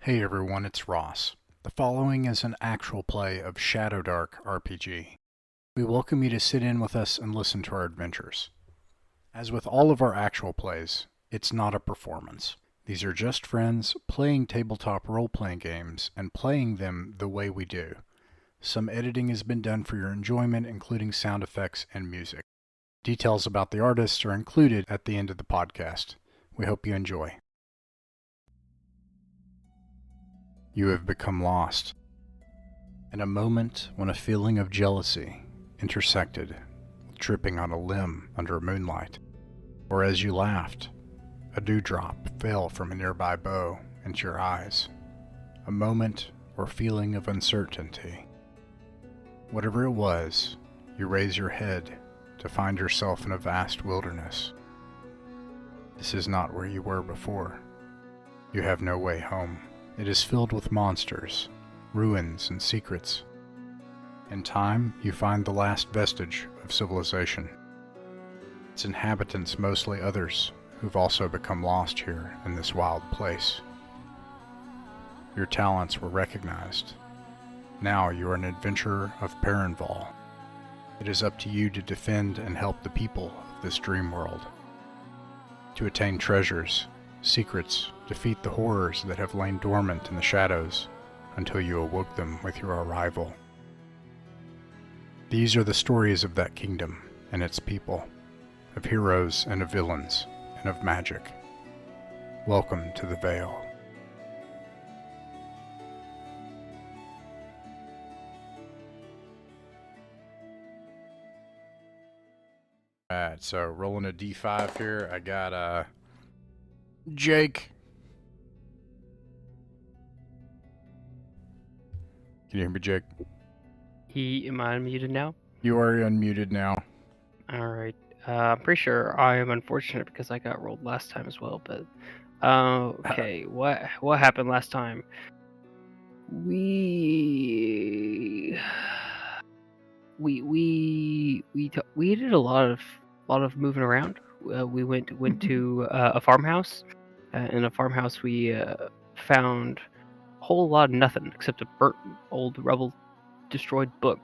Hey everyone, it's Ross. The following is an actual play of Shadowdark RPG. We welcome you to sit in with us and listen to our adventures. As with all of our actual plays, it's not a performance. These are just friends playing tabletop role-playing games and playing them the way we do. Some editing has been done for your enjoyment, including sound effects and music. Details about the artists are included at the end of the podcast. We hope you enjoy. You have become lost. In a moment when a feeling of jealousy intersected with tripping on a limb under moonlight, or as you laughed, a dewdrop fell from a nearby bow into your eyes. A moment or feeling of uncertainty. Whatever it was, you raise your head to find yourself in a vast wilderness. This is not where you were before. You have no way home. It is filled with monsters, ruins, and secrets. In time, you find the last vestige of civilization. Its inhabitants mostly others who've also become lost here in this wild place. Your talents were recognized. Now you are an adventurer of Perrinval. It is up to you to defend and help the people of this dream world. To attain treasures, secrets, defeat the horrors that have lain dormant in the shadows until you awoke them with your arrival. These are the stories of that kingdom and its people, of heroes and of villains, and of magic. Welcome to the Vale. Alright, so rolling a d5 here, I got Jake. Can you hear me, Jake? Am I unmuted now? You are unmuted now. Alright. I'm pretty sure I am unfortunate because I got rolled last time as well, but okay, what happened last time? We did a lot of moving around. We went to a farmhouse. In a farmhouse we found a whole lot of nothing except a burnt old rubble destroyed book.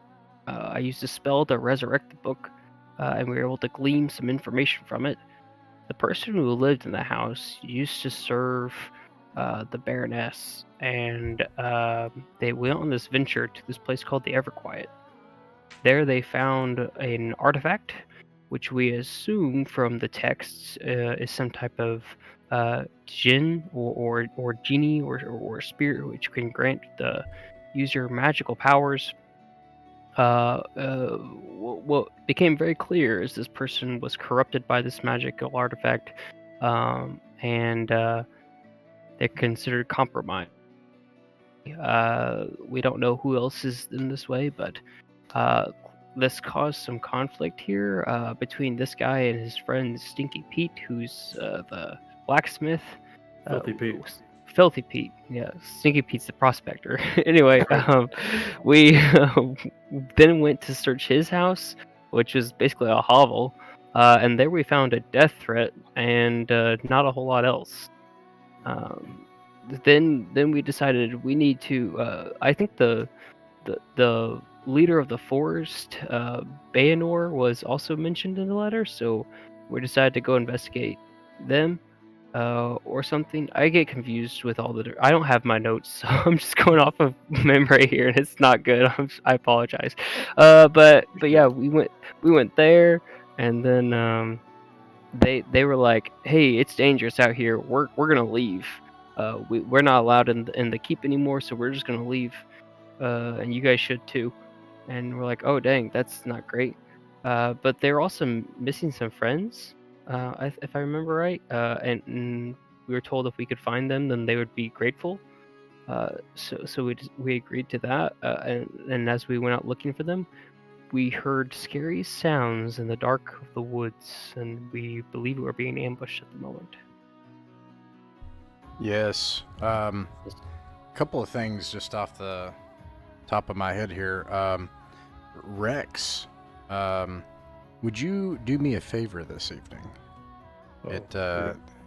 I used a spell to resurrect the book, and we were able to glean some information from it. The person who lived in the house used to serve the Baroness, and they went on this venture to this place called the Everquiet. There they found an artifact, which we assume from the texts is some type of djinn or genie or spirit which can grant the user magical powers. What became very clear is this person was corrupted by this magical artifact, and they're considered compromised. We don't know who else is in this way, but this caused some conflict here between this guy and his friend Stinky Pete, who's the blacksmith. Filthy Pete. Filthy Pete, yeah. Stinky Pete's the prospector. Anyway, we then went to search his house, which was basically a hovel, and there we found a death threat and not a whole lot else. Then we decided we need to. I think the leader of the forest, Bayanor, was also mentioned in the letter, so we decided to go investigate them. Or something. I get confused with all the. I don't have my notes, so I'm just going off of memory here, and it's not good. I apologize. But yeah, we went there, and then they were like, "Hey, it's dangerous out here. We're gonna leave. We're not allowed in the keep anymore, so we're just gonna leave. And you guys should too." And we're like, "Oh dang, that's not great." But they're also missing some friends. If I remember right, and we were told if we could find them, then they would be grateful. So we agreed to that, and as we went out looking for them, we heard scary sounds in the dark of the woods, and we believe we were being ambushed at the moment. Yes. Couple of things just off the top of my head here. Rex, would you do me a favor this evening? It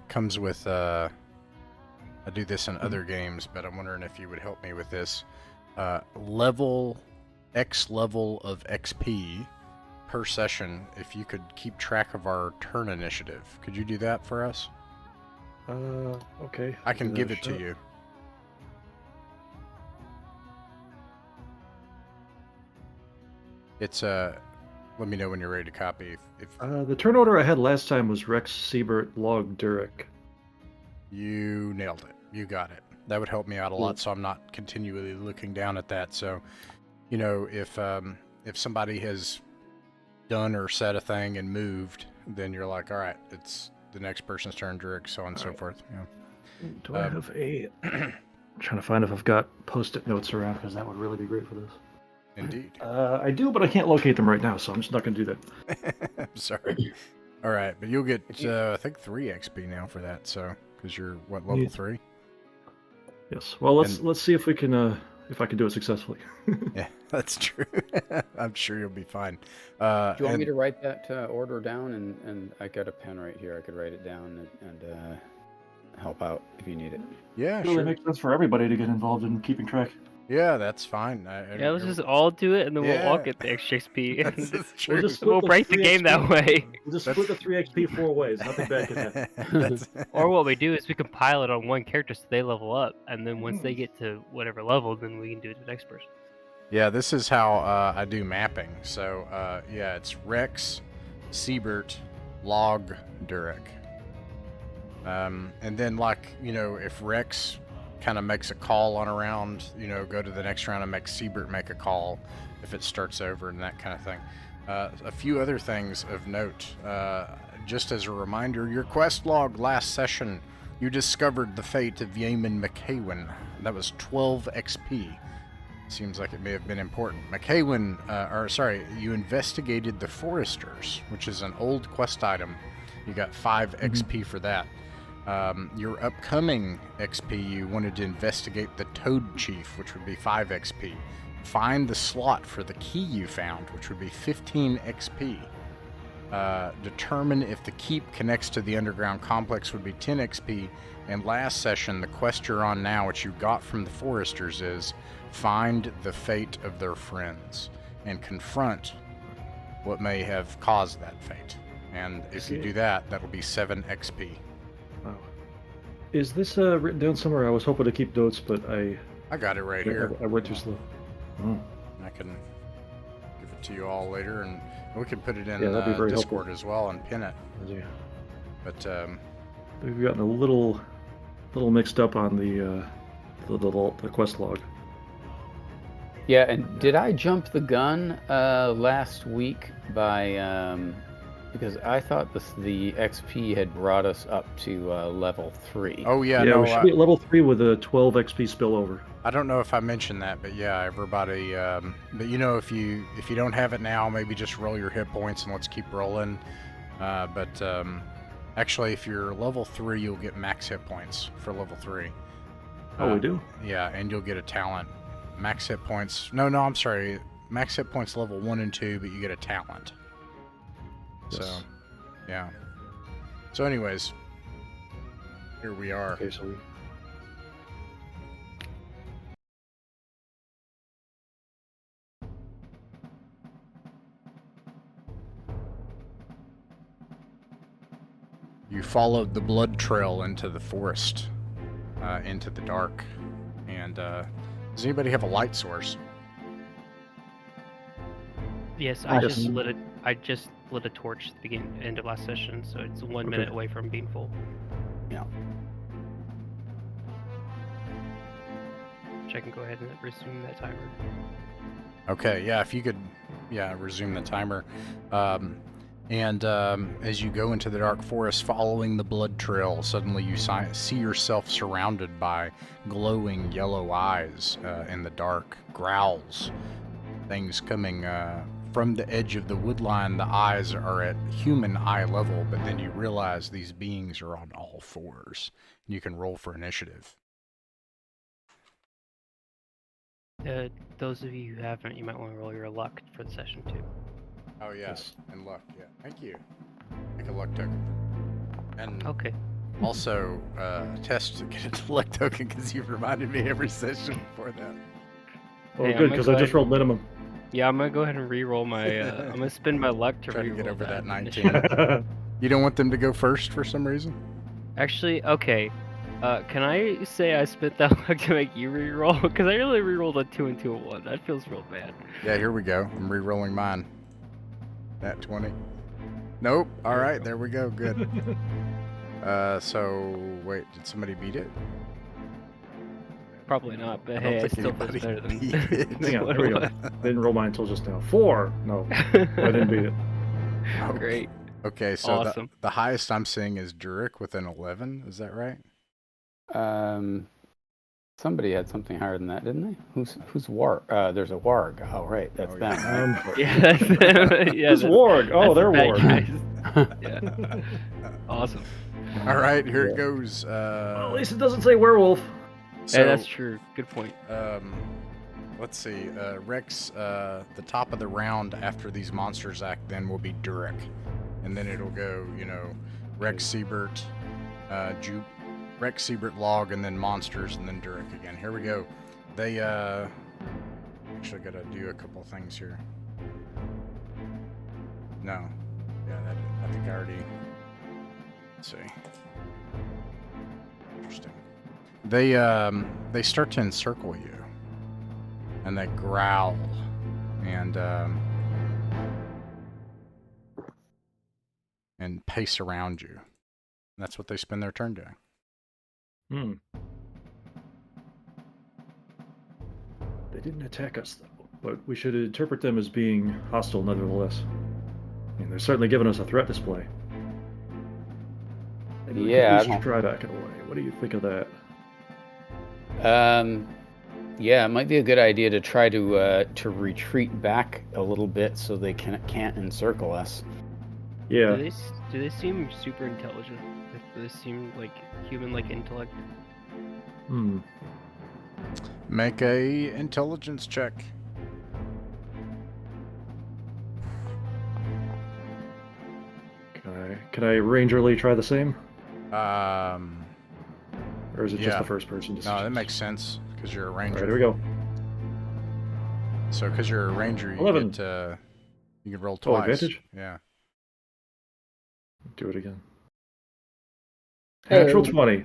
comes with I do this in other games, but I'm wondering if you would help me with this. X level of XP per session, if you could keep track of our turn initiative. Could you do that for us? Okay. I can give it to you. It's let me know when you're ready to copy. If The turn order I had last time was Rex, Siebert, Log, Durek. You nailed it. You got it. That would help me out a lot, so I'm not continually looking down at that. So, you know, if somebody has done or said a thing and moved, then you're like, all right, it's the next person's turn, Drake, so on and so forth. Yeah. Do I have a... I'm trying to find if I've got post-it notes around, because that would really be great for this. Indeed. I do, but I can't locate them right now, so I'm just not going to do that. I'm sorry. All right, but you'll get, I think, 3 XP now for that, so, because you're, what, level 3? Yes. Well, let's see if we can, if I can do it successfully. Yeah, that's true. I'm sure you'll be fine. Do you want me to write that order down? And I got a pen right here. I could write it down and help out if you need it. Yeah, it really makes sense for everybody to get involved in keeping track. Yeah, that's fine. Yeah, let's just all do it, and then we'll all get the extra XP. That's true. We'll break the game that way. We'll just split the 3 XP 4 ways. Nothing bad can happen. Or what we do is we compile it on one character so they level up, and then once they get to whatever level, then we can do it to the next person. Yeah, this is how I do mapping. So, yeah, it's Rex, Siebert, Log, Durek. And then, like, you know, if Rex kind of makes a call on a round, you know, go to the next round and make Siebert make a call if it starts over and that kind of thing. A few other things of note. Just as a reminder, your quest log last session, you discovered the fate of Yeaman McEwen. That was 12 XP. Seems like it may have been important. You investigated the Foresters, which is an old quest item. You got 5 XP for that. Your upcoming XP, you wanted to investigate the Toad Chief, which would be 5 XP. Find the slot for the key you found, which would be 15 XP. Determine if the keep connects to the underground complex, would be 10 XP. And last session, the quest you're on now, which you got from the Foresters, is find the fate of their friends and confront what may have caused that fate. And if you do that, that'll be 7 XP. Wow. Is this written down somewhere? I was hoping to keep notes, but I got it right here. I went too slow. Oh. I can give it to you all later, and we can put it in Discord helpful as well and pin it. Yeah. But we've gotten a little mixed up on the quest log. Yeah, and did I jump the gun last week by because I thought the XP had brought us up to level 3. Oh yeah, no, we should be at level 3 with a 12 XP spillover. I don't know if I mentioned that, but yeah, everybody. But you know, if you don't have it now, maybe just roll your hit points and let's keep rolling. Actually, if you're level 3, you'll get max hit points for level 3. Oh, we do? Yeah, and you'll get a talent. Max hit points. No, I'm sorry. Max hit points level 1 and 2, but you get a talent. Yes. So, yeah. So, anyways, here we are. Okay, so You followed the blood trail into the forest, into the dark. And does anybody have a light source? Yes, I just lit a torch at the end of last session, so it's 1 minute away from being full. Yeah. Which I can go ahead and resume that timer. Okay, yeah, if you could, resume the timer. As you go into the dark forest following the blood trail, suddenly you see yourself surrounded by glowing yellow eyes in the dark, growls. Things coming from the edge of the woodline. The eyes are at human eye level, but then you realize these beings are on all fours. You can roll for initiative. Those of you who haven't, you might want to roll your luck for the session too. Oh yes, and luck. Yeah, thank you. Make a luck token. And okay. Also, test to get a intellect token because you reminded me every session before that. Well, Hey, I'm good, gonna because go I just ahead- rolled minimum. Yeah, I'm gonna go ahead and re-roll my. I'm gonna spend my luck to Try to re-roll get over that initiative. 19. You don't want them to go first for some reason? Actually, okay. Can I say I spent that luck to make you re-roll? Because I really re-rolled a 2 and 2 and 1. That feels real bad. Yeah, here we go. I'm re-rolling mine. That 20. Nope. All right, there we go. Good. So wait, did somebody beat it? Probably not, but I hey, don't it think still feels anybody better than. beat it. Hang on, what there we it go. was. Didn't roll mine until just now. 4. No, I didn't beat it. Okay. Great. Okay, so Awesome. the highest I'm seeing is Durik with an 11. Is that right? Somebody had something higher than that, didn't they? Who's Warg? There's a Warg. Oh, right, that's Oh, them. yeah. Right? Yeah, that's yeah. Who's that's- Warg? Oh, that's the they're bad Warg. guys. Yeah. Awesome. All right, here it Yeah. goes. Well, at least it doesn't say werewolf. So, Hey, that's true. Good point. let's see. Rex, the top of the round after these monsters act then will be Durik. And then it'll go, Rex Siebert, Rex Siebert Log, and then monsters, and then Durik again. Here we go. They, actually gotta do a couple things here. No. Yeah, I think I already, let's see. Interesting. They start to encircle you, and they growl, and pace around you. And that's what they spend their turn doing. Hmm. They didn't attack us, though, but we should interpret them as being hostile nevertheless. I mean, they're certainly giving us a threat display. Maybe we Yeah, I could don't- try backing away. What do you think of that? Yeah, it might be a good idea to try to retreat back a little bit so they can't encircle us. Yeah. Do they seem super intelligent? Do they seem like human-like intellect? Hmm. Make a intelligence check. Can I rangerly try the same? Or is it just Yeah. the first person? No, that makes sense because you're a All right, ranger. here we go. So because you're a ranger, you 11. get you can roll Oh, twice. advantage? Yeah. Do it again. Hey. Natural 20.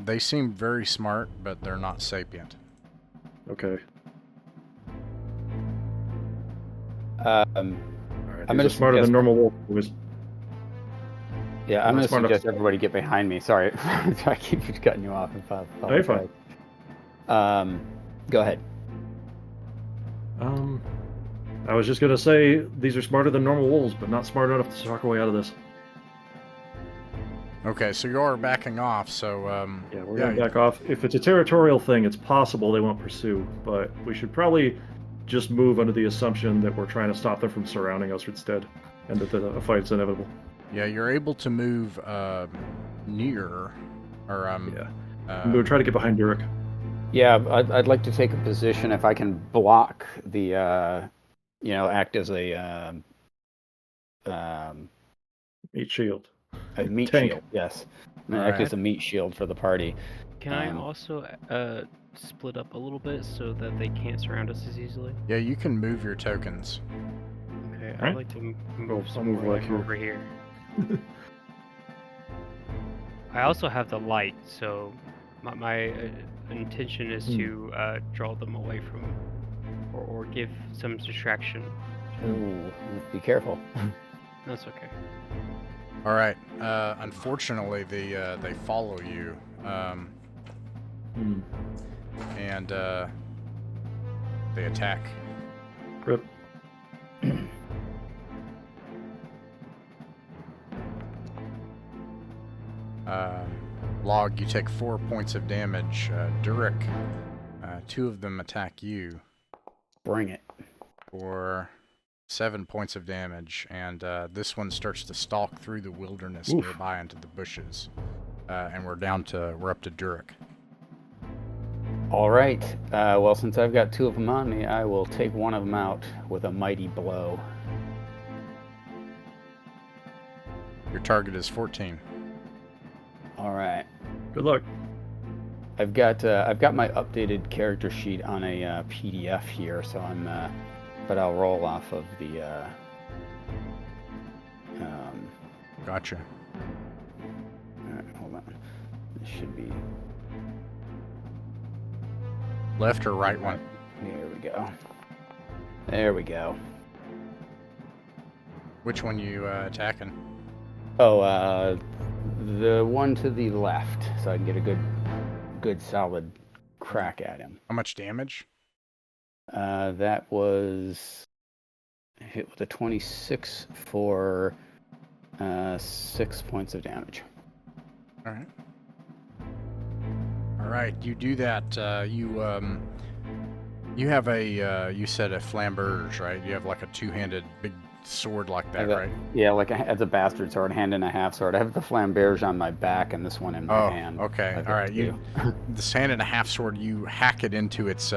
They seem very smart, but they're not sapient. Okay. Um, All right. I'm These gonna are smarter suggest- than normal wolf boys. yeah, I'm Not going to smart enough. suggest everybody get behind me. Sorry, I keep cutting you off. No, you're fine. Go ahead. I was just gonna say these are smarter than normal wolves, but not smart enough to talk our way out of this. Okay, so you're backing off. So Yeah, we're gonna back off. If it's a territorial thing, it's possible they won't pursue, but we should probably just move under the assumption that we're trying to stop them from surrounding us instead, and that the fight's inevitable. Yeah, you're able to move near, or Yeah. We'll try to get behind Durik. Yeah, I'd like to take a position if I can block the, act as a Meat shield. meat Tank. shield. Yes, Alright. act as a meat shield for the party. Can I also split up a little bit so that they can't surround us as easily? Yeah, you can move your tokens. Okay, Alright. I'd like to I'll move move somewhere like like here. over here. I also have the light, so my intention is to draw them away from, or give some distraction. Ooh, be careful. That's okay. All right. Unfortunately, they follow you, and they attack. Rip. Log, you take 4 points of damage. Durik, 2 of them attack you Bring it. for 7 points of damage, and this one starts to stalk through the wilderness Oof. nearby into the bushes. And we're up to Durik. All right. Well, since I've got 2 of them on me, I will take one of them out with a mighty blow. Your target is 14. Good luck. I've got my updated character sheet on a PDF here, so but I'll roll off of the. Gotcha. All right, hold on. This should be Left or right one? Here we go. There we go. Which one you attacking? Oh, the one to the left, so I can get a good solid crack at him. How much damage? That was hit with a 26 for 6 points of damage. All right. All right. You do that. You have a you said a flamberge, right? You have like a two-handed big sword like that, right? Yeah, like it's a bastard sword, hand and a half sword. I have the flamberge on my back and this one in my hand. Okay. All right. This hand and a half sword, you hack it into its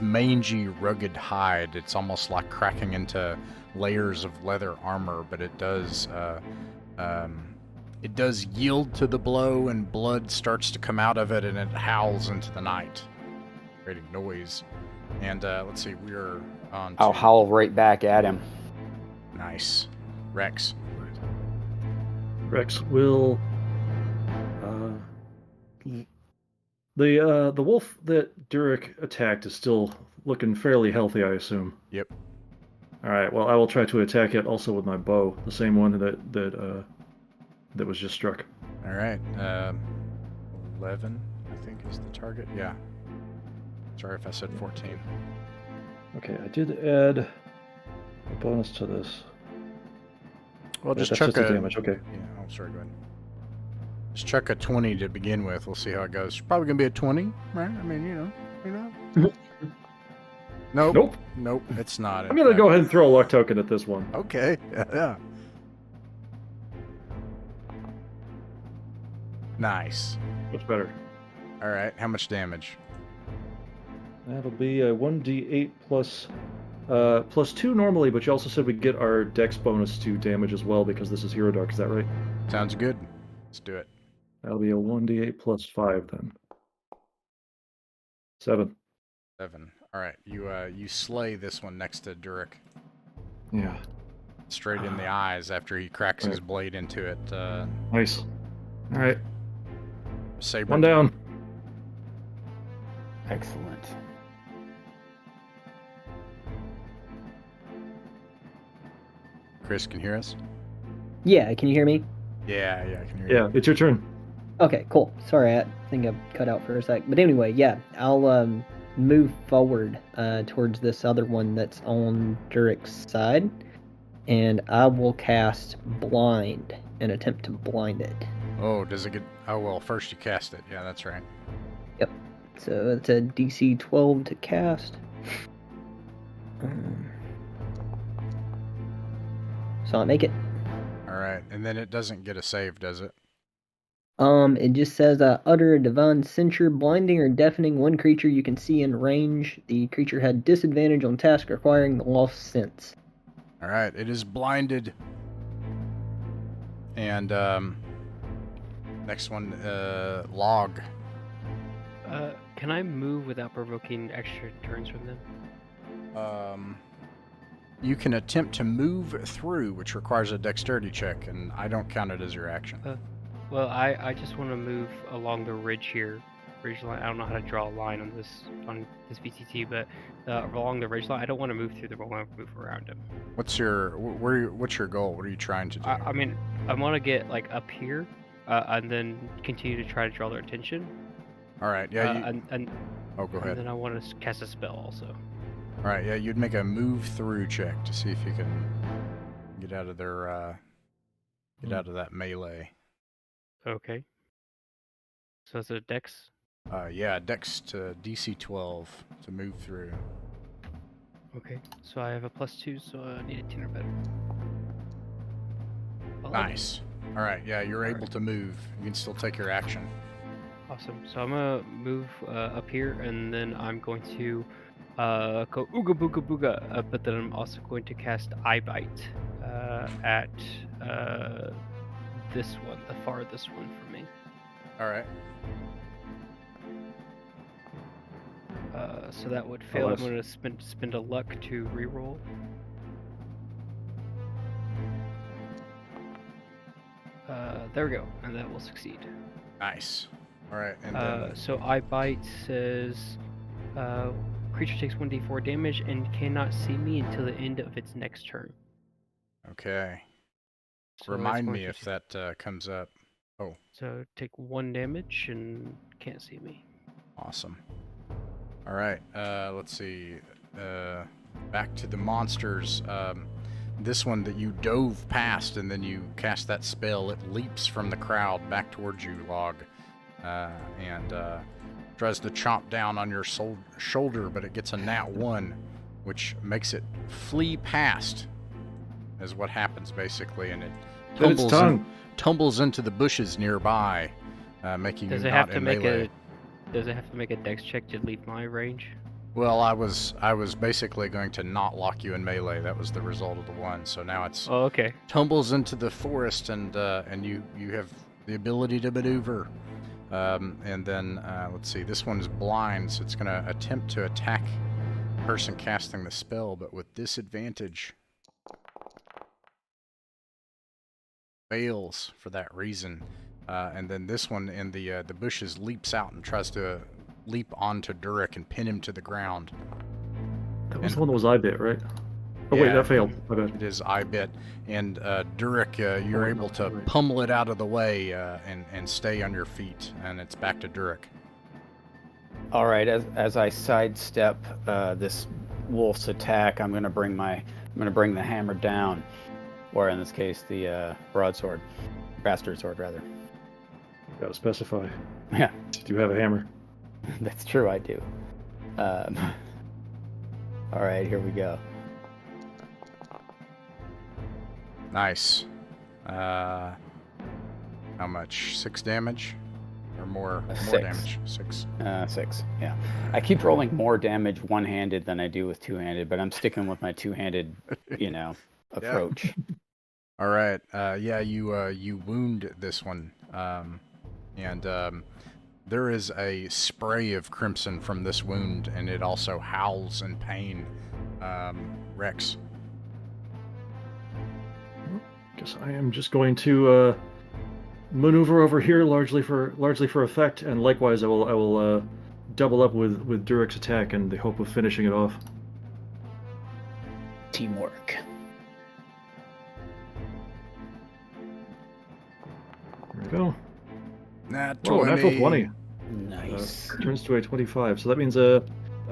mangy, rugged hide. It's almost like cracking into layers of leather armor, but it does yield to the blow, and blood starts to come out of it, and it howls into the night, creating noise. And let's see, we're on. I'll howl right back at him. Nice. Rex. Rex will. The wolf that Durek attacked is still looking fairly healthy, I assume. Yep. All right. Well, I will try to attack it also with my bow, the same one that was just struck. All right. 11, I think, is the target. Yeah. Sorry if I said 14. Okay, I did add a bonus to this. Well, just that's chuck just the damage. Okay. Yeah. Oh, sorry. Go ahead. Just chuck a 20 to begin with. We'll see how it goes. It's probably gonna be a 20, right? I mean, you know. Nope. Nope. It's not. I'm gonna go ahead and throw a luck token at this one. Okay. Yeah. Nice. Much better. All right. How much damage? That'll be a 1d8 plus 2 normally, but you also said we get our dex bonus to damage as well because this is Hero Dark. Is that right? Sounds good. Let's do it. That'll be a 1d8 plus 5 then. 7. 7. All right. You slay this one next to Durek. Yeah. Straight in the eyes after he cracks his blade into it. Nice. All right. Saber. One down. Excellent. Chris, can you hear us? Yeah, can you hear me? Yeah, I can hear Yeah, it's your turn. Okay, cool. Sorry, I think I cut out for a sec. But anyway, yeah, I'll move forward towards this other one that's on Durek's side, and I will cast Blind and attempt to blind it. Oh, does it get... Oh, well, first you cast it. Yeah, that's right. Yep. So it's a DC 12 to cast. So I make it. All right, and then it doesn't get a save, does it? It just says, utter a divine censure, blinding or deafening one creature you can see in range. The creature had disadvantage on task requiring the lost sense. All right, it is blinded. And, next one, Log. Can I move without provoking extra turns from them? You can attempt to move through, which requires a dexterity check, and I don't count it as your action. Well, I just want to move along the ridge here. Ridge line. I don't know how to draw a line on this VTT, but along the ridge line, I don't want to move through them. I want to move around them. What's your goal? What are you trying to do? I mean, I want to get like up here, and then continue to try to draw their attention. All right. Yeah. Oh, go ahead. And then I want to cast a spell also. All right. Yeah, you'd make a move through check to see if you can get out of their out of that melee. Okay. So it's a dex? Yeah, dex to DC 12 to move through. Okay, so I have a +2, so I need a 10 or better. 11. Nice. All right, yeah, you're able to move. You can still take your action. Awesome. So I'm gonna move up here, and then I'm going to go ooga booga booga, but then I'm also going to cast Eye Bite at this one, the farthest one from me. All right. So that would fail. I'm Alas. going to spend a luck to reroll. There we go, and that will succeed. Nice. All right, and then So I bite says, creature takes 1d4 damage and cannot see me until the end of its next turn. okay. So Remind me if that comes up. Oh, So take 1 damage and can't see me. awesome. All right. Let's see. Back to the monsters. This one that you dove past and then you cast that spell, it leaps from the crowd back towards you, Log, and tries to chomp down on your shoulder, but it gets a nat 1, which makes it flee past, is what happens basically, and it tumbles into the bushes nearby, making Does you it not have to in make melee. Does it have to make a dex check to leave my range? Well, I was basically going to not lock you in melee. That was the result of the one. So now it's Oh, okay. tumbles into the forest, and you have the ability to maneuver. And then let's see. This one's blind, so it's going to attempt to attack the person casting the spell, but with disadvantage. Fails for that reason. And then this one in the bushes leaps out and tries to leap onto Durek and pin him to the ground. That was the one that was I bit, right? Oh wait, Yeah. that failed. My bad. It is I bit, and Durek, you're Oh, able to right. pummel it out of the way and stay on your feet, and it's back to Durek. All right, as I sidestep this wolf's attack, I'm gonna bring the hammer down, or in this case, the broadsword, bastard sword rather. Gotta specify. Yeah, Do you have a hammer? that's true. I do. All right, here we go. Nice. How much? 6 damage, or more? More 6. damage. 6. 6. Yeah, I keep rolling more damage one-handed than I do with two-handed, but I'm sticking with my two-handed, approach. All right. Yeah, you wound this one, and there is a spray of crimson from this wound, and it also howls in pain. Rex. Guess I am just going to maneuver over here, largely for effect, and likewise I will double up with Durek's attack in the hope of finishing it off. Teamwork. There we go. Nat 20. Whoa, natural 20. Nice. Turns to a 25. So that means I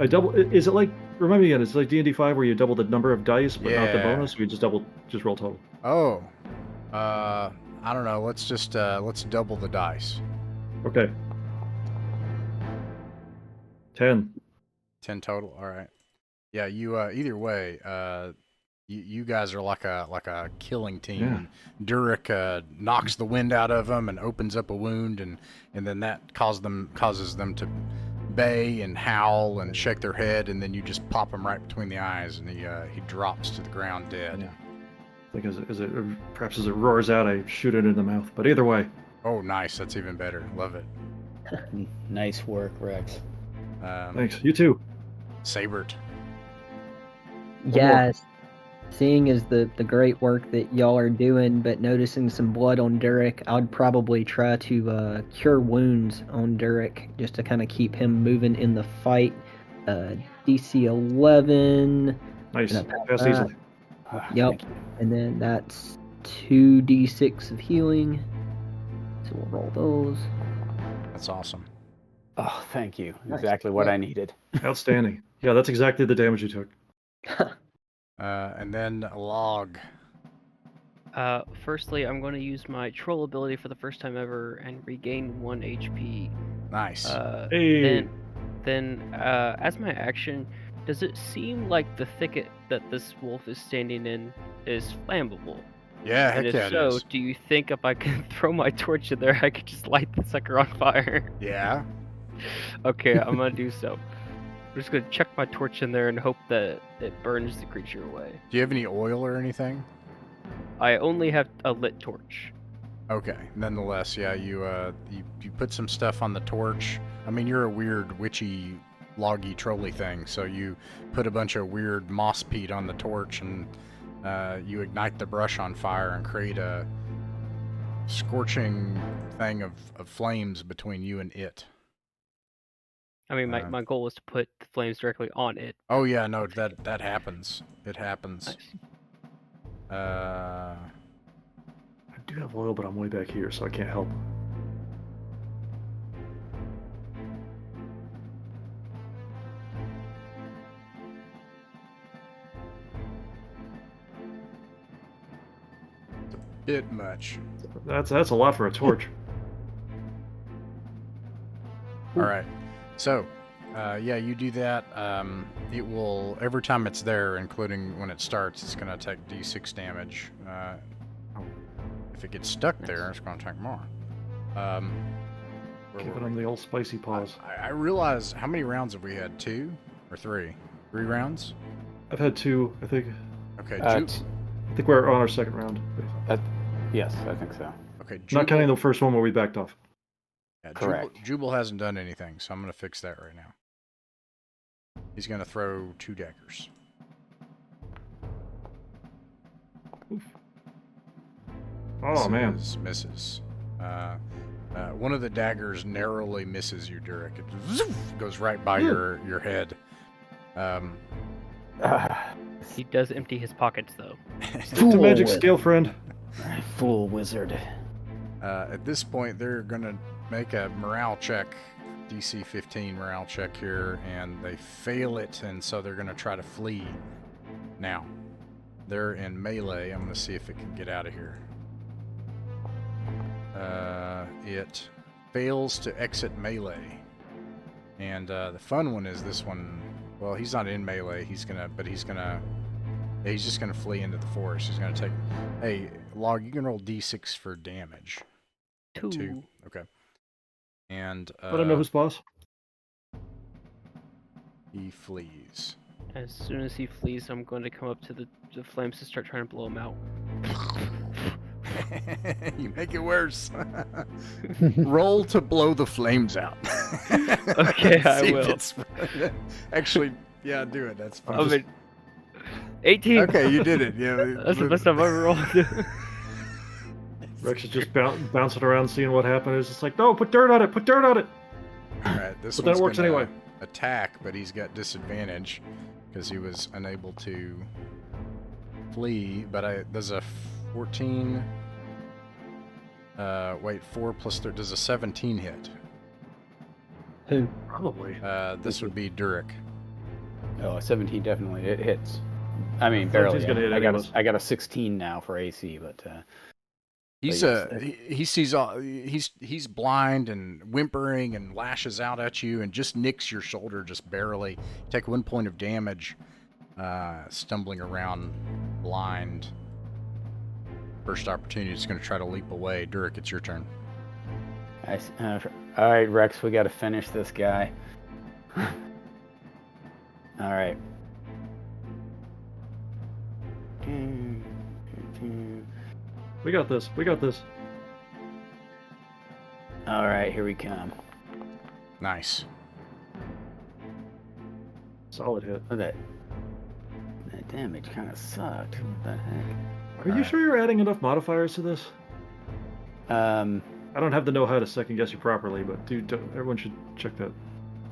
double. Is it like? Remind me again. It's like D&D 5 where you double the number of dice, but not the Yeah. bonus. We just roll total. Oh. I don't know. Let's just let's double the dice. Okay. 10. 10 total. All right. Yeah, you either way, you guys are like a killing team. Yeah. Durek knocks the wind out of them and opens up a wound, and then that causes them to bay and howl and shake their head, and then you just pop him right between the eyes, and he drops to the ground dead. Yeah. Like perhaps as it roars out, I shoot it in the mouth. But either way. Oh, nice. That's even better. Love it. Nice work, Rex. Thanks. You too. Sabert. Yes. Seeing as the great work that y'all are doing, but noticing some blood on Durek, I'd probably try to cure wounds on Durek just to kind of keep him moving in the fight. DC 11. Nice. And I Pass easily. Yep. Thank you. And then that's 2d6 of healing. So we'll roll those. That's awesome. Oh, thank you. Exactly what I needed. Outstanding. Yeah, that's exactly the damage you took. And then Log. Firstly, I'm going to use my troll ability for the first time ever and regain 1 HP. Nice. Hey. Then, as my action, does it seem like the thicket that this wolf is standing in is flammable? Yeah, And heck if yeah, so, it is. do you think if I can throw my torch in there, I could just light the sucker on fire? Yeah. Okay, I'm gonna do so. I'm just gonna chuck my torch in there and hope that it burns the creature away. Do you have any oil or anything? I only have a lit torch. Okay. Nonetheless, yeah, you put some stuff on the torch. I mean, you're a weird witchy, loggy, trolly thing, so you put a bunch of weird moss peat on the torch, and you ignite the brush on fire and create a scorching thing of flames between you and it. I mean, my goal was to put the flames directly on it. Oh yeah, no, that happens. It happens. Nice. I do have oil, but I'm way back here, so I can't help. Bit much. That's a lot for a torch. All right. So, yeah, you do that. It will, every time it's there, including when it starts, it's going to take d6 damage. If it gets stuck there, it's going to take more. Giving them the old spicy paws. I realize, how many rounds have we had? 2 or 3? 3 rounds? I've had 2, I think. Okay. I think we're on our second round. Yes, I think so. Okay. Not counting the first one where we backed off. Yeah, Correct. Jubal hasn't done anything, so I'm going to fix that right now. He's going to throw 2 daggers. Oof. Oh, man. Misses. One of the daggers narrowly misses you, Durek. It goes right by your head. He does empty his pockets, though. Stick to magic scale, friend. Fool wizard. At this point, they're going to make a morale check, DC 15 morale check here, and they fail it, and so they're going to try to flee. Now, they're in melee. I'm going to see if it can get out of here. It fails to exit melee. And the fun one is this one. Well, he's not in melee. He's just gonna flee into the forest. He's gonna take. Hey, Log, you can roll d6 for damage. 2. Okay. And Let him know who's boss. he flees. As soon as he flees, I'm going to come up to the flames to start trying to blow him out. You make it worse. Roll to blow the flames out. Okay, I See if will. it's- Actually, yeah, do it. That's fine. I mean, 18. Okay, you did it. Yeah, That's the best I've ever rolled. Rex is just bouncing around seeing what happened. It's just like, no, put dirt on it, put dirt on it. All right, this But then it one's works gonna anyway. attack, but he's got disadvantage because he was unable to flee. But there's a 14. Wait, 4 plus 3. Does a 17 hit? Who? Probably. This would be Durek. Oh, a 17 definitely it hits. I mean, 17's barely. gonna hit I got anyways. I got a 16 now for AC, but He's yes, he sees all, he's blind and whimpering and lashes out at you and just nicks your shoulder just barely. Take 1 point of damage, stumbling around blind. First opportunity is going to try to leap away. Durek, it's your turn. all right, Rex, we got to finish this guy. All right. We got this. We got this. All right, here we come. Nice. Solid hit. Oh, that damage kind of sucked. What the heck? Are you Alright. sure you're adding enough modifiers to this? Um, I don't have the know-how to second guess you properly, but dude, everyone should check that.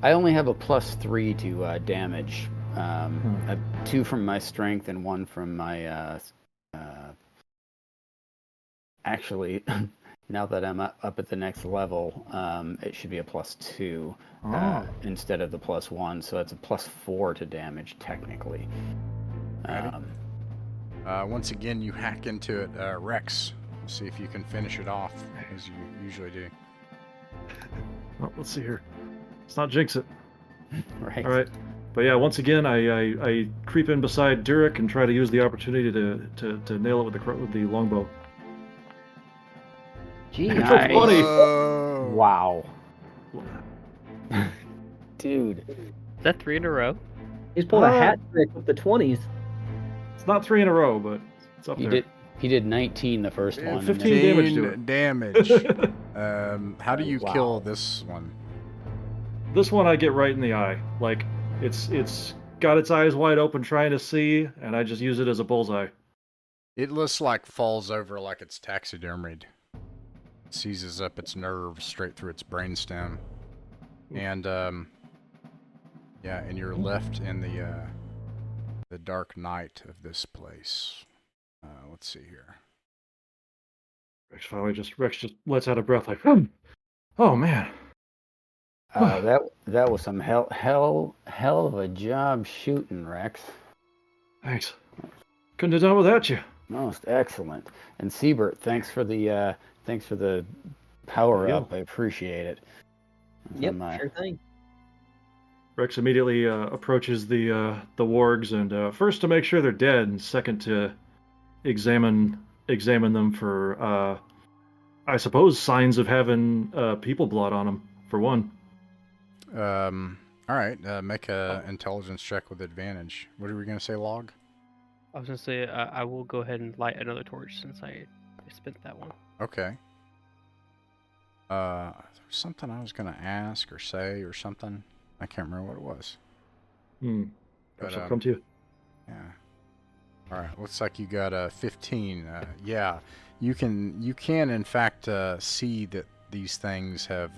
I only have a +3 to damage. 2 from my strength and 1 from my. Actually, now that I'm up at the next level, it should be a +2 instead of the +1, so that's a +4 to damage technically. Once again, you hack into it, Rex. See if you can finish it off, as you usually do. Well, let's see here. Let's not jinx it. Right. All right. But yeah, once again, I creep in beside Durek and try to use the opportunity to nail it with the longbow. Gee, Nice. Funny. Whoa. Wow. Dude. Is that 3 in a row? he's pulled a hat trick with the 20s. It's not 3 in a row, but it's up You there. He did 19 the first Yeah, one. 15 and damage to it. damage. How do you Wow. kill this one? This one I get right in the eye. Like, it's got its eyes wide open trying to see, and I just use it as a bullseye. It looks like falls over like it's taxidermied. Seizes up its nerves straight through its brainstem. And, yeah, and you're left in the dark night of this place. Let's see here. Rex just lets out a breath like, oh man. that was some hell of a job shooting, Rex. Thanks. Couldn't have done without you. Most excellent. And Siebert, thanks for the power up. I appreciate it. Yep, sure thing. Rex immediately approaches the wargs, and first to make sure they're dead, and second to examine them for I suppose signs of having people blood on them, for one. All right, make a intelligence check with advantage. What are we going to say, Log? I was gonna say I will go ahead and light another torch since I spent that one. Okay. There was something I was going to ask or say or something. I can't remember what it was. Perhaps I'll come to you. Yeah. All right. Looks like you got a 15. Yeah. You can in fact see that these things have.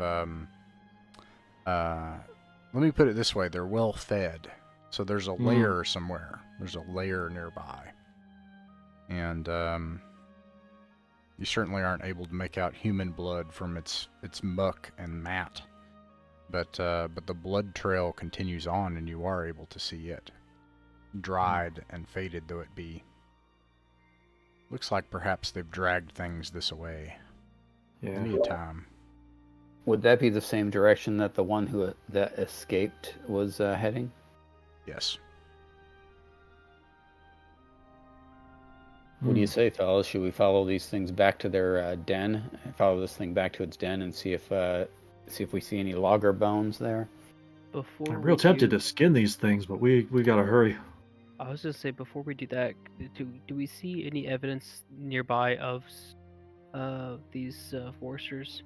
Let me put it this way: they're well fed. So there's a lair somewhere. There's a lair nearby, and you certainly aren't able to make out human blood from its muck and mat. But the blood trail continues on, and you are able to see it, dried and faded though it be. Looks like perhaps they've dragged things this way. Yeah. Any time. Would that be the same direction that the one that escaped was heading? Yes. What do you say, fellas? Should we follow these things back to their den? Follow this thing back to its den and see if we see any logger bones there? Before I'm real tempted to skin these things, but we gotta hurry. I was gonna say before we do that, do we see any evidence nearby of these foresters?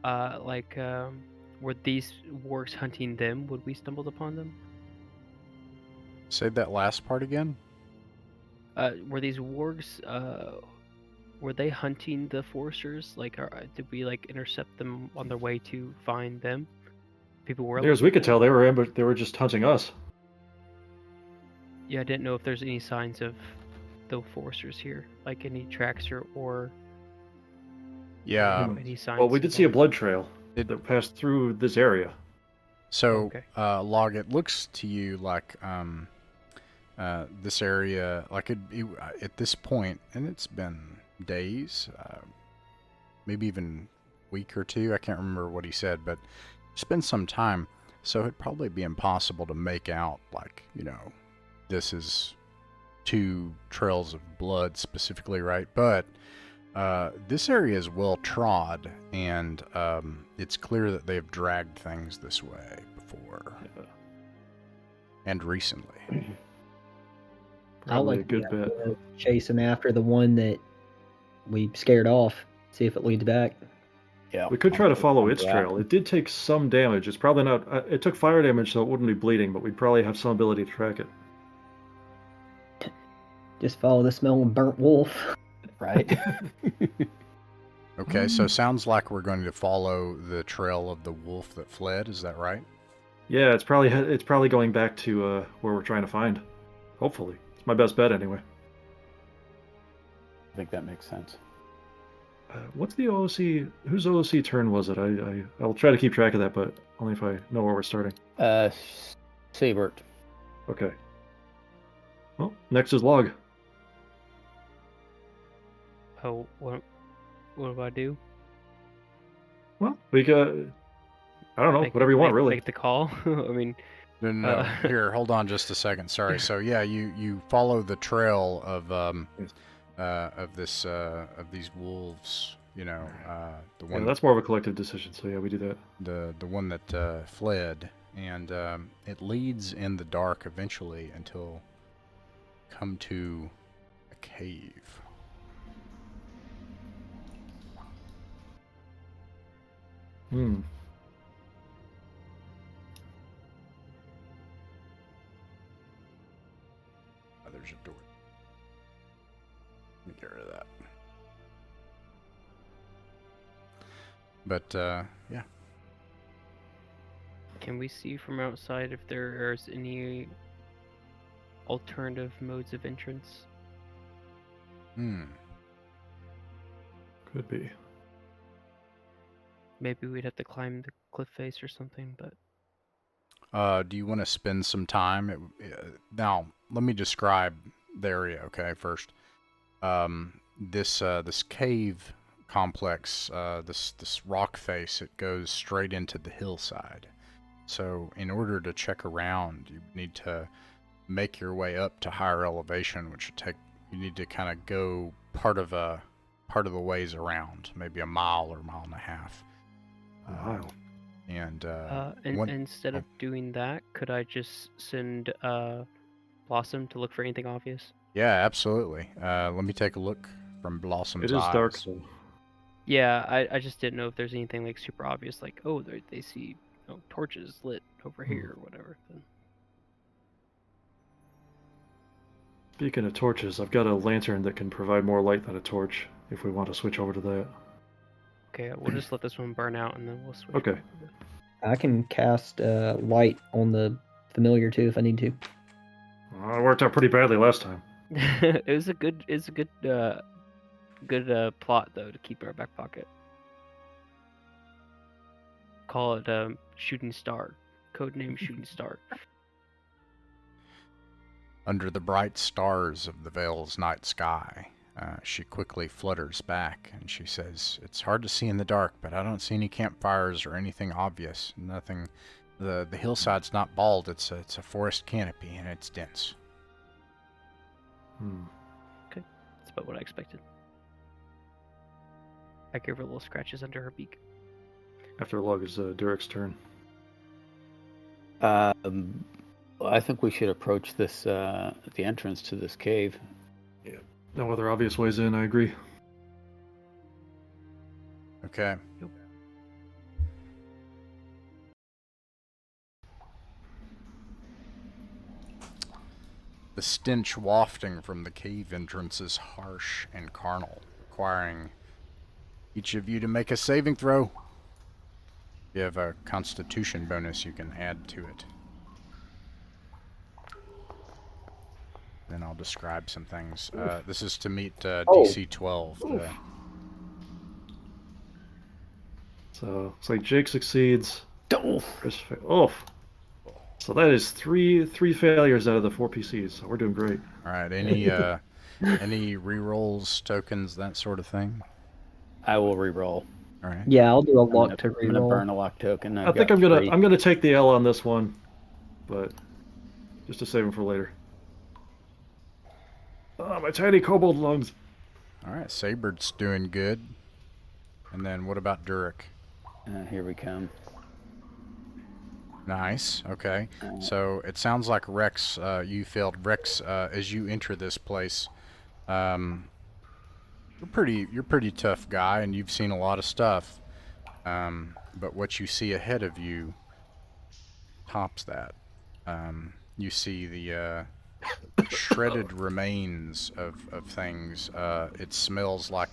Were these wargs hunting them? Would we stumbled upon them? Say that last part again. Were these wargs? Were they hunting the foresters? Like, did we intercept them on their way to find them? People were. Near as we could tell, they were just hunting us. Yeah, I didn't know if there's any signs of the foresters here, like any tracks or Yeah. any signs. Well, we did see a blood trail that passed through this area. So, Okay. Log, it looks to you like this area, like at this point, and it's been days, maybe even a week or two. I can't remember what he said, but it's been some time. So it'd probably be impossible to make out, this is two trails of blood specifically, right? But this area is well trod, and it's clear that they've dragged things this way before and recently. Probably a good bet. Chasing after the one that we scared off. See if it leads back. Yeah. We could try to follow its trail. It did take some damage. It's probably not. It took fire damage, so it wouldn't be bleeding, but we'd probably have some ability to track it. Just follow the smell of burnt wolf. Right. Okay, so sounds like we're going to follow the trail of the wolf that fled. Is that right? Yeah, it's probably going back to where we're trying to find. Hopefully, it's my best bet anyway. I think that makes sense. What's the OOC? Whose OOC turn was it? I'll try to keep track of that, but only if I know where we're starting. Siebert. Okay. Well, next is Log. Oh, what do I do? Well, we got. I don't know. Whatever you want, really. Make the call. I mean. No. Here, hold on just a second. Sorry. So yeah, you follow the trail of these wolves. The one. Yeah, that's more of a collective decision. So yeah, we do that. The one that fled, and it leads in the dark eventually until come to a cave. Hmm. Oh, there's a door. Let me get rid of that. But, yeah. Can we see from outside if there's any alternative modes of entrance? Could be. Maybe we'd have to climb the cliff face or something, but... Do you want to spend some time? Now, let me describe the area, okay, first. This cave complex, this rock face, it goes straight into the hillside. So in order to check around, you need to make your way up to higher elevation, which would take, you need to kind of go part of the ways around, maybe a mile or a mile and a half. Wow. And instead of doing that, could I just send Blossom to look for anything obvious? Yeah, absolutely. Let me take a look from Blossom's It is eyes. dark, so Yeah, I just didn't know if there's anything like super obvious, like, oh, they see torches lit over here or whatever. Then. speaking of torches, I've got a lantern that can provide more light than a torch if we want to switch over to that. Okay, we'll just let this one burn out and then we'll switch. Okay. I can cast light on the familiar too if I need to. It worked out pretty badly last time. It was a good plot though to keep in our back pocket. Call it Shooting Star, codename Shooting Star. Under the bright stars of the Vale's night sky, she quickly flutters back, and she says, "It's hard to see in the dark, but I don't see any campfires or anything obvious. Nothing. The hillside's not bald. It's a forest canopy, and it's dense." Okay, that's about what I expected. I give her little scratches under her beak. After log is Durek's turn. I think we should approach this the entrance to this cave. Yeah. No other obvious ways in, I agree. Okay. Yep. The stench wafting from the cave entrance is harsh and carnal, requiring each of you to make a saving throw. You have a constitution bonus you can add to it. Then I'll describe some things. This is to meet DC 12. So it's like Jake succeeds. Oof. Chris so that is three failures out of the 4 PCs. So we're doing great. All right. Any any rerolls, tokens, that sort of thing? I will re-roll. All right. Yeah, I'll do a lock to I'm gonna reroll. burn a lock token. I think I'm gonna take the L on this one, but just to save him for later. Oh, my tiny kobold lungs. All right. Sabert's doing good. And then what about Durek? Here we come. Nice. Okay. So it sounds like Rex, you failed. Rex, as you enter this place, you're pretty tough guy, and you've seen a lot of stuff. But what you see ahead of you tops that. You see the shredded remains of things. It smells like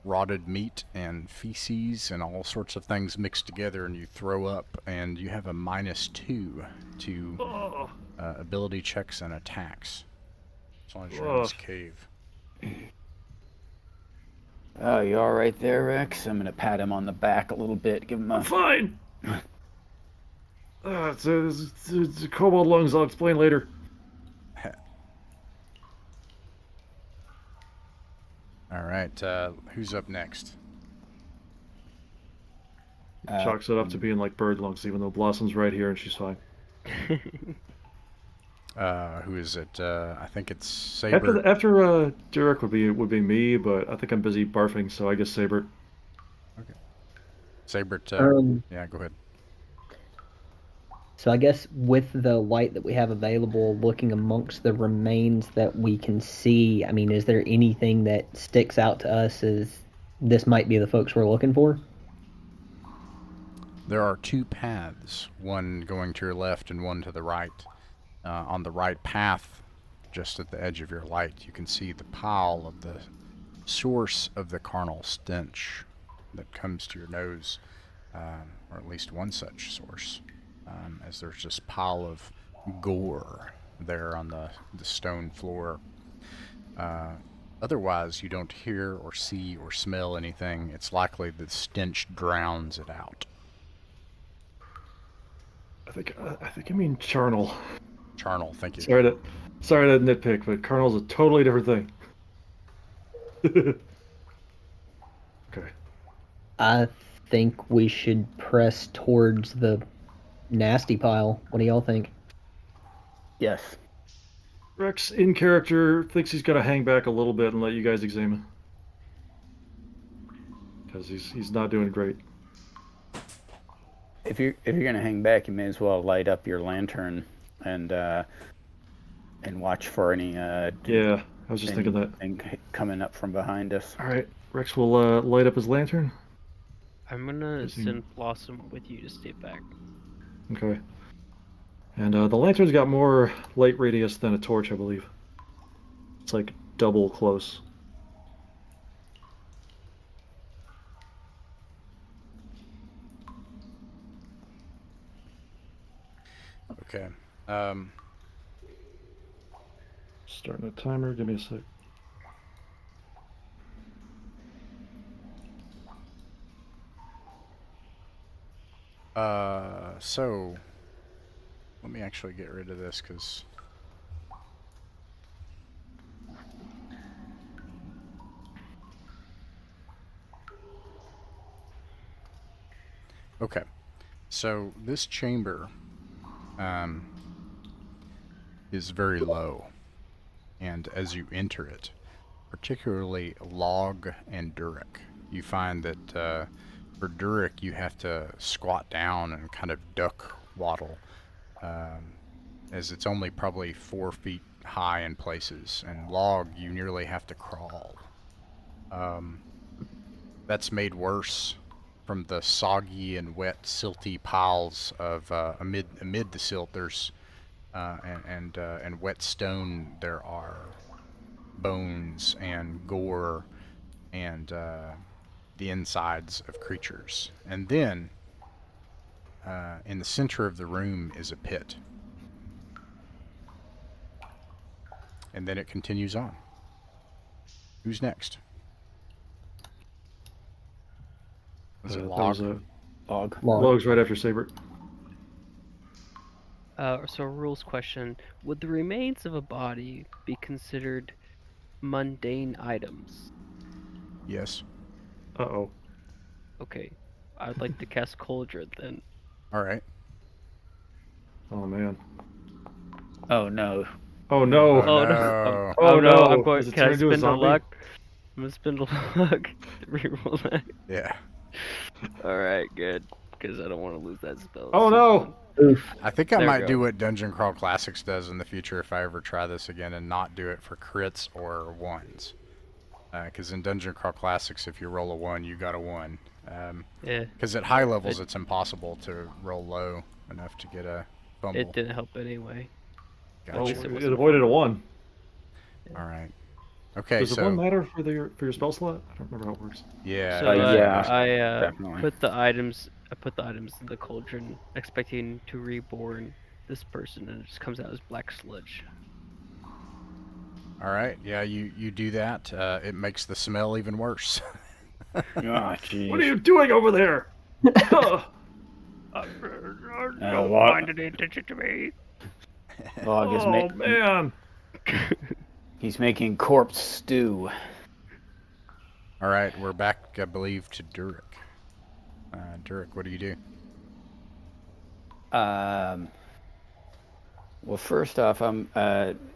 rotted meat and feces and all sorts of things mixed together, and you throw up, and you have a -2 to ability checks and attacks as long as you're in this cave. Oh, you all right there, Rex? I'm gonna pat him on the back a little bit, give him a... I'm fine. It's kobold lungs. I'll explain later. All right, who's up next? Chalks it up to being like bird lungs, even though Blossom's right here and she's fine. Who is it? I think it's Saber. After Durek would be me, but I think I'm busy barfing, so I guess Saber. Okay. Saber. Yeah, go ahead. So I guess with the light that we have available, looking amongst the remains that we can see, I mean, is there anything that sticks out to us as this might be the folks we're looking for? There are two paths, one going to your left and one to the right. On the right path, just at the edge of your light, you can see the pile of the source of the carnal stench that comes to your nose, or at least one such source, as there's this pile of gore there on the stone floor. Otherwise, you don't hear or see or smell anything. It's likely the stench drowns it out. I think you mean charnel. Charnel, thank you. Sorry to nitpick, but Colonel's a totally different thing. Okay. I think we should press towards the nasty pile. What do y'all think? Yes. Rex, in character, thinks he's got to hang back a little bit and let you guys examine. Because he's not doing great. If you're gonna hang back, you may as well light up your lantern and watch for any Yeah, I was just thinking that. anything coming up from behind us. All right, Rex will light up his lantern. I'm gonna Is he- send Blossom with you to stay back. Okay. And the lantern's got more light radius than a torch, I believe. It's like double close. Okay. Starting a timer. Give me a sec. So let me actually get rid of this because okay. So this chamber is very low, and as you enter it, particularly Log and Durik, you find that for Durik you have to squat down and kind of duck waddle, as it's only probably 4 feet high in places, and Log you nearly have to crawl. That's made worse from the soggy and wet, silty piles of amid the silt. There's and wet stone. There are bones and gore and the insides of creatures. And then in the center of the room is a pit. And then it continues on. Who's next? Was it That Log? was Log. Log's right after Saber. So a rules question: would the remains of a body be considered mundane items? Yes. Uh-oh. Okay, I'd like to cast Cauldron then. All right. Oh, man. Oh no. Oh, no. Oh, no. no. Oh, no! no. I'm going. Does it Can I turn into a spin a zombie? luck? I'm gonna spin a luck to reroll that. Yeah. All right, good. Because I don't want to lose that spell. Oh, no. Oof. I think I There we might go. do what Dungeon Crawl Classics does in the future if I ever try this again and not do it for crits or ones. Because in Dungeon Crawl Classics, if you roll a 1, you got a 1. Yeah, Because at high levels, it's impossible to roll low enough to get a fumble. it didn't help anyway. Oh, Gotcha. least it it wasn't avoided a 1. All right. Okay, Does so the 1 matter for your spell slot? I don't remember how it works. yeah, So yeah, I definitely. put the items. I put the items in the cauldron, expecting to reborn this person, and it just comes out as black sludge. all right. Yeah, you do that. It makes the smell even worse. Oh, jeez. What are you doing over there? Ugh. Don't what? mind any attention to me. Log is Oh, man. he's making corpse stew. All right, we're back, I believe, to Durik. Durik, what do you do? Well, first off, I'm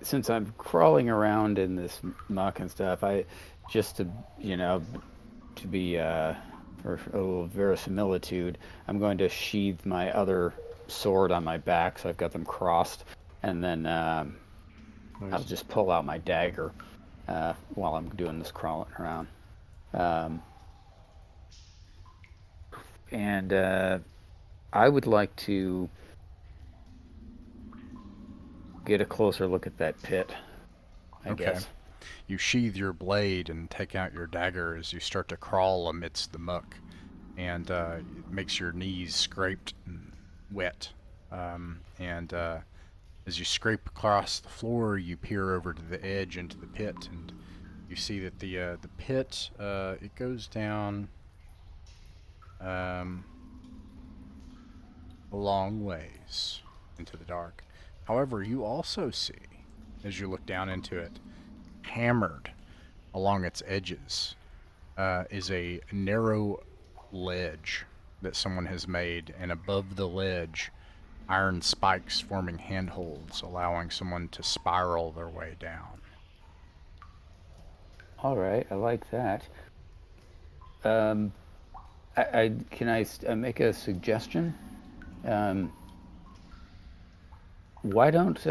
since I'm crawling around in this muck and stuff, I just to to be for a little verisimilitude, I'm going to sheathe my other sword on my back, so I've got them crossed, and then I'll just pull out my dagger while I'm doing this crawling around. And I would like to get a closer look at that pit, I guess. You sheathe your blade and take out your dagger as you start to crawl amidst the muck, and it makes your knees scraped and wet. As you scrape across the floor, you peer over to the edge into the pit, and you see that the pit it goes down a long ways into the dark. However, you also see, as you look down into it, hammered along its edges is a narrow ledge that someone has made, and above the ledge, iron spikes forming handholds, allowing someone to spiral their way down. All right, I like that. Can I make a suggestion? Why don't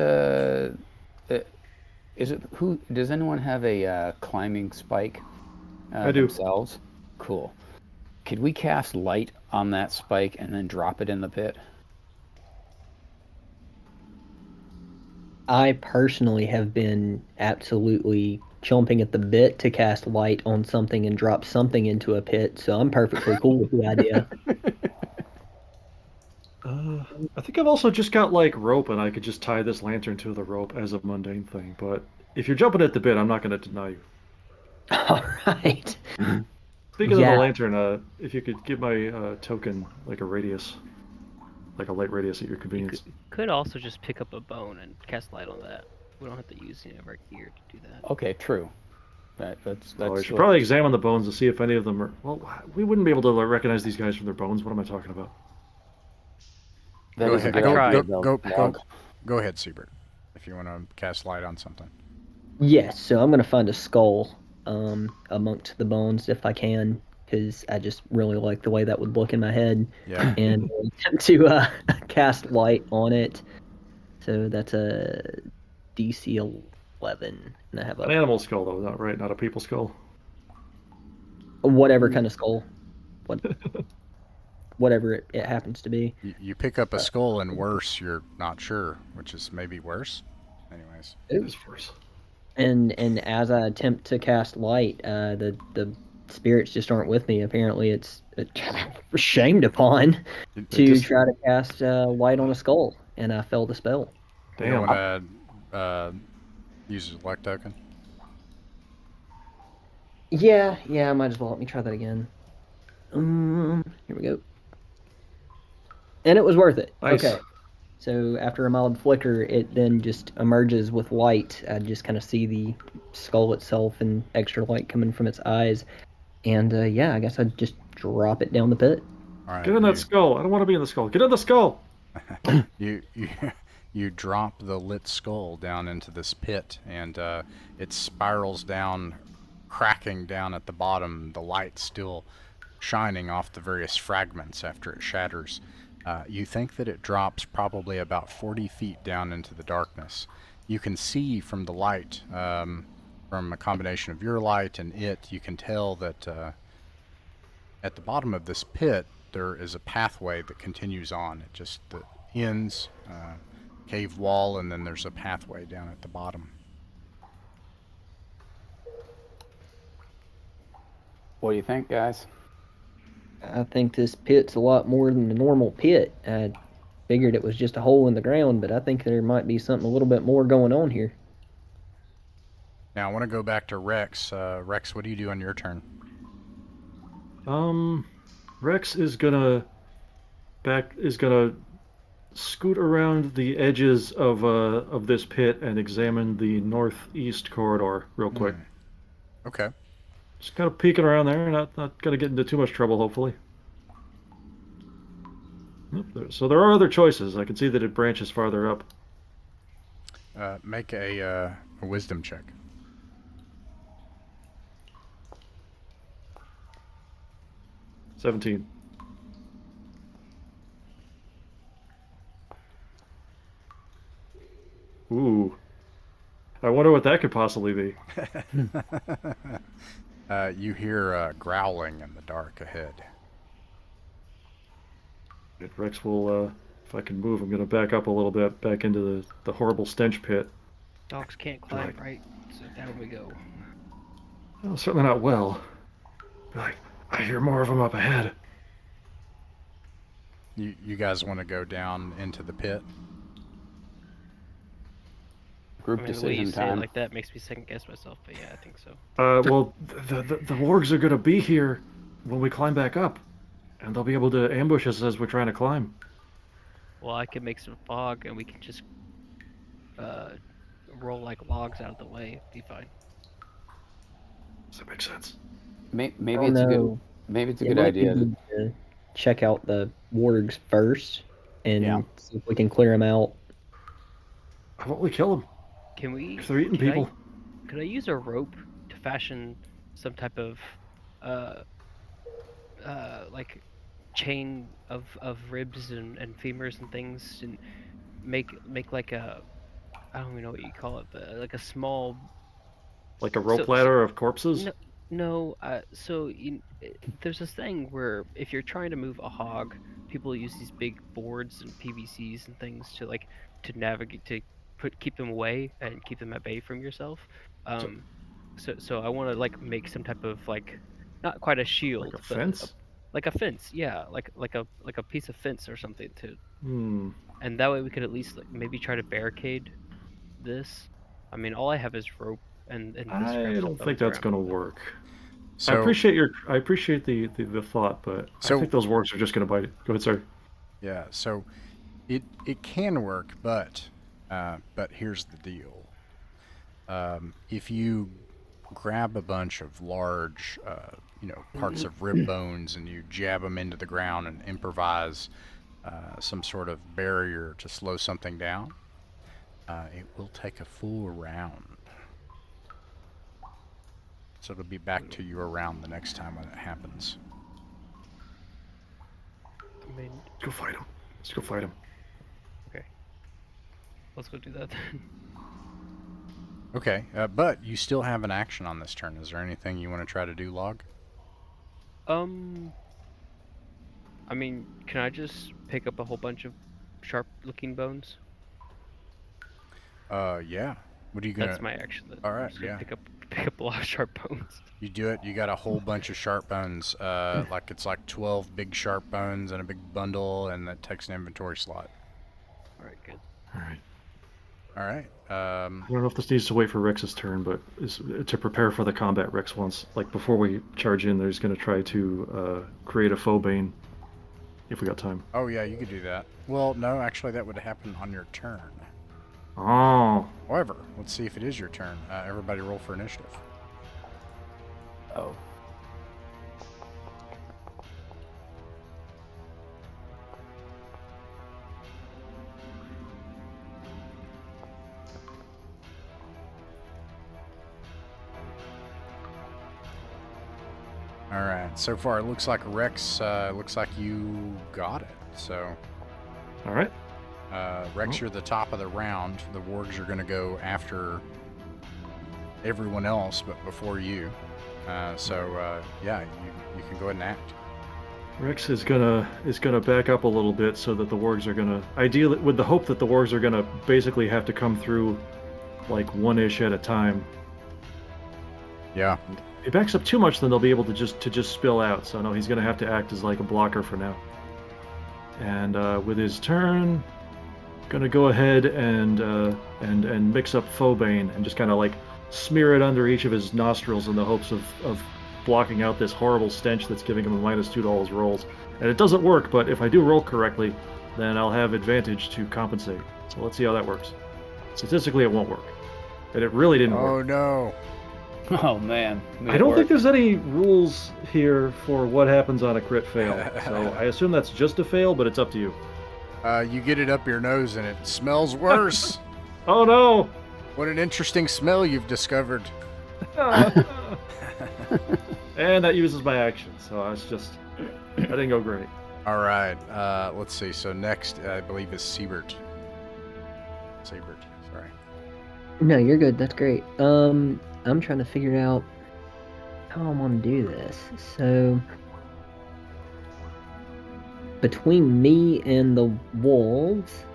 does anyone have a climbing spike I do. themselves? Cool. Could we cast light on that spike and then drop it in the pit? I personally have been absolutely chomping at the bit to cast light on something and drop something into a pit, so I'm perfectly cool with the idea. I think I've also just got like rope, and I could just tie this lantern to the rope as a mundane thing. But if you're jumping at the bit, I'm not going to deny you. All right. Speaking of Yeah. the lantern, if you could give my token like a radius, like a light radius at your You convenience. could also just pick up a bone and cast light on that. We don't have to use any of our gear to do that. Okay, true. Right, I should probably examine the bones to see if any of them are. Well, we wouldn't be able to recognize these guys from their bones. What am I talking about? That Go is a ahead. good I idea, tried. Go ahead, Siebert, if you want to cast light on something. Yes, so I'm gonna find a skull amongst the bones if I can, because I just really like the way that would look in my head, Yeah. and attempt to cast light on it. So that's a DC 11, and I have An a animal skull, though, not right? Not a people skull. whatever kind of skull, whatever it happens to be. You pick up a skull, and worse, you're not sure, which is maybe worse. Anyways. It is worse. And as I attempt to cast light, the spirits just aren't with me. Apparently, it's shamed upon to try to cast light on a skull, and I failed the spell. Damn. You want to use a luck token? Yeah, I might as well. Let me try that again. Here we go. And it was worth it. Nice. Okay. So after a mild flicker, it then just emerges with light. I just kind of see the skull itself and extra light coming from its eyes. And I guess I'd just drop it down the pit. All right. Get in that skull. I don't want to be in the skull. Get in the skull. You drop the lit skull down into this pit, and it spirals down, cracking down at the bottom, the light still shining off the various fragments after it shatters. You think that it drops probably about 40 feet down into the darkness. You can see from the light, from a combination of your light and it, you can tell that at the bottom of this pit there is a pathway that continues on. It just ends, cave wall, and then there's a pathway down at the bottom. What do you think, guys? I think this pit's a lot more than the normal pit. I figured it was just a hole in the ground, but I think there might be something a little bit more going on here. Now I want to go back to Rex. Rex, what do you do on your turn? Rex is gonna scoot around the edges of this pit and examine the northeast corridor real quick. Okay. Just kind of peeking around there, not gonna get into too much trouble, hopefully. So there are other choices. I can see that it branches farther up. Make a wisdom check. $17. Ooh. I wonder what that could possibly be. You hear growling in the dark ahead. Rex will, if I can move, I'm going to back up a little bit, back into the horrible stench pit. Dogs can't climb, Right. right? So down we go. Well, certainly not well. Be like, I hear more of them up ahead. You guys want to go down into the pit? Group I mean, the way you decision say it time. like that makes me second guess myself, but yeah, I think so. Well, the wargs are going to be here when we climb back up. And they'll be able to ambush us as we're trying to climb. Well, I could make some fog and we can just roll like logs out of the way. Be fine. Does that make sense? Maybe Oh, it's a good. no. Maybe it's a Yeah, good we idea. need to check out the wargs first and Yeah. see if we can clear them out. How about we kill them? Can we? If they're eating Can people. Could I use a rope to fashion some type of like chain of ribs and femurs and things, and make like a, I don't even know what you call it, but like a small. Like a rope So ladder of corpses? no. There's this thing where if you're trying to move a hog, people use these big boards and PVCs and things to navigate to keep them away and keep them at bay from yourself. So, So I want to like make some type of like, not quite a shield, like a but fence? like a fence. Yeah, like a piece of fence or something to, Hmm. and that way we could at least like maybe try to barricade this. I mean, all I have is rope and the I scraps of don't think bones that's around going to me, but- work. So I appreciate the thought, but So- I think those wargs are just going to bite it. Go ahead, sir. yeah, so it can work, but here's the deal. If you grab a bunch of large, parts of rib bones and you jab them into the ground and improvise some sort of barrier to slow something down, it will take a full round. So it'll be back to you around the next time when it happens. I mean, Let's go fight him. Let's go fight him. okay, let's go do that then. Okay, but you still have an action on this turn. Is there anything you want to try to do, Log? I mean, can I just pick up a whole bunch of sharp-looking bones? Yeah. What are you gonna? That's my action. Then. All right, Just gonna yeah. pick up a lot of sharp bones. You do it. You got a whole bunch of sharp bones. Like it's like 12 big sharp bones and a big bundle, and that takes an inventory slot. All right, good. All right. All right. I don't know if this needs to wait for Rex's turn, but is to prepare for the combat Rex wants. Like before we charge in, there's going to try to create a foe bane. If we got time. Oh yeah, you could do that. Well, no, actually, that would happen on your turn. Oh. However, let's see if it is your turn. Everybody roll for initiative. Oh. All right. So far, it looks like Rex. Looks like you got it. So, All right. Rex, you're the top of the round. The wargs are going to go after everyone else, but before you. Yeah, you can go ahead and act. Rex is gonna back up a little bit so that the wargs are gonna, ideally with the hope that the wargs are gonna basically have to come through like one-ish at a time. Yeah. If he backs up too much, then they'll be able to just spill out. So no, he's gonna have to act as like a blocker for now. And with his turn, gonna go ahead and mix up Phobane and just kind of like smear it under each of his nostrils in the hopes of blocking out this horrible stench that's giving him a -2 to all his rolls. And it doesn't work, but if I do roll correctly, then I'll have advantage to compensate. So let's see how that works. Statistically, it won't work. And it really didn't Oh work. no. Oh man. I don't think there's any rules here for what happens on a crit fail. So I assume that's just a fail, but it's up to you. You get it up your nose and it smells worse. Oh no! What an interesting smell you've discovered. And that uses my action, so I was just... That didn't go great. All right. Let's see. So next, I believe, is Siebert. Siebert, sorry. No, you're good. That's great. I'm trying to figure out how I want to do this. So between me and the wolves,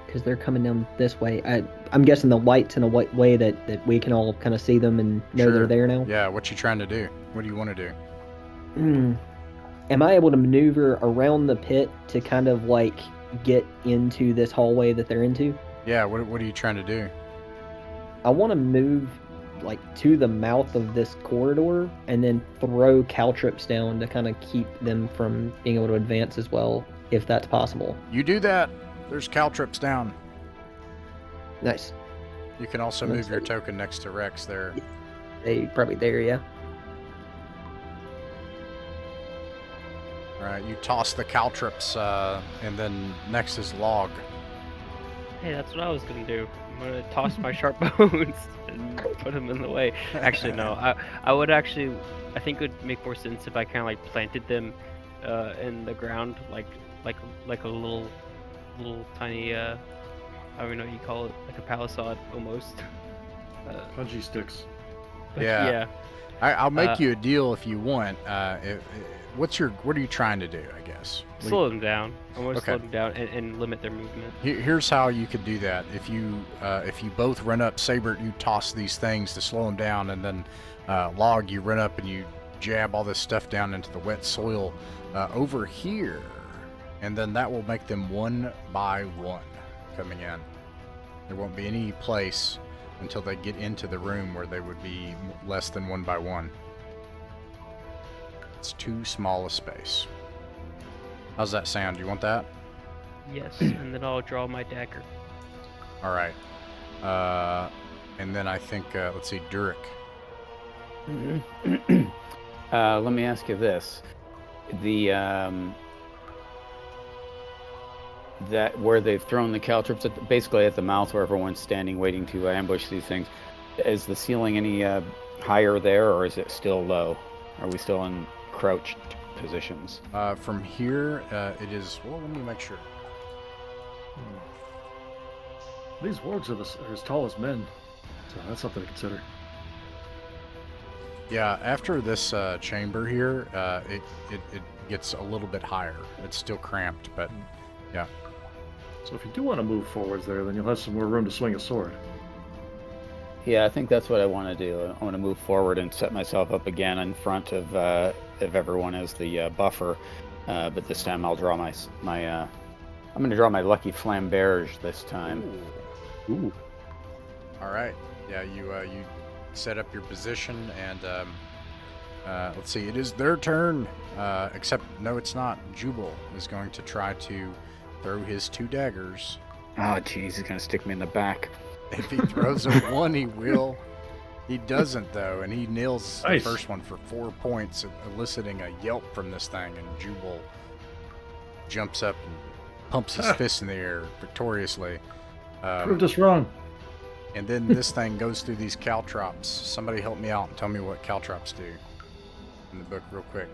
because they're coming down this way. I'm guessing the light's in a way that we can all kind of see them and know they're Sure. there now. Yeah, what you trying to do? What do you want to do? Am I able to maneuver around the pit to kind of like get into this hallway that they're into? Yeah, what are you trying to do? I want to move like to the mouth of this corridor and then throw caltrips down to kind of keep them from being able to advance as well, if that's possible. You do that. There's caltrips down. Nice. You can also move your token next to Rex there. They probably there, yeah. All right, you toss the caltrips, and then next is Log. Hey, that's what I was gonna do. I'm gonna toss my sharp bones and put them in the way. Actually, no. I would actually. I think it would make more sense if I kind of like planted them in the ground, like a little tiny. I don't even know what you call it, like a palisade almost. Bungee sticks. Yeah. I'll make Uh, you a deal if you want. What are you trying to do, I guess? Slow them down. I want to Okay. slow them down and limit their movement. Here's how you could do that. If you both run up, Saber, you toss these things to slow them down, and then Log, you run up and you jab all this stuff down into the wet soil over here, and then that will make them one by one coming in. There won't be any place until they get into the room where they would be less than one by one. It's too small a space. How's that sound? You want that? Yes, and then I'll draw my dagger. All right. And then I think, let's see, Durik. Let me ask you this: the that where they've thrown the caltrips, basically at the mouth where everyone's standing waiting to ambush these things, is the ceiling any higher there, or is it still low? Are we still in crouched positions? From here, it is. Well, let me make sure. These wargs are as tall as men, so that's something to consider. Yeah, after this chamber here, it gets a little bit higher. It's still cramped, but yeah. So if you do want to move forwards there, then you'll have some more room to swing a sword. Yeah, I think that's what I want to do. I want to move forward and set myself up again in front of everyone as the buffer. But this time I'll draw my I'm going to draw my lucky flamberge this time. Ooh. All right. Yeah, you set up your position, and let's see. It is their turn. Except no, it's not. Jubal is going to try to throw his two daggers. Oh, jeez, he's going to stick me in the back. If he throws a 1, he will. He doesn't, though, and he nails Nice. the first one for 4 points, eliciting a yelp from this thing, and Jubal jumps up and pumps his fist in the air victoriously. Proved us wrong. And then this thing goes through these caltrops. Somebody help me out and tell me what caltrops do in the book real quick.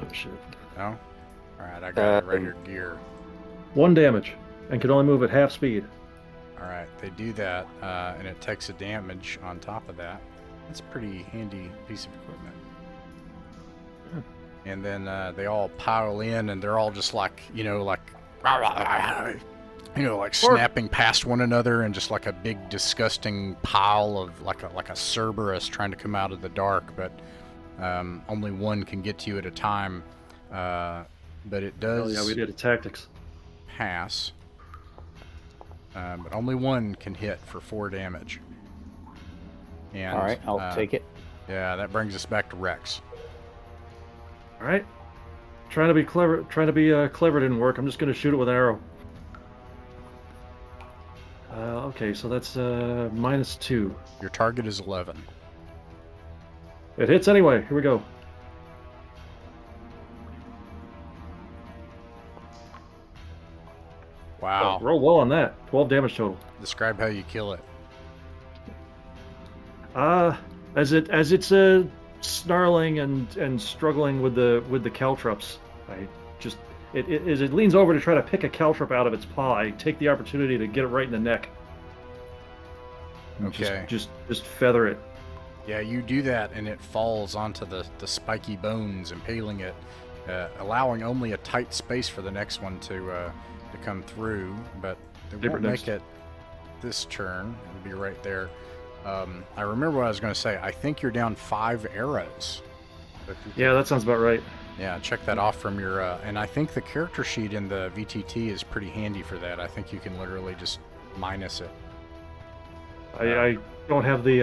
Oh shit. No? Alright, I got it right here. Gear. 1 damage, and can only move at half speed. Alright, they do that, and it takes a damage on top of that. That's a pretty handy piece of equipment. And then they all pile in, and they're all just like, snapping past one another, and just like a big disgusting pile of like a Cerberus trying to come out of the dark, but only one can get to you at a time. But it does Oh yeah, we did a tactics. pass. But only one can hit for 4 damage. And, All right, I'll take it. Yeah, that brings us back to Rex. All right. Trying to be clever didn't work. I'm just gonna shoot it with an arrow. Okay, so that's -2. Your target is 11. It hits anyway. Here we go. Wow. Oh, roll well on that. 12 damage total. Describe how you kill it. As it's snarling and struggling with the caltrops, I just as it leans over to try to pick a caltrop out of its paw, I take the opportunity to get it right in the neck. And Okay. Just feather it. Yeah, you do that, and it falls onto the spiky bones, impaling it allowing only a tight space for the next one to come through, but they won't make it this turn. It'll be right there. I remember what I was going to say. I think you're down 5 arrows. Yeah, that sounds about right. Yeah, check that off from your... and I think the character sheet in the VTT is pretty handy for that. I think you can literally just minus it. I don't have the...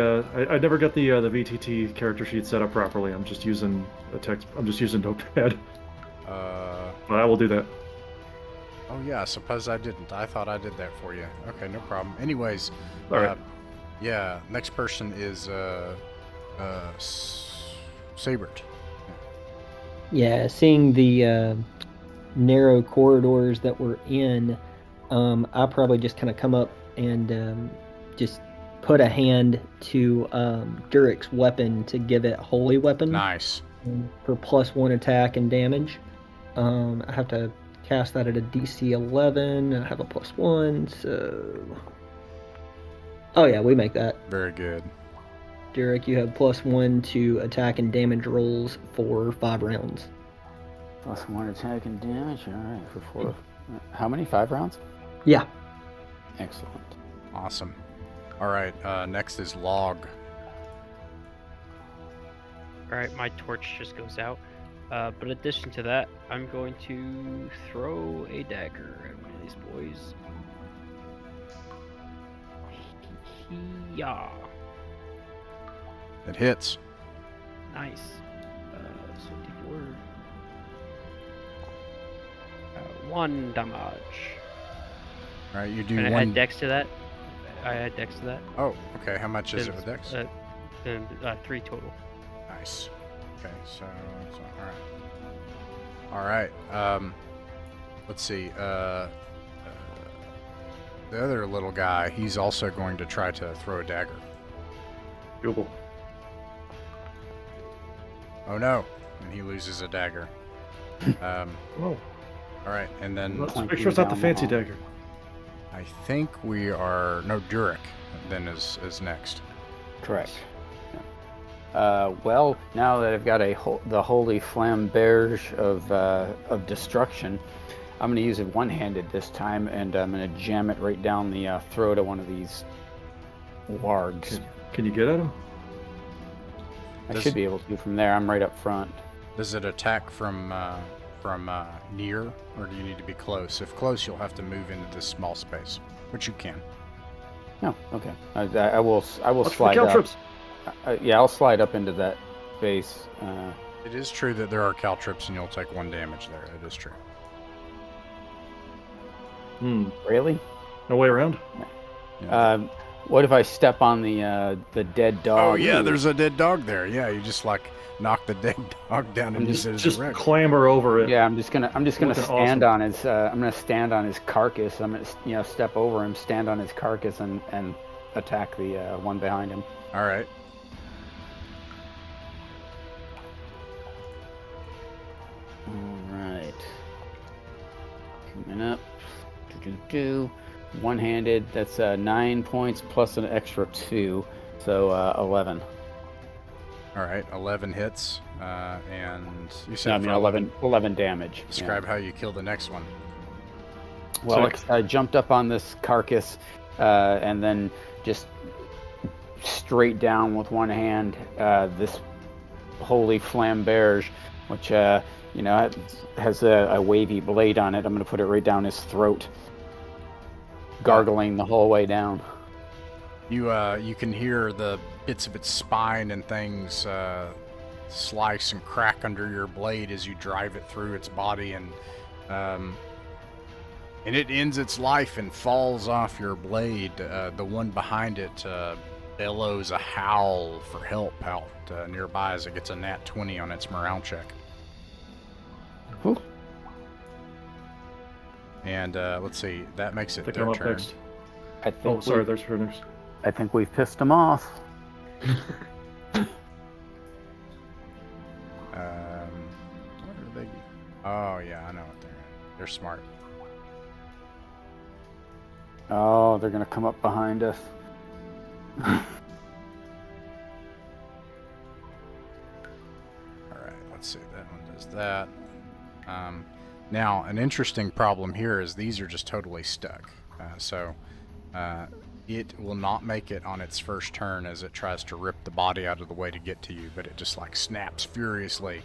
I never got the VTT character sheet set up properly. I'm just using a text... I'm just using Notepad. But I will do that. Oh yeah, I suppose I didn't. I thought I did that for you. Okay, no problem. Anyways, All right. Yeah, next person is Sabert. Yeah, seeing the narrow corridors that we're in, I'll probably just kind of come up and just put a hand to Durek's weapon to give it holy weapon. Nice. For +1 attack and damage. I have to cast that at a DC 11, and I have a +1, so... Oh yeah, we make that. Very good. Durek, you have +1 to attack and damage rolls for 5 rounds. +1 attack and damage, alright, for 4. How many? 5 rounds? Yeah. Excellent. Awesome. Alright, next is Log. Alright, my torch just goes out. But in addition to that, I'm going to throw a dagger at one of these boys. Yeah. It hits. Nice. So D4. 1 damage. Alright, you do Can I one... add dex to that? I add dex to that. Oh, okay. How much is it with dex? Then 3 total. Nice. Okay, so alright. Let's see. The other little guy, he's also going to try to throw a dagger. Doable. Oh no! And he loses a dagger. Oh. Alright, and then Let's make sure it's not the fancy dagger. I think we are... No, Durek then is next. Correct. Well, now that I've got the holy flamberge of destruction, I'm going to use it one-handed this time, and I'm going to jam it right down the throat of one of these wargs. Can you get at him? I should be able to from there. I'm right up front. Does it attack from near, or do you need to be close? If close, you'll have to move into this small space, which you can. No, okay. I will Watch slide for up. caltrips. Yeah, I'll slide up into that base. It is true that there are caltrips, and you'll take 1 damage there. It is true. Really? No way around? Yeah. What if I step on the dead dog? Oh yeah, there's a dead dog there. Yeah, you just like knock the dead dog down and use it as Just a wreck. clamber over it. Yeah, I'm just gonna Looking stand awesome. on his. I'm gonna stand on his carcass. I'm gonna step over him, stand on his carcass, and attack the one behind him. All right. All right. Coming up. One-handed. That's 9 points plus an extra 2, so 11. All right. 11 hits, and you said 11 damage. Describe how you kill the next one. Well, I jumped up on this carcass and then just straight down with one hand this holy flamberge, which has a wavy blade on it. I'm going to put it right down his throat, gargling the whole way down. You can hear the bits of its spine and things slice and crack under your blade as you drive it through its body, and it ends its life and falls off your blade. The one behind it bellows a howl for help out nearby as it gets a nat 20 on its morale check. Whew. And let's see, that makes it I think their I'm up turn. next. I think Oh, sorry, there's runners. I think we've pissed him off. What are they? Oh yeah, I know what they're smart. Oh, they're gonna come up behind us. All right, let's see. That one does that. Now, an interesting problem here is these are just totally stuck. It will not make it on its first turn as it tries to rip the body out of the way to get to you, but it just like snaps furiously.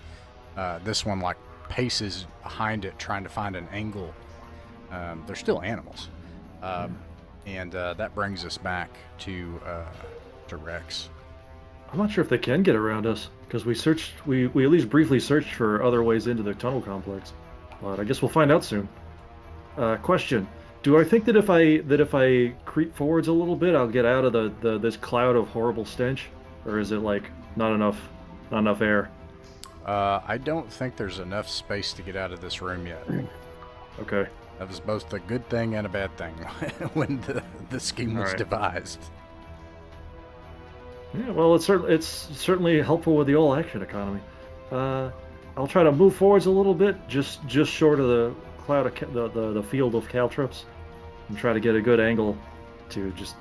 This one like paces behind it trying to find an angle. They're still animals. And that brings us back to Rex. I'm not sure if they can get around us, because we at least briefly searched for other ways into the tunnel complex. But I guess we'll find out soon. Question: do I think that if I creep forwards a little bit, I'll get out of this cloud of horrible stench, or is it like not enough air? I don't think there's enough space to get out of this room yet. Okay. That was both a good thing and a bad thing when the scheme was devised. Yeah, well, it's certainly helpful with the all action economy. I'll try to move forwards a little bit, just short of the cloud of the field of caltrops, and try to get a good angle to just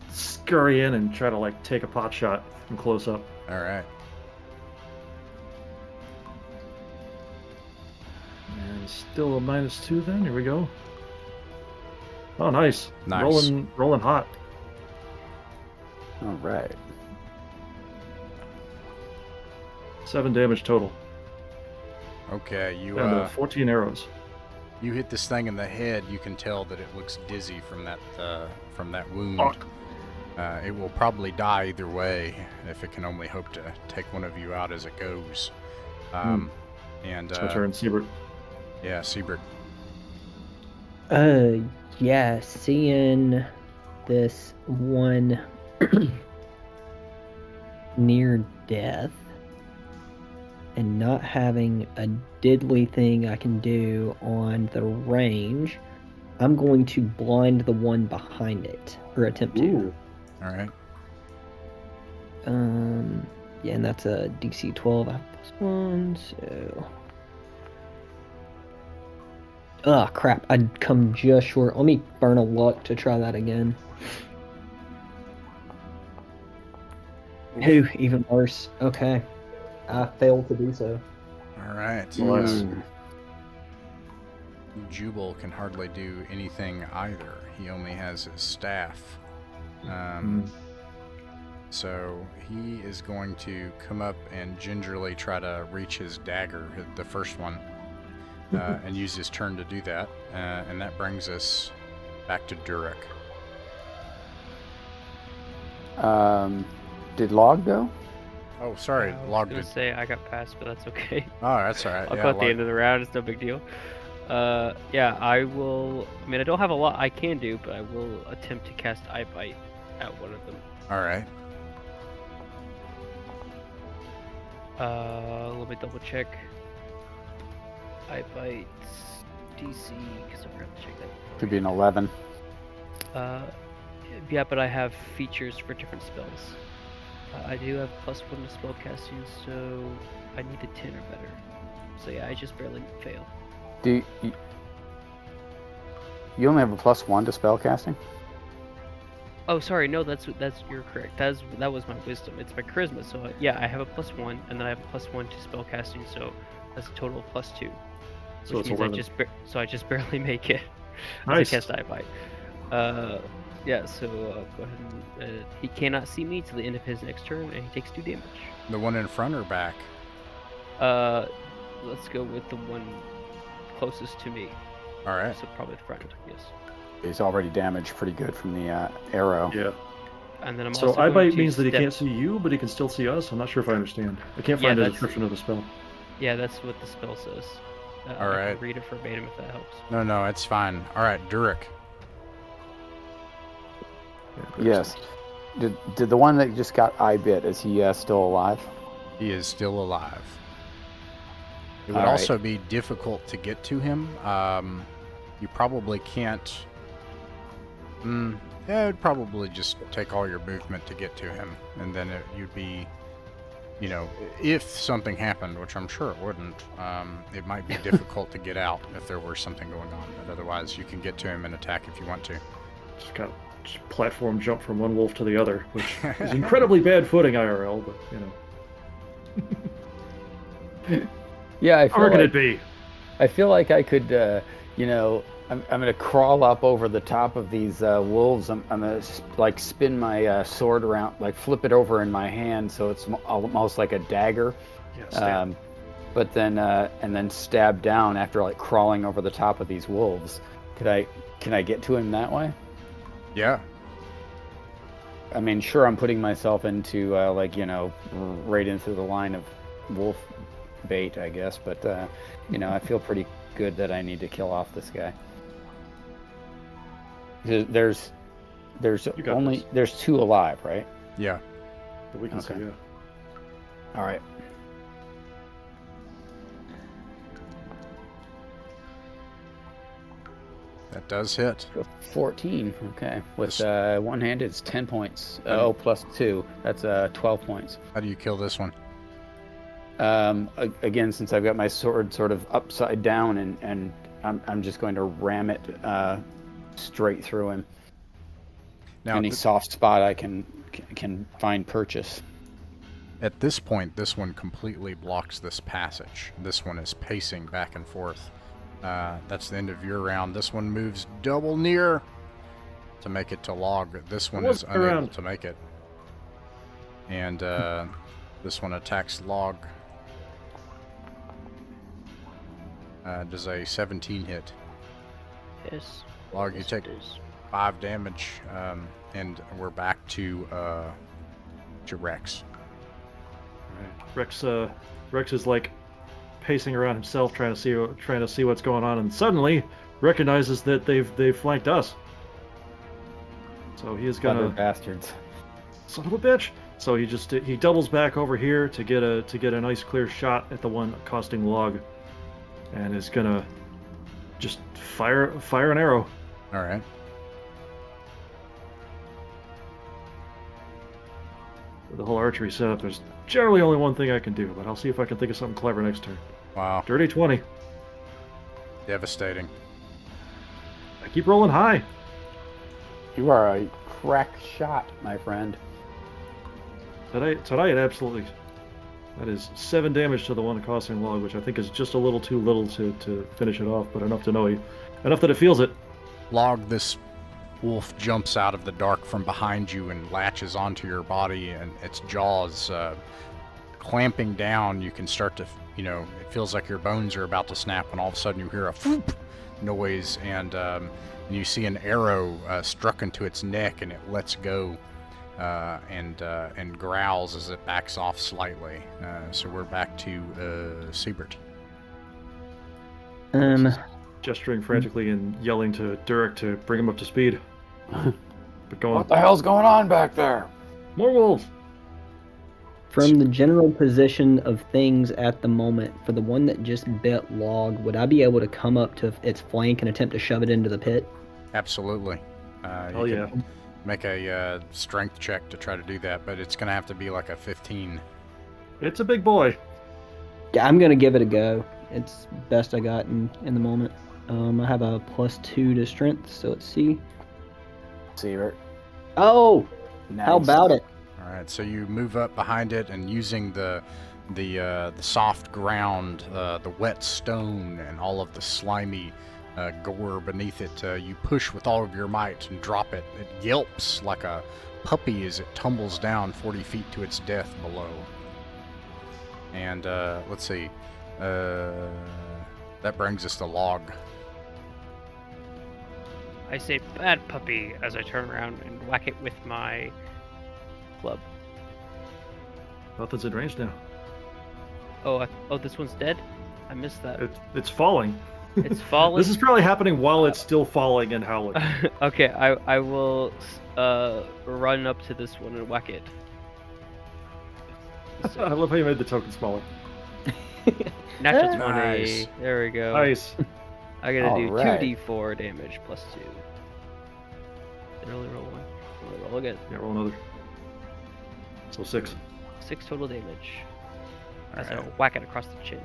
scurry in and try to like take a pot shot from close up. All right. And still a -2 then. Here we go. Oh, nice. Nice. Rolling hot. All right. 7 damage total. Okay, you And 14 arrows. you hit this thing in the head. You can tell that it looks dizzy from that wound. Fuck. It will probably die either way if it can only hope to take one of you out as it goes. And It's my turn, Siebert. yeah, Siebert. Yeah, seeing this one near death and not having a diddly thing I can do on the range, I'm going to blind the one behind it, or attempt to. Ooh. All right. Yeah, and that's a DC 12. I have +1, so. Oh, crap. I'd come just short. Let me burn a luck to try that again. Ooh, even worse. Okay. I failed to do so. All right. Nice. Jubal can hardly do anything either. He only has his staff. So he is going to come up and gingerly try to reach his dagger, the first one, and use his turn to do that. And that brings us back to Durek. Did Log go? Oh, sorry, I was logged gonna it. say I got passed, but that's okay. Oh, that's all right. I'll Yeah, go at the Log- end of the round. It's no big deal. Yeah, I will. I mean, I don't have a lot I can do, but I will attempt to cast Eye Bite at one of them. All right. Let me double check. Eye Bite DC, because I forgot to check that. Could be an 11. Yeah, but I have features for different spells. I do have +1 to spell casting, so I need a 10 or better. So yeah, I just barely fail. Do you only have a +1 to spell casting? Oh, sorry, no, that's you're correct. That was my wisdom. It's my charisma. So yeah, I have a +1, and then I have a +1 to spell casting. So that's a total of +2. So Which it's means 11. I just barely make it. Nice. As I cast Eye Bite. Yeah, so go ahead and he cannot see me till the end of his next turn, and he takes 2 damage. The one in front or back? Let's go with the one closest to me. All right. So probably the front, yes. He's already damaged pretty good from the arrow. Yeah. And then I'm So also Eye going Bite to means that he step- can't see you, but he can still see us. I'm not sure if I understand. I can't Yeah, find a that's- description of the spell. Yeah, that's what the spell says. All I can right. read it verbatim if that helps. No, it's fine. All right, Durek. Yes. Did the one that just got eye bit, is he still alive? He is still alive. It would All right. also be difficult to get to him. You probably can't. Yeah, it would probably just take all your movement to get to him, and then you'd be, if something happened, which I'm sure it wouldn't. It might be difficult to get out if there were something going on, but otherwise you can get to him and attack if you want to. Just got platform jump from one wolf to the other, which is incredibly bad footing IRL, but Yeah, I feel how can like it be? I feel like I could, I'm gonna crawl up over the top of these wolves. I'm gonna like spin my sword around, like flip it over in my hand, so it's almost like a dagger. Yeah, stab. But then and then stab down after like crawling over the top of these wolves. Can I get to him that way? Yeah. I mean, sure, I'm putting myself into right into the line of wolf bait, I guess. But I feel pretty good that I need to kill off this guy. There's only there's 2 alive, right? Yeah. That we can see, Okay. yeah. All right. That does hit. 14. Okay. With one-handed, it's 10 points. Plus 2. That's 12 points. How do you kill this one? Again, since I've got my sword sort of upside down, and I'm just going to ram it straight through him. Now, Any soft spot I can find purchase. At this point, this one completely blocks this passage. This one is pacing back and forth. That's the end of your round. This one moves double near to make it to Log. This one is unable to make it. And this one attacks Log. Does a 17 hit? Yes. Log, you Yes, take it is. 5 damage, and we're back to Rex. Right. Rex is like pacing around himself, trying to see what's going on, and suddenly recognizes that they've flanked us. So he is Clever gonna bastards. son of a bitch. So he doubles back over here to get a nice clear shot at the one accosting Log, and is gonna just fire an arrow. All right. With the whole archery setup, there's generally only one thing I can do, but I'll see if I can think of something clever next turn. Wow. Dirty 20. Devastating. I keep rolling high. You are a crack shot, my friend. Tonight, absolutely. That is 7 damage to the one accosting Log, which I think is just a little too little to finish it off, but enough that it feels it. Log, this wolf jumps out of the dark from behind you and latches onto your body, and its jaws clamping down. You can start to, it feels like your bones are about to snap, and all of a sudden you hear a whoop noise, and you see an arrow struck into its neck, and it lets go and growls as it backs off slightly. So we're back to Siebert. Gesturing frantically and yelling to Durek to bring him up to speed. But go on. What the hell's going on back there? More wolves! From the general position of things at the moment, for the one that just bit Log, would I be able to come up to its flank and attempt to shove it into the pit? Absolutely. Oh yeah. Make a strength check to try to do that, but it's going to have to be like a 15. It's a big boy. Yeah, I'm going to give it a go. It's best I got in the moment. I have a +2 to strength, so let's see. Siebert. Oh! Nice. How about it? All right, so you move up behind it, and using the soft ground, the wet stone, and all of the slimy gore beneath it, you push with all of your might and drop it. It yelps like a puppy as it tumbles down 40 feet to its death below. And let's see, that brings us to Log. I say bad puppy as I turn around and whack it with my club. Nothing's in range now. Oh, this one's dead? I missed that. It's falling. It's falling? This is probably happening while it's still falling and howling. Okay, I will run up to this one and whack it. I love how you made the token smaller. Natural 20. Nice. There we go. Nice. I gotta do Alright. 2d4 damage plus 2. Didn't only roll one. Roll again. Yeah, roll another. So 6. 6 total damage. As I Alright. whack it across the chin.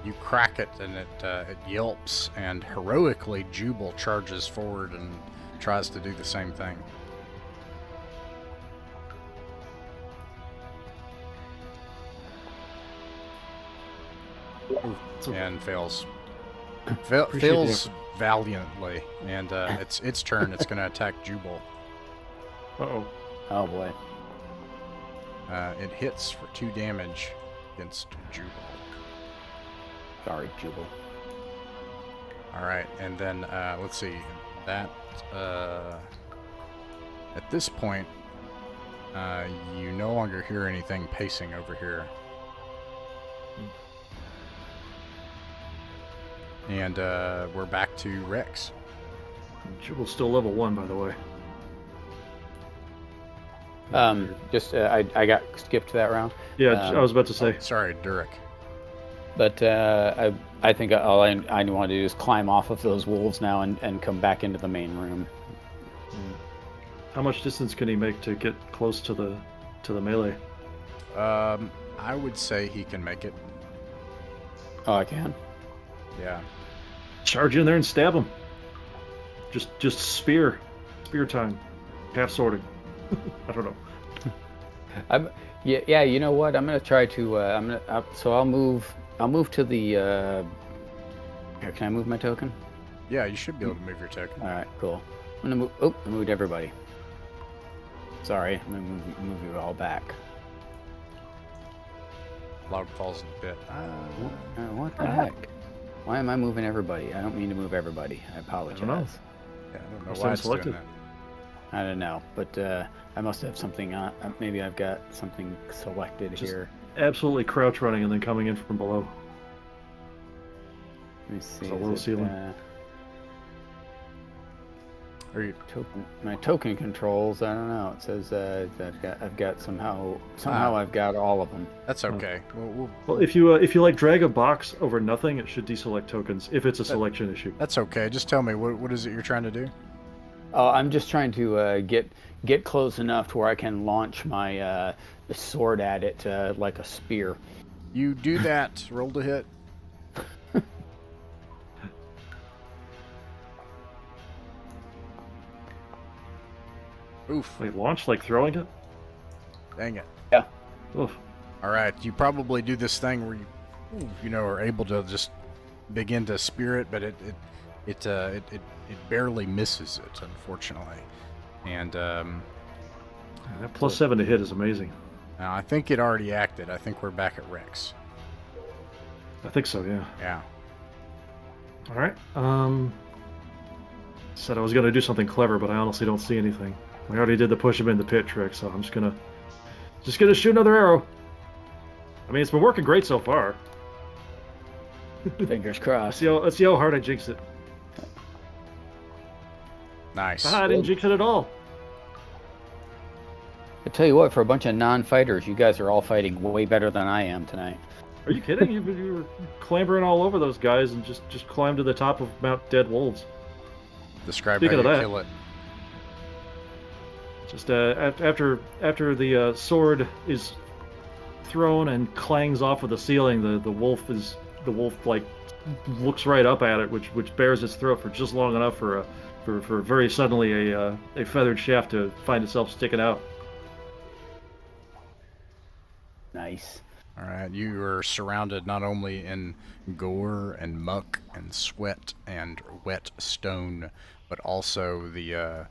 You crack it, and it yelps, and heroically Jubal charges forward and tries to do the same thing. Ooh, It's okay. and fails. Appreciate the Fails effort. valiantly, and it's its turn. It's going to attack Jubal. Uh-oh. Oh boy. It hits for 2 damage against Jubal. Sorry, Jubal. All right, and then let's see. That at this point, you no longer hear anything pacing over here. And we're back to Rex. Jubal's still level 1, by the way. I got skipped that round. Yeah, I was about to say. Sorry, Durek. But I think all I want to do is climb off of those wolves now and come back into the main room. How much distance can he make to get close to the melee? I would say he can make it. Oh, I can. Yeah. Charge in there and stab him. Just spear time. Half swording. I don't know. Yeah. You know what? I'm gonna try to. So I'll move to the. Here, can I move my token? Yeah, you should be able to move your token. All right, cool. I'm gonna move. Oh, I moved everybody. Sorry, I'm gonna move you all back. Log falls in the pit. What the heck? Why am I moving everybody? I don't mean to move everybody. I apologize. I don't know. Yeah, I don't know Must why have it's doing selected. that. I don't know, but I must have something on. Maybe I've got something selected Just- here. Absolutely crouch running and then coming in from below. Let me see. It's a low ceiling. Are you? My token controls. I don't know. It says that I've got somehow I've got all of them. That's okay. Well, if you like drag a box over nothing, it should deselect tokens if it's a selection issue. That's okay. Just tell me what is it you're trying to do? Oh, I'm just trying to get close enough to where I can launch my sword at it like a spear. You do that. Roll to hit. Oof. Wait, launch like throwing it? Dang it. Yeah. Oof. All right. You probably do this thing where you are able to just begin to spear it, but it barely misses it, unfortunately. And That +7 to hit is amazing. now I think it already acted. I think we're back at Rex. I think so, yeah. Yeah. All right. Said I was gonna do something clever, but I honestly don't see anything. We already did the push him in the pit trick, so I'm just gonna shoot another arrow. I mean, it's been working great so far. Fingers crossed. Let's see how hard I jinx it. Nice. I didn't jinx it at all. I tell you what, for a bunch of non-fighters, you guys are all fighting way better than I am tonight. Are you kidding? You were clambering all over those guys and just climbed to the top of Mount Dead Wolves. Describe Speaking how of you that- kill it. Just after the sword is thrown and clangs off of the ceiling, the wolf like looks right up at it, which bares its throat for just long enough for very suddenly a feathered shaft to find itself sticking out. Nice. All right, you are surrounded not only in gore and muck and sweat and wet stone, but also the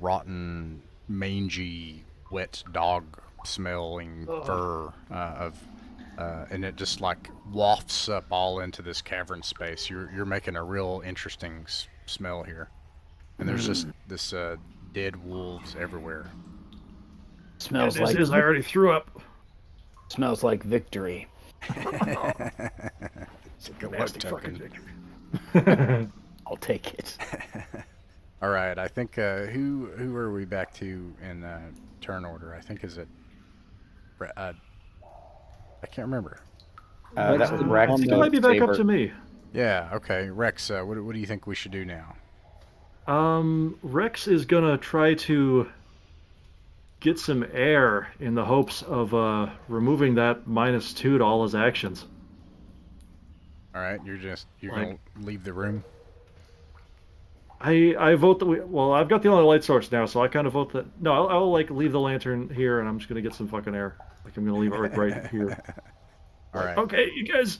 rotten, mangy, wet dog smelling fur and it just like wafts up all into this cavern space. You're making a real interesting smell here, and there's just this dead wolves everywhere. Smells This like is I already threw up. smells like victory. It's a good luck Nasty token. fucking victory. I'll take it. All right, I think who are we back to in turn order? I think is it. I can't remember. That was Rex Rex. on It might be back up Saber. to me. Yeah. Okay, Rex. What do you think we should do now? Rex is gonna try to get some air in the hopes of removing that -2 to all his actions. All right, you're gonna leave the room. I vote that I've got the only light source now, so I kind of vote that. No, I'll like leave the lantern here, and I'm just gonna get some fucking air. Like I'm gonna leave it right here. All right. Okay, you guys,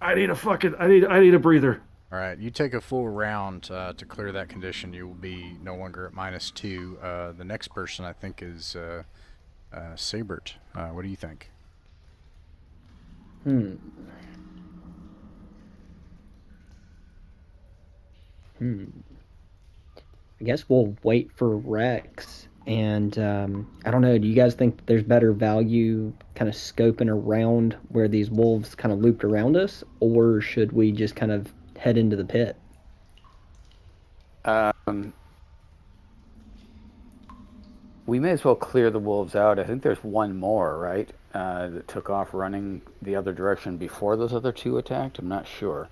I need a breather. All right, you take a full round to clear that condition. You will be no longer at -2. The next person, I think, is Sabert. What do you think? Hmm. Hmm. I guess we'll wait for Rex. And I don't know. Do you guys think there's better value kind of scoping around where these wolves kind of looped around us, or should we just kind of head into the pit? Um, we may as well clear the wolves out. I think there's one more, right? That took off running the other direction before those other two attacked. I'm not sure,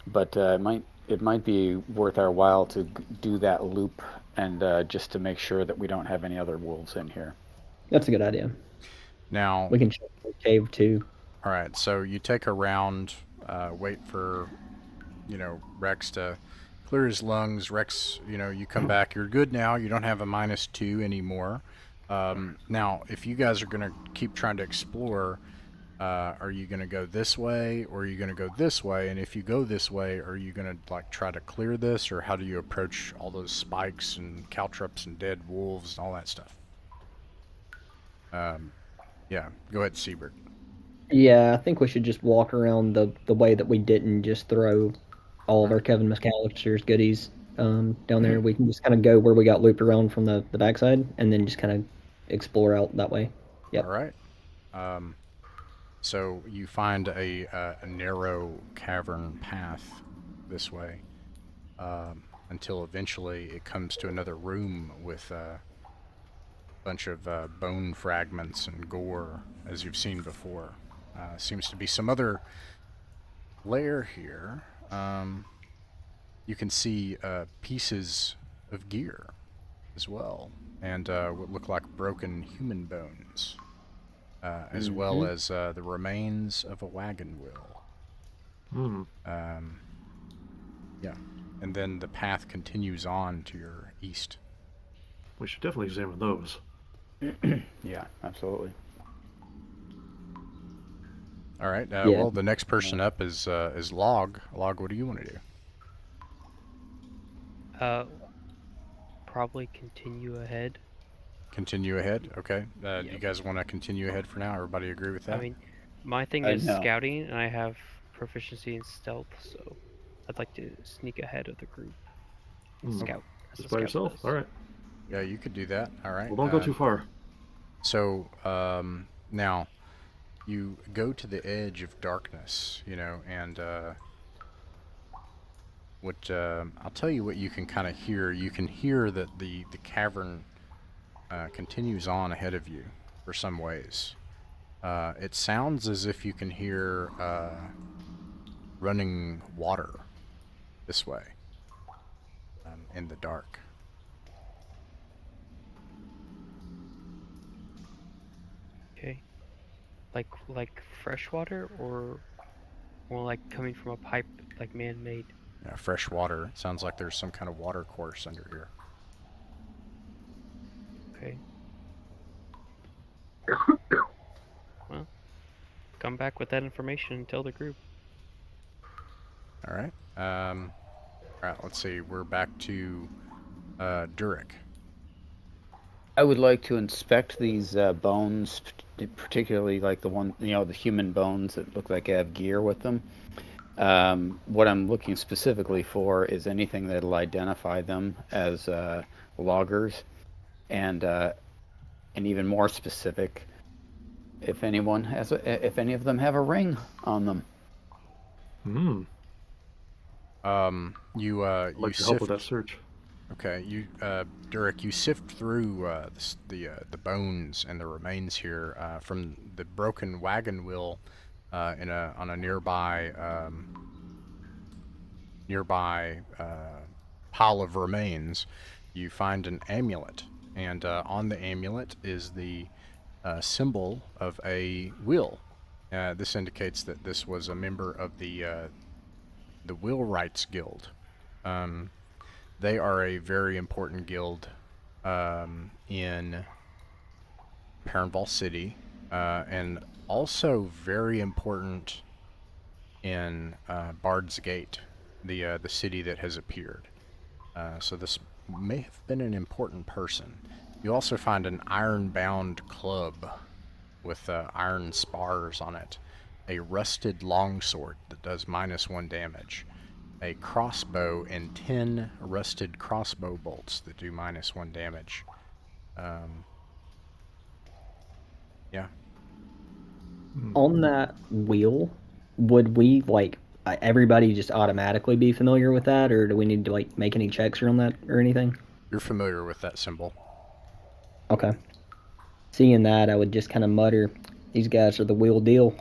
but it might be worth our while to do that loop and just to make sure that we don't have any other wolves in here. That's a good idea. Now, We can check the cave too. all right, so you take a round, wait for, Rex to clear his lungs. Rex, you come back. You're good now. You don't have a -2 anymore. Now, if you guys are going to keep trying to explore, are you going to go this way or are you going to go this way? And if you go this way, are you going to try to clear this, or how do you approach all those spikes and caltrops and dead wolves and all that stuff? Yeah, go ahead, Siebert. Yeah, I think we should just walk around the way that we didn't just throw all of our Kevin McAllister's goodies down there. We can just kind of go where we got looped around from the backside, and then just kind of explore out that way. All Yep. right. So you find a narrow cavern path this way, until eventually it comes to another room with a bunch of bone fragments and gore, as you've seen before. Seems to be some other layer here. You can see pieces of gear as well, and what look like broken human bones, as well as the remains of a wagon wheel. Yeah, and then the path continues on to your east. We should definitely examine those. Yeah, absolutely. All right. Yeah. Well, the next person up is Log. Log, what do you want to do? Probably continue ahead. Continue ahead. Okay. Do you Yep. guys want to continue ahead for now? Everybody agree with that? I mean, my thing is No. scouting, and I have proficiency in stealth, so I'd like to sneak ahead of the group and scout. As Just a by scout yourself? does. All right. Yeah, you could do that. All right. Well, don't go too far. So now you go to the edge of darkness, and what I'll tell you what you can kind of hear. You can hear that the cavern continues on ahead of you for some ways. It sounds as if you can hear running water this way in the dark. Okay. Like fresh water, or more like coming from a pipe, like man-made. Yeah, fresh water. It sounds like there's some kind of water course under here. Okay. Well, come back with that information and tell the group. All right. All right. Let's see. We're back to Durek. I would like to inspect these bones, particularly like the one, the human bones that look like they have gear with them. What I'm looking specifically for is anything that'll identify them as loggers, and even more specific, if any of them have a ring on them. You I'd you like to help with sift. that search. Okay, Durek, you sift through the bones and the remains here from the broken wagon wheel on a nearby pile of remains. You find an amulet, and on the amulet is the symbol of a wheel. This indicates that this was a member of the Wheelwrights Guild. They are a very important guild in Parenval City, and also very important in Bard's Gate, the city that has appeared. So this may have been an important person. You also find an iron-bound club with iron spars on it, a rusted longsword that does -1 damage, a crossbow, and 10 rusted crossbow bolts that do -1 damage. Yeah. On that wheel, would we everybody just automatically be familiar with that, or do we need to like make any checks on that or anything? You're familiar with that symbol. Okay. Seeing that, I would just kind of mutter, "These guys are the wheel deal."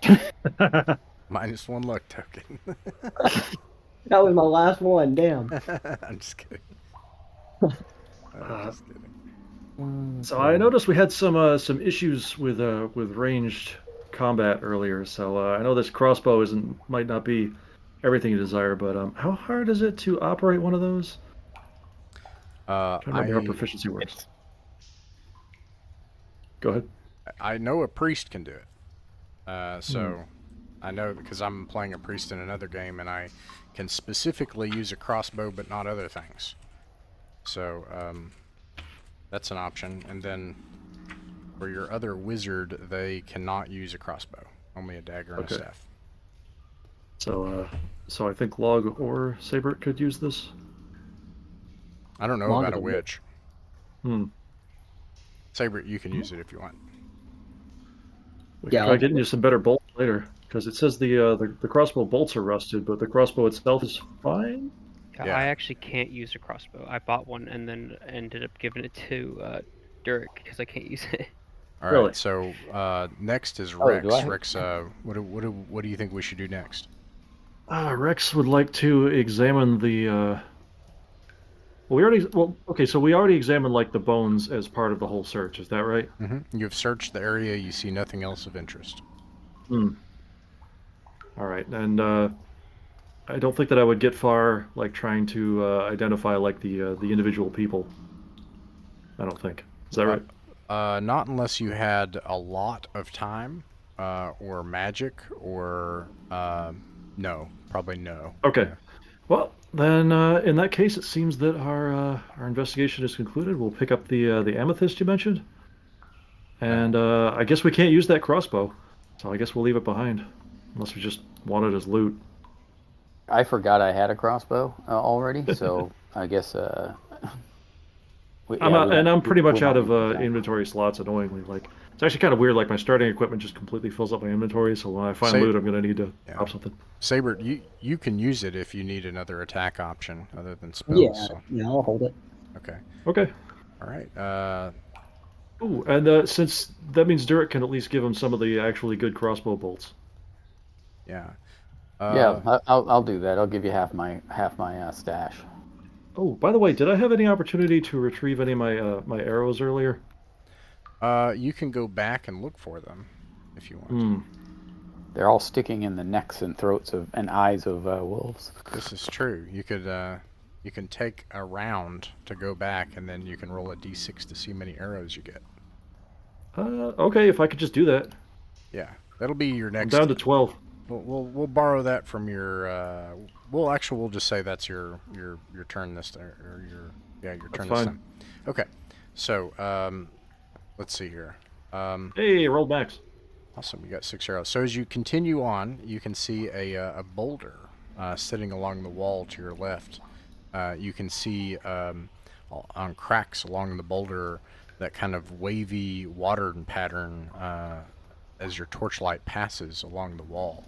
-1 luck token. That was my last one. Damn. I'm just kidding. Just kidding. So I noticed we had some issues with ranged combat earlier. So I know this crossbow might not be everything you desire, but how hard is it to operate one of those? I don't remember how proficiency works. Go ahead. I know a priest can do it. So I know because I'm playing a priest in another game, and I can specifically use a crossbow, but not other things. So that's an option. And then for your other wizard, they cannot use a crossbow, only a dagger and a staff. So I think Log or Saber could use this. I don't know about a witch. Hmm. Saber, you can use it if you want. We can try getting you some better bolts later, because it says the crossbow bolts are rusted, but the crossbow itself is fine. Yeah. I actually can't use a crossbow. I bought one and then ended up giving it to Dirk because I can't use it. All right. So next is Rex. Rex, what do you think we should do next? Rex would like to examine the. We already examined like the bones as part of the whole search. Is that right? Mm-hmm. You've searched the area. You see nothing else of interest. All right, and I don't think that I would get far like trying to identify like the individual people. I don't think. Is that right? Not unless you had a lot of time, or magic, or no, probably no. Okay. Yeah. Well, then in that case, it seems that our investigation is concluded. We'll pick up the amethyst you mentioned, and I guess we can't use that crossbow, so I guess we'll leave it behind, unless we just want it as loot. I forgot I had a crossbow already, so I guess. I'm pretty much out of inventory slots, annoyingly. Like, it's actually kind of weird. Like, my starting equipment just completely fills up my inventory, so when I find loot, I'm going to need to drop something. Saber, you can use it if you need another attack option other than spells. Yeah, I'll hold it. Okay. All right. Ooh, and since that means Durek can at least give him some of the actually good crossbow bolts. Yeah. I'll do that. I'll give you half my stash. Oh, by the way, did I have any opportunity to retrieve any of my arrows earlier? You can go back and look for them if you want. They're all sticking in the necks and throats and eyes of wolves. This is true. You can take a round to go back, and then you can roll a d6 to see how many arrows you get. Okay, if I could just do that. Yeah, that'll be your next. I'm down to 12. We'll borrow that from your. We'll just say that's your turn this time, or your turn this time. Okay, so let's see here. Hey, rolled max. Awesome, you got 6 arrows. So as you continue on, you can see a boulder sitting along the wall to your left. You can see on cracks along the boulder that kind of wavy water pattern as your torchlight passes along the wall.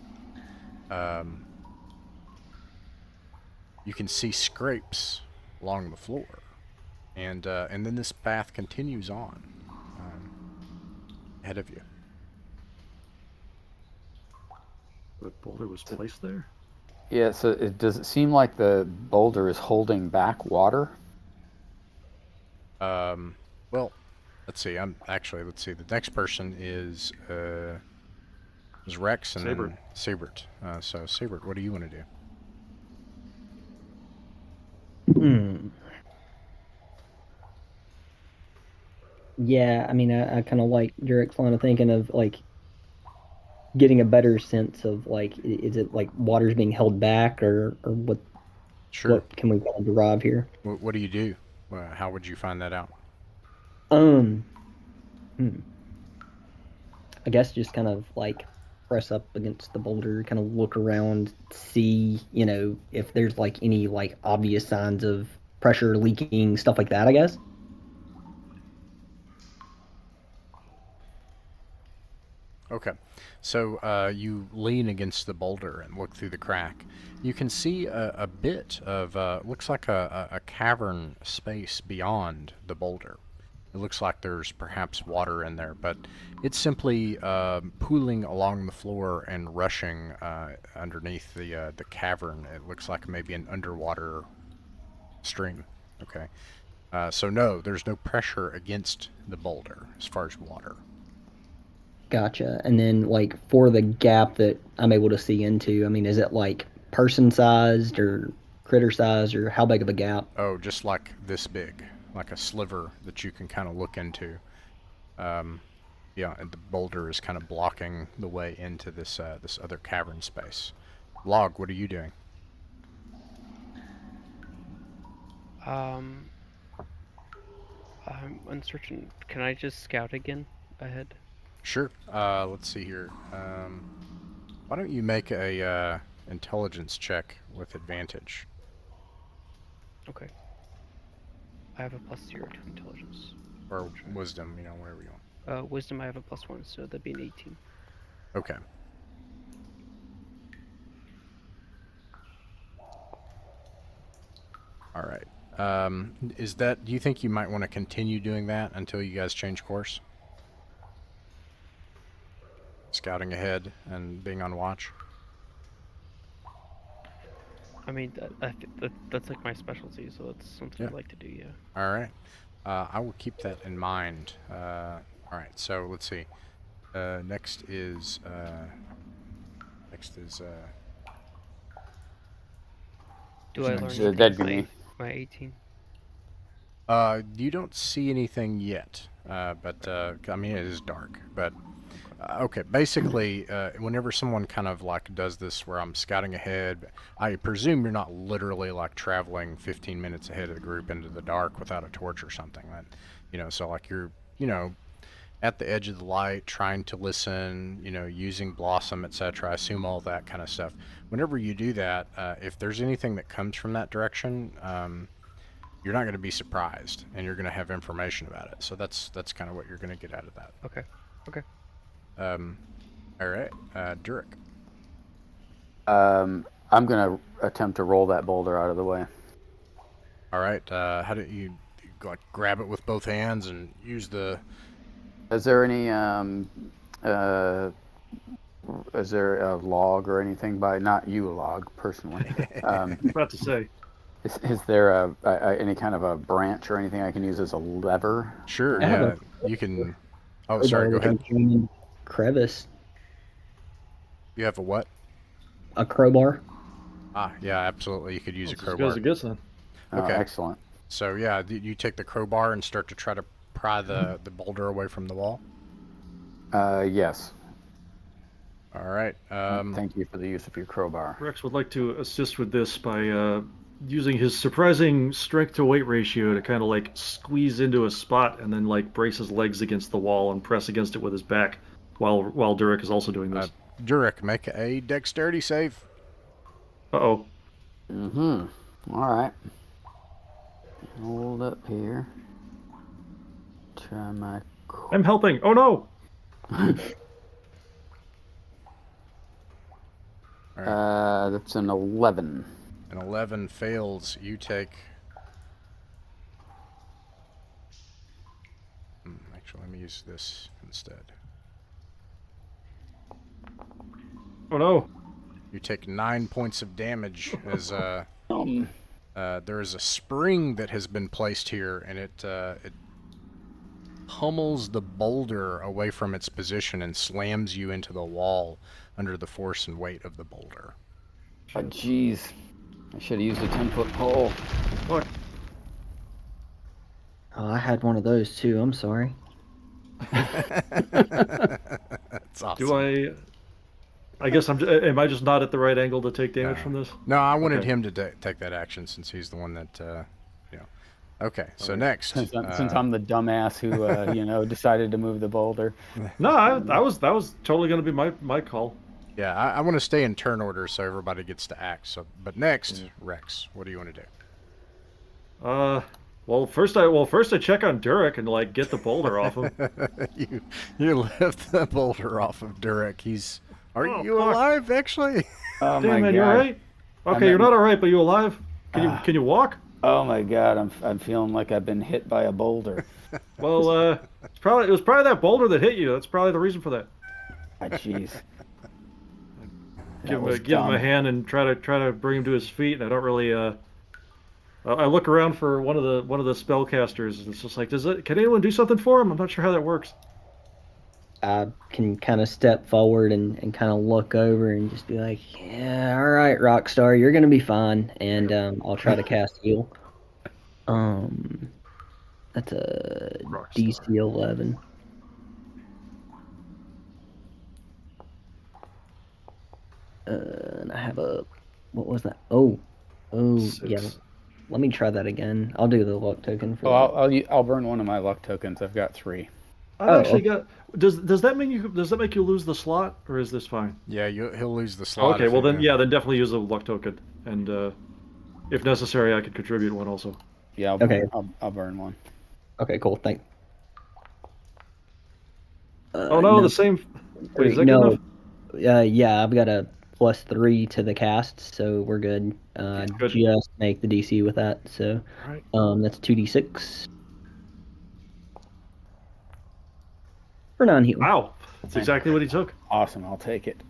You can see scrapes along the floor, and then this path continues on ahead of you. The boulder was placed there? Yeah, so does it seem like the boulder is holding back water? Well, let's see. Let's see. The next person is Rex and then Sabert. So Sabert, what do you want to do? Yeah, I mean, I kind of like Derek's line of thinking of like, getting a better sense of like, is it like water's being held back, or Sure. what can we kind of derive here? What do you do? How would you find that out? Um, hmm. I guess just kind of like press up against the boulder, kind of look around, see, if there's like any like obvious signs of pressure leaking, stuff like that, I guess. Okay. So you lean against the boulder and look through the crack. You can see a bit of, looks like a cavern space beyond the boulder. It looks like there's perhaps water in there, but it's simply pooling along the floor and rushing underneath the cavern. It looks like maybe an underwater stream. Okay. So no, there's no pressure against the boulder as far as water. Gotcha. And then like for the gap that I'm able to see into, I mean, is it like person sized or critter sized, or how big of a gap? Oh, just like this big, like a sliver that you can kind of look into. Yeah, and the boulder is kind of blocking the way into this other cavern space. Log, what are you doing? I'm uncertain. Can I just scout again ahead? Sure. Let's see here. Why don't you make a intelligence check with advantage? Okay. I have a +0 to intelligence. Or wisdom, wherever you want. Wisdom I have a +1, so that'd be an 18. Okay. All right. Do you think you might want to continue doing that until you guys change course? Scouting ahead and being on watch? I mean, that's like my specialty, so that's something I'd like to do, yeah. All right. I will keep that in mind. All right. So let's see. Next is. Do I learn That'd anything be me. my 18? You don't see anything yet, but I mean it is dark. But okay, basically, whenever someone kind of like does this, where I'm scouting ahead, I presume you're not literally like traveling 15 minutes ahead of the group into the dark without a torch or something. That, so like you're, at the edge of the light, trying to listen, using Blossom, etc. I assume all that kind of stuff. Whenever you do that, if there's anything that comes from that direction, you're not going to be surprised, and you're going to have information about it. So that's kind of what you're going to get out of that. Okay. Okay. All right, Durek. I'm gonna attempt to roll that boulder out of the way. All right, how do you like grab it with both hands and use the? Is there any is there a log or anything by, not you log personally? About to say. Is there any kind of a branch or anything I can use as a lever? Sure, I have yeah, you can. Oh, sorry, go with a ahead. gaining crevice, You have a what? a crowbar. Ah, yeah, absolutely. You could use a That's as good crowbar. as it gets then. Okay. Excellent. So yeah, you take the crowbar and start to try to pry the boulder away from the wall. Yes. All right. Thank you for the use of your crowbar. Rex would like to assist with this by using his surprising strength to weight ratio to kind of like squeeze into a spot and then like brace his legs against the wall and press against it with his back while Durek is also doing this. Durek, make a dexterity save. Uh-oh. Mm-hmm. All right. Hold up here. Try my... I'm helping. Oh, no! That's an 11. An 11 fails. You take... Actually, let me use this instead. Oh, no. You take 9 points of damage as there is a spring that has been placed here, and it pummels the boulder away from its position and slams you into the wall under the force and weight of the boulder. Oh, jeez. I should have used a 10-foot pole. Look. Oh, I had one of those too. I'm sorry. That's awesome. I guess am I just not at the right angle to take damage No. from this? No, I wanted Okay. him to take that action since he's the one that, Okay, so Alright. next. Since I'm the dumbass who decided to move the boulder. No, that was totally going to be my call. Yeah, I want to stay in turn order so everybody gets to act. So, but next, Rex, what do you want to do? Well, first I check on Durek and like get the boulder off him. you lift the boulder off of Durek. Are Oh, you fuck. alive? Actually? Oh Damn, my man, god. you all right? Okay, you're not all right, but you alive? Can you walk? Oh my god, I'm feeling like I've been hit by a boulder. Well, it was probably that boulder that hit you. That's probably the reason for that. Ah, jeez. Give him a hand and try to bring him to his feet. And I don't really. I look around for one of the spellcasters, and it's just like, can anyone do something for him? I'm not sure how that works. I can kind of step forward and kind of look over and just be like, yeah, all right, Rockstar, you're going to be fine. And I'll try to cast heal. That's a Rockstar. DC 11. And I have what was that? Oh, 6. yeah. Let me try that again. I'll do the luck token for Oh, that. I'll burn one of my luck tokens. I've got 3. I've actually got. Does that make you lose the slot, or is this fine? Yeah, he'll lose the slot. Okay, well then then definitely use a luck token, and if necessary, I could contribute one also. Yeah, I'll burn one. Okay, cool. Thanks. Oh no, the same. Wait, is that no. good enough? Yeah, I've got a +3 to the cast, so we're good. Good. Just make the DC with that. So, Alright. that's 2d6 for non-heal. Wow, that's exactly what he took. Awesome, I'll take it.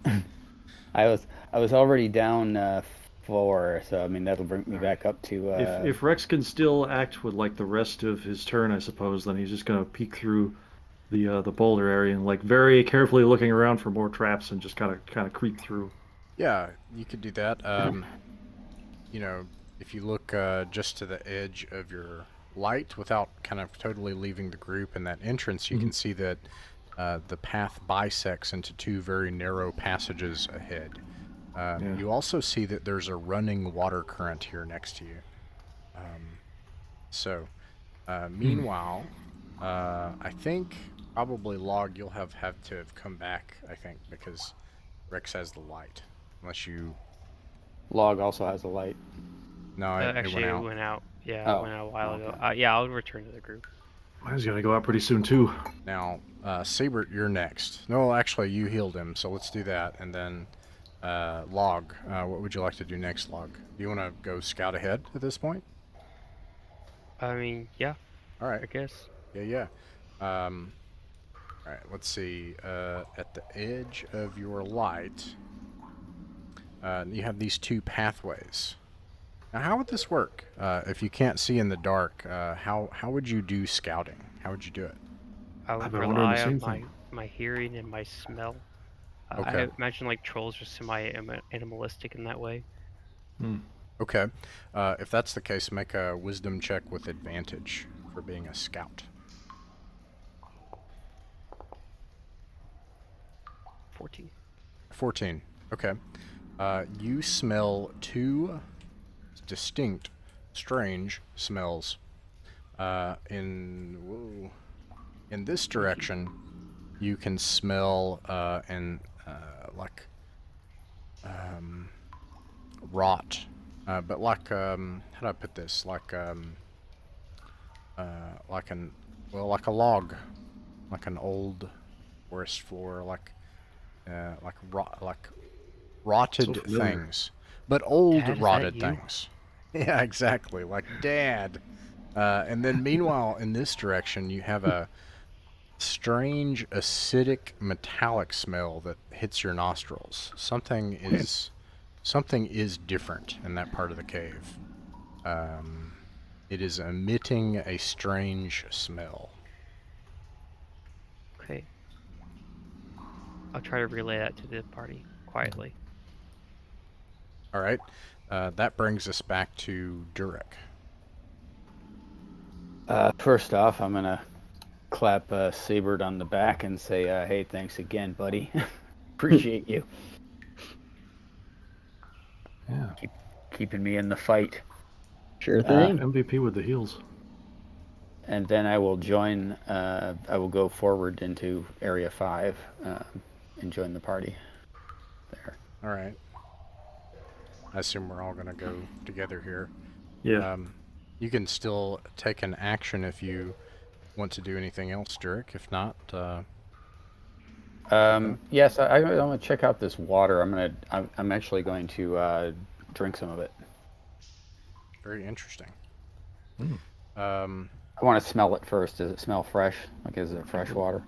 I was already down 4, so I mean that'll bring me back up to. If Rex can still act with like the rest of his turn, I suppose, then he's just gonna peek through the boulder area and like very carefully looking around for more traps and just kind of creep through. Yeah, you could do that. If you look just to the edge of your light without kind of totally leaving the group and that entrance, you can see that the path bisects into 2 very narrow passages ahead. You also see that there's a running water current here next to you. Meanwhile, I think probably Log, you'll have to have come back, I think, because Rex has the light. Unless you... Log also has a light. No, Actually, it it went out. Yeah, Oh, it went out a while ago. okay. Yeah, I'll return to the group. Mine's gonna go out pretty soon too. Now, Siebert, you're next. No, actually, you healed him, so let's do that. And then, Log, what would you like to do next, Log? Do you want to go scout ahead at this point? I mean, yeah, All right. I guess. Yeah. All right, let's see. At the edge of your light, you have these 2 pathways. Now, how would this work? If you can't see in the dark, how would you do scouting? How would you do it? I would I've been wondering the rely on same thing. my hearing and my smell. Okay. I imagine like trolls are semi-animalistic in that way. Okay. If that's the case, make a wisdom check with advantage for being a scout. 14. 14. Okay. You smell 2 distinct, strange smells. In this direction, you can smell rot, but like how do I put this? Like a log, like an old forest floor, like rotted So familiar. things, but old Dad, is that rotted you? things. Yeah, exactly, like Dad. And then meanwhile, in this direction, you have a strange acidic metallic smell that hits your nostrils. Something is different in that part of the cave. It is emitting a strange smell. Okay. I'll try to relay that to the party quietly. All right. That brings us back to Durek. First off, I'm gonna clap Siebert on the back and say, "Hey, thanks again, buddy. Appreciate you." Yeah. keeping me in the fight. Sure thing. MVP with the heals. And then I will join. I will go forward into Area 5 and join the party there. All right. I assume we're all going to go together here. Yeah. You can still take an action if you want to do anything else, Dirk. If not, Yes, I want to check out this water. I'm actually going to drink some of it. very interesting. Mm. I want to smell it first. Does it smell fresh? Like, is it fresh water?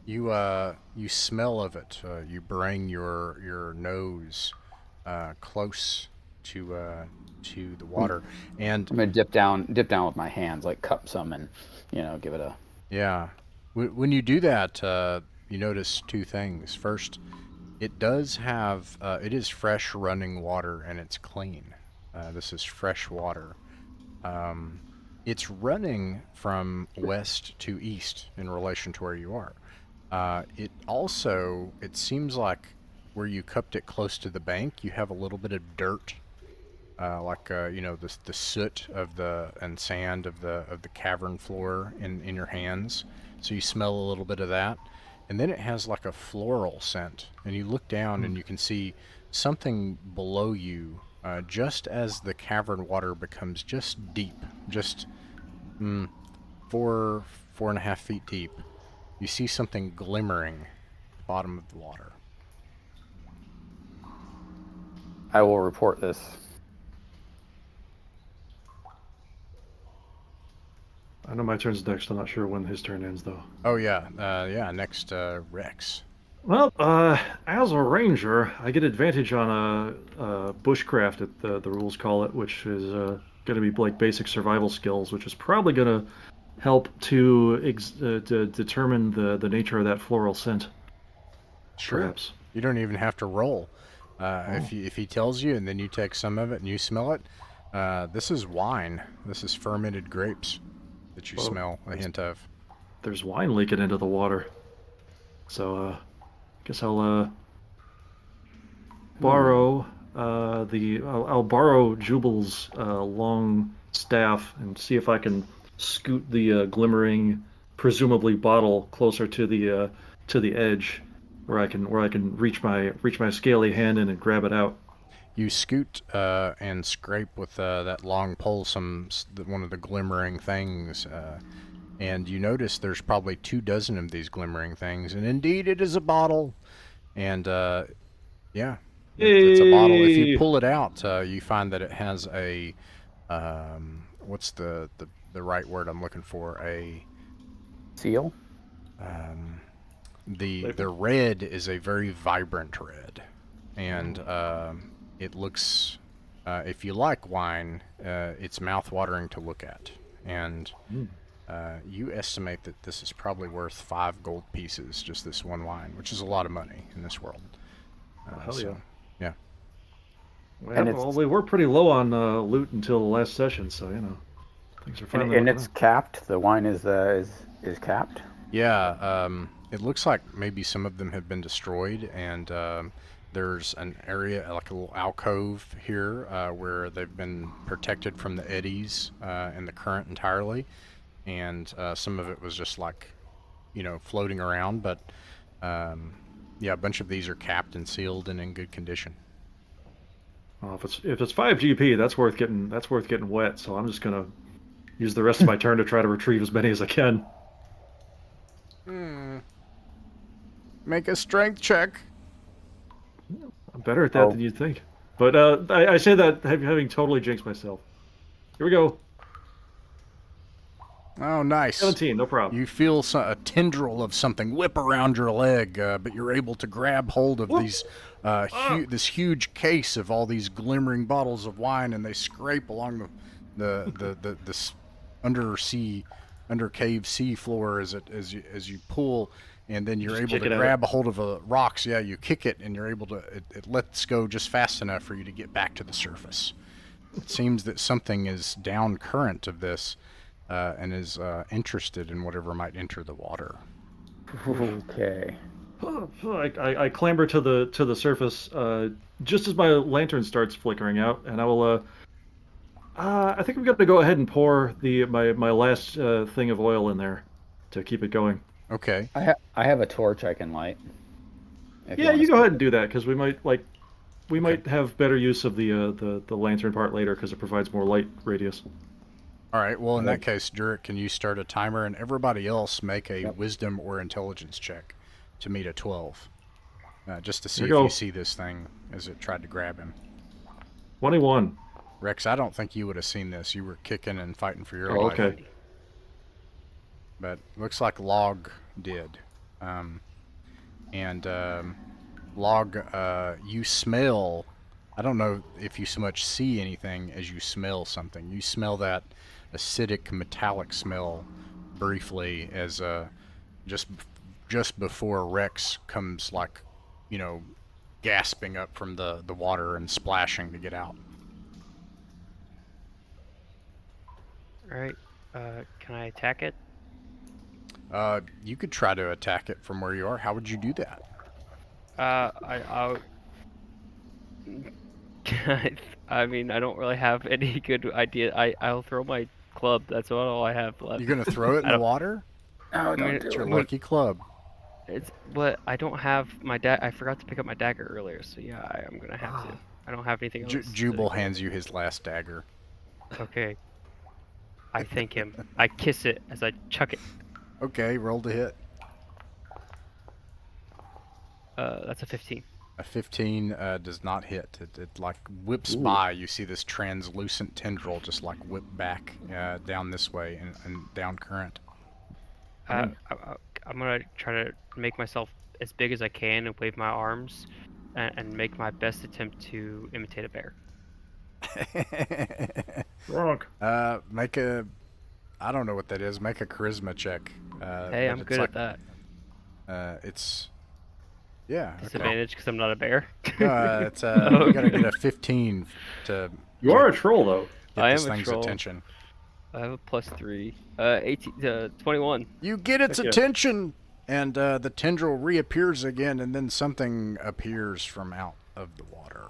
You smell of it. You bring your nose close to the water, and I'm gonna dip down with my hands, like cup some, and give it a. yeah, when you do that, you notice two things. First, it does have it is fresh running water and it's clean. This is fresh water. It's running from west to east in relation to where you are. It seems like where you cupped it close to the bank, you have a little bit of dirt, the soot of and sand of the cavern floor in your hands. So you smell a little bit of that, and then it has like a floral scent. And you look down and you can see something below you, just as the cavern water becomes just deep, just 4.5 feet deep. You see something glimmering at the bottom of the water. I will report this. I know my turn's next. I'm not sure when his turn ends, though. Oh yeah, next Rex. Well, as a ranger, I get advantage on a bushcraft, the rules call it, which is going to be like basic survival skills, which is probably going to help to determine the nature of that floral scent. Sure. Perhaps. You don't even have to roll. If he tells you, and then you take some of it and you smell it, this is wine. This is fermented grapes that you smell a hint of. There's wine leaking into the water. So, guess I'll borrow I'll borrow Jubal's long staff and see if I can scoot the glimmering, presumably bottle closer to the edge, where I can reach my scaly hand in and grab it out. You scoot and scrape with that long pole one of the glimmering things, and you notice there's probably 24 of these glimmering things, and indeed it is a bottle. And yeah, it's a bottle. If you pull it out, you find that it has a what's the right word I'm looking for? A seal. The red is a very vibrant red, and it looks, if you like wine, it's mouth-watering to look at. And you estimate that this is probably worth 5 gold pieces, just this one wine, which is a lot of money in this world. Hell yeah. Yeah. Well, we were pretty low on loot until the last session, so things are finally. And it's capped. The wine is capped. Yeah. It looks like maybe some of them have been destroyed, and there's an area, like a little alcove here, where they've been protected from the eddies and the current entirely, and some of it was just like, floating around, but yeah, a bunch of these are capped and sealed and in good condition. Well, if it's 5 GP, that's worth getting wet. So I'm just gonna use the rest of my turn to try to retrieve as many as I can. Make a strength check. I'm better at that than you'd think. But I say that having totally jinxed myself. Here we go. Oh, nice. 17, no problem. You feel a tendril of something whip around your leg, but you're able to grab hold of these this huge case of all these glimmering bottles of wine, and they scrape along the under cave sea floor as you pull, and then you're able to grab a hold of rocks. Yeah, you kick it, and you're able to it lets go just fast enough for you to get back to the surface. It seems that something is down current of this. And is interested in whatever might enter the water. Okay. I clamber to the surface just as my lantern starts flickering out, and I will. I think I'm going to go ahead and pour my last thing of oil in there to keep it going. Okay. I have a torch I can light. If Yeah, wanna you go skip ahead and it. do that because we Okay. might have better use of the lantern part later because it provides more light radius. All right. Well, in Okay. that case, Durek, can you start a timer, and everybody else make a Yep. wisdom or intelligence check to meet a 12, just to see Here if we you go. see this thing as it tried to grab him. 21. Rex, I don't think you would have seen this. You were kicking and fighting for your Oh, life. okay. But looks like Log did. And Log, you smell. I don't know if you so much see anything as you smell something. You smell that acidic metallic smell briefly as just just before Rex comes, like, you know, gasping up from the water and splashing to get out. All right. Can I attack it? You could try to attack it from where you are. How would you do that? I'll. I mean, I don't really have any good idea. I'll throw my club. That's all I have left. You're gonna throw it in I the don't. water? No, I mean, don't do It's your it. lucky club. it's but I don't have my I forgot to pick up my dagger earlier, so yeah, I'm gonna have to. I don't have anything else. Jubal hands you his last dagger. Okay. I thank him. I kiss it as I chuck it. Okay, roll to hit. That's a 15. A 15 does not hit. It like whips Ooh. by. You see this translucent tendril just like whip back down this way and down current. I'm gonna try to make myself as big as I can and wave my arms, and make my best attempt to imitate a bear. Wrong. Make a. I don't know what that is. Make a charisma check. Hey, but I'm it's good like, at that. It's. Yeah. Okay. Disadvantage because I'm not a bear. It's you gotta get a 15 to You are a troll, though. get I this am a thing's troll. attention. I have a +3. 18. 21. You get its Heck yeah. attention, and the tendril reappears again, and then something appears from out of the water.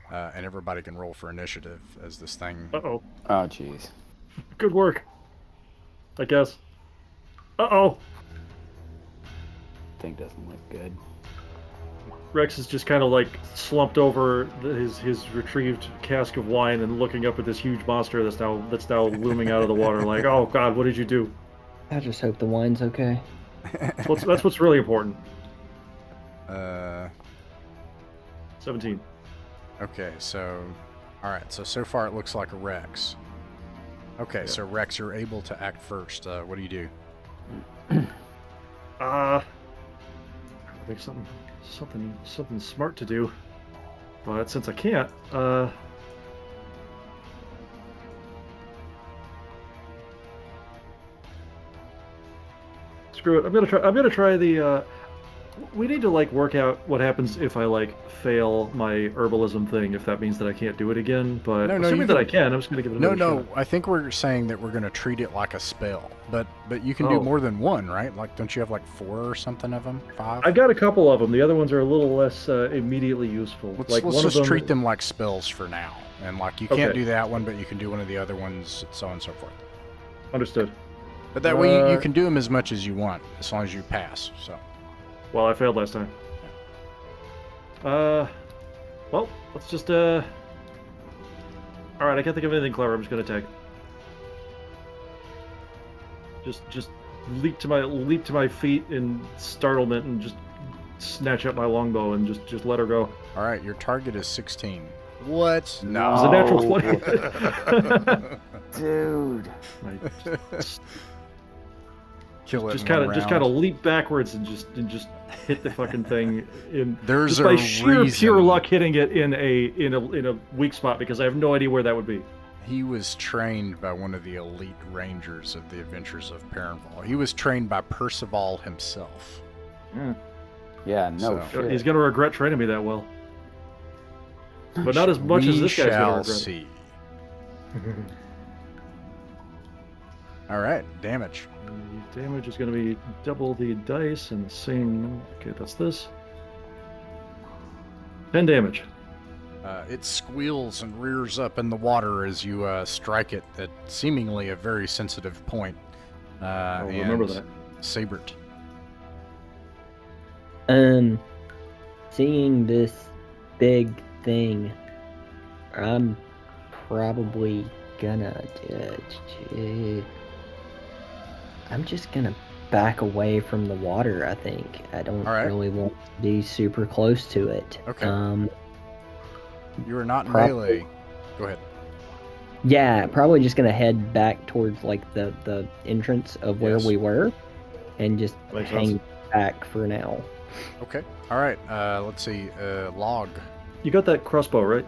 And everybody can roll for initiative as this thing. Uh-oh. Oh, jeez. Good work. I guess. Uh-oh. Thing doesn't look good. Rex is just kind of like slumped over his retrieved cask of wine and looking up at this huge monster that's now looming out of the water. Like, oh God, what did you do? I just hope the wine's okay. That's what's really important. 17. Okay, so, all right. So far it looks like a Rex. Okay, Yeah. so Rex, you're able to act first. What do you do? I think something smart to do. But since I can't, screw it. I'm gonna try the. We need to like work out what happens if I like fail my herbalism thing. If that means that I can't do it again, but No, assuming you that can- I can, I'm just gonna give it No, another no. shot. I think we're saying that we're gonna treat it like a spell, but you can do Oh. more than one, right? Like, don't you have like 4 or something of them? 5? I got a couple of them. The other ones are a little less immediately useful. Let's like let's one just of them. treat them like spells for now, and like you can't Okay. do that one, but you can do one of the other ones, so on and so forth. Understood. But that way you Uh, can do them as much as you want, as long as you pass. So. Well, I failed last time. Well, let's just All right, I can't think of anything clever. I'm just gonna attack. Just leap to my feet in startlement and just snatch up my longbow and just let her go. All right, your target is 16. What? No. It was a natural 20. Dude. I Kill it. just in kind one of just round. kind of leap backwards and just hit the fucking thing in There's just a by sheer reason. pure luck hitting it in a weak spot because I have no idea where that would be. He was trained by one of the elite rangers of the Adventures of Perrinval. He was trained by Percival himself. Yeah, no So- shit. He's gonna regret training me that well, but not as much as We this guy's gonna shall regret. see. All right, damage. damage is going to be double the dice and the same. Okay, that's this. 10 damage. It squeals and rears up in the water as you strike it at seemingly a very sensitive point. I'll remember that. Sabert. Seeing this big thing, I'm probably gonna. I'm just gonna back away from the water. I think I don't really want to be super close to it. Okay. You are not in Probably. melee. Go ahead. Yeah, probably just gonna head back towards like the entrance of where Yes. we were, and just Makes hang sense. back for now. Okay. All right. Let's see. Log. You got that crossbow, right?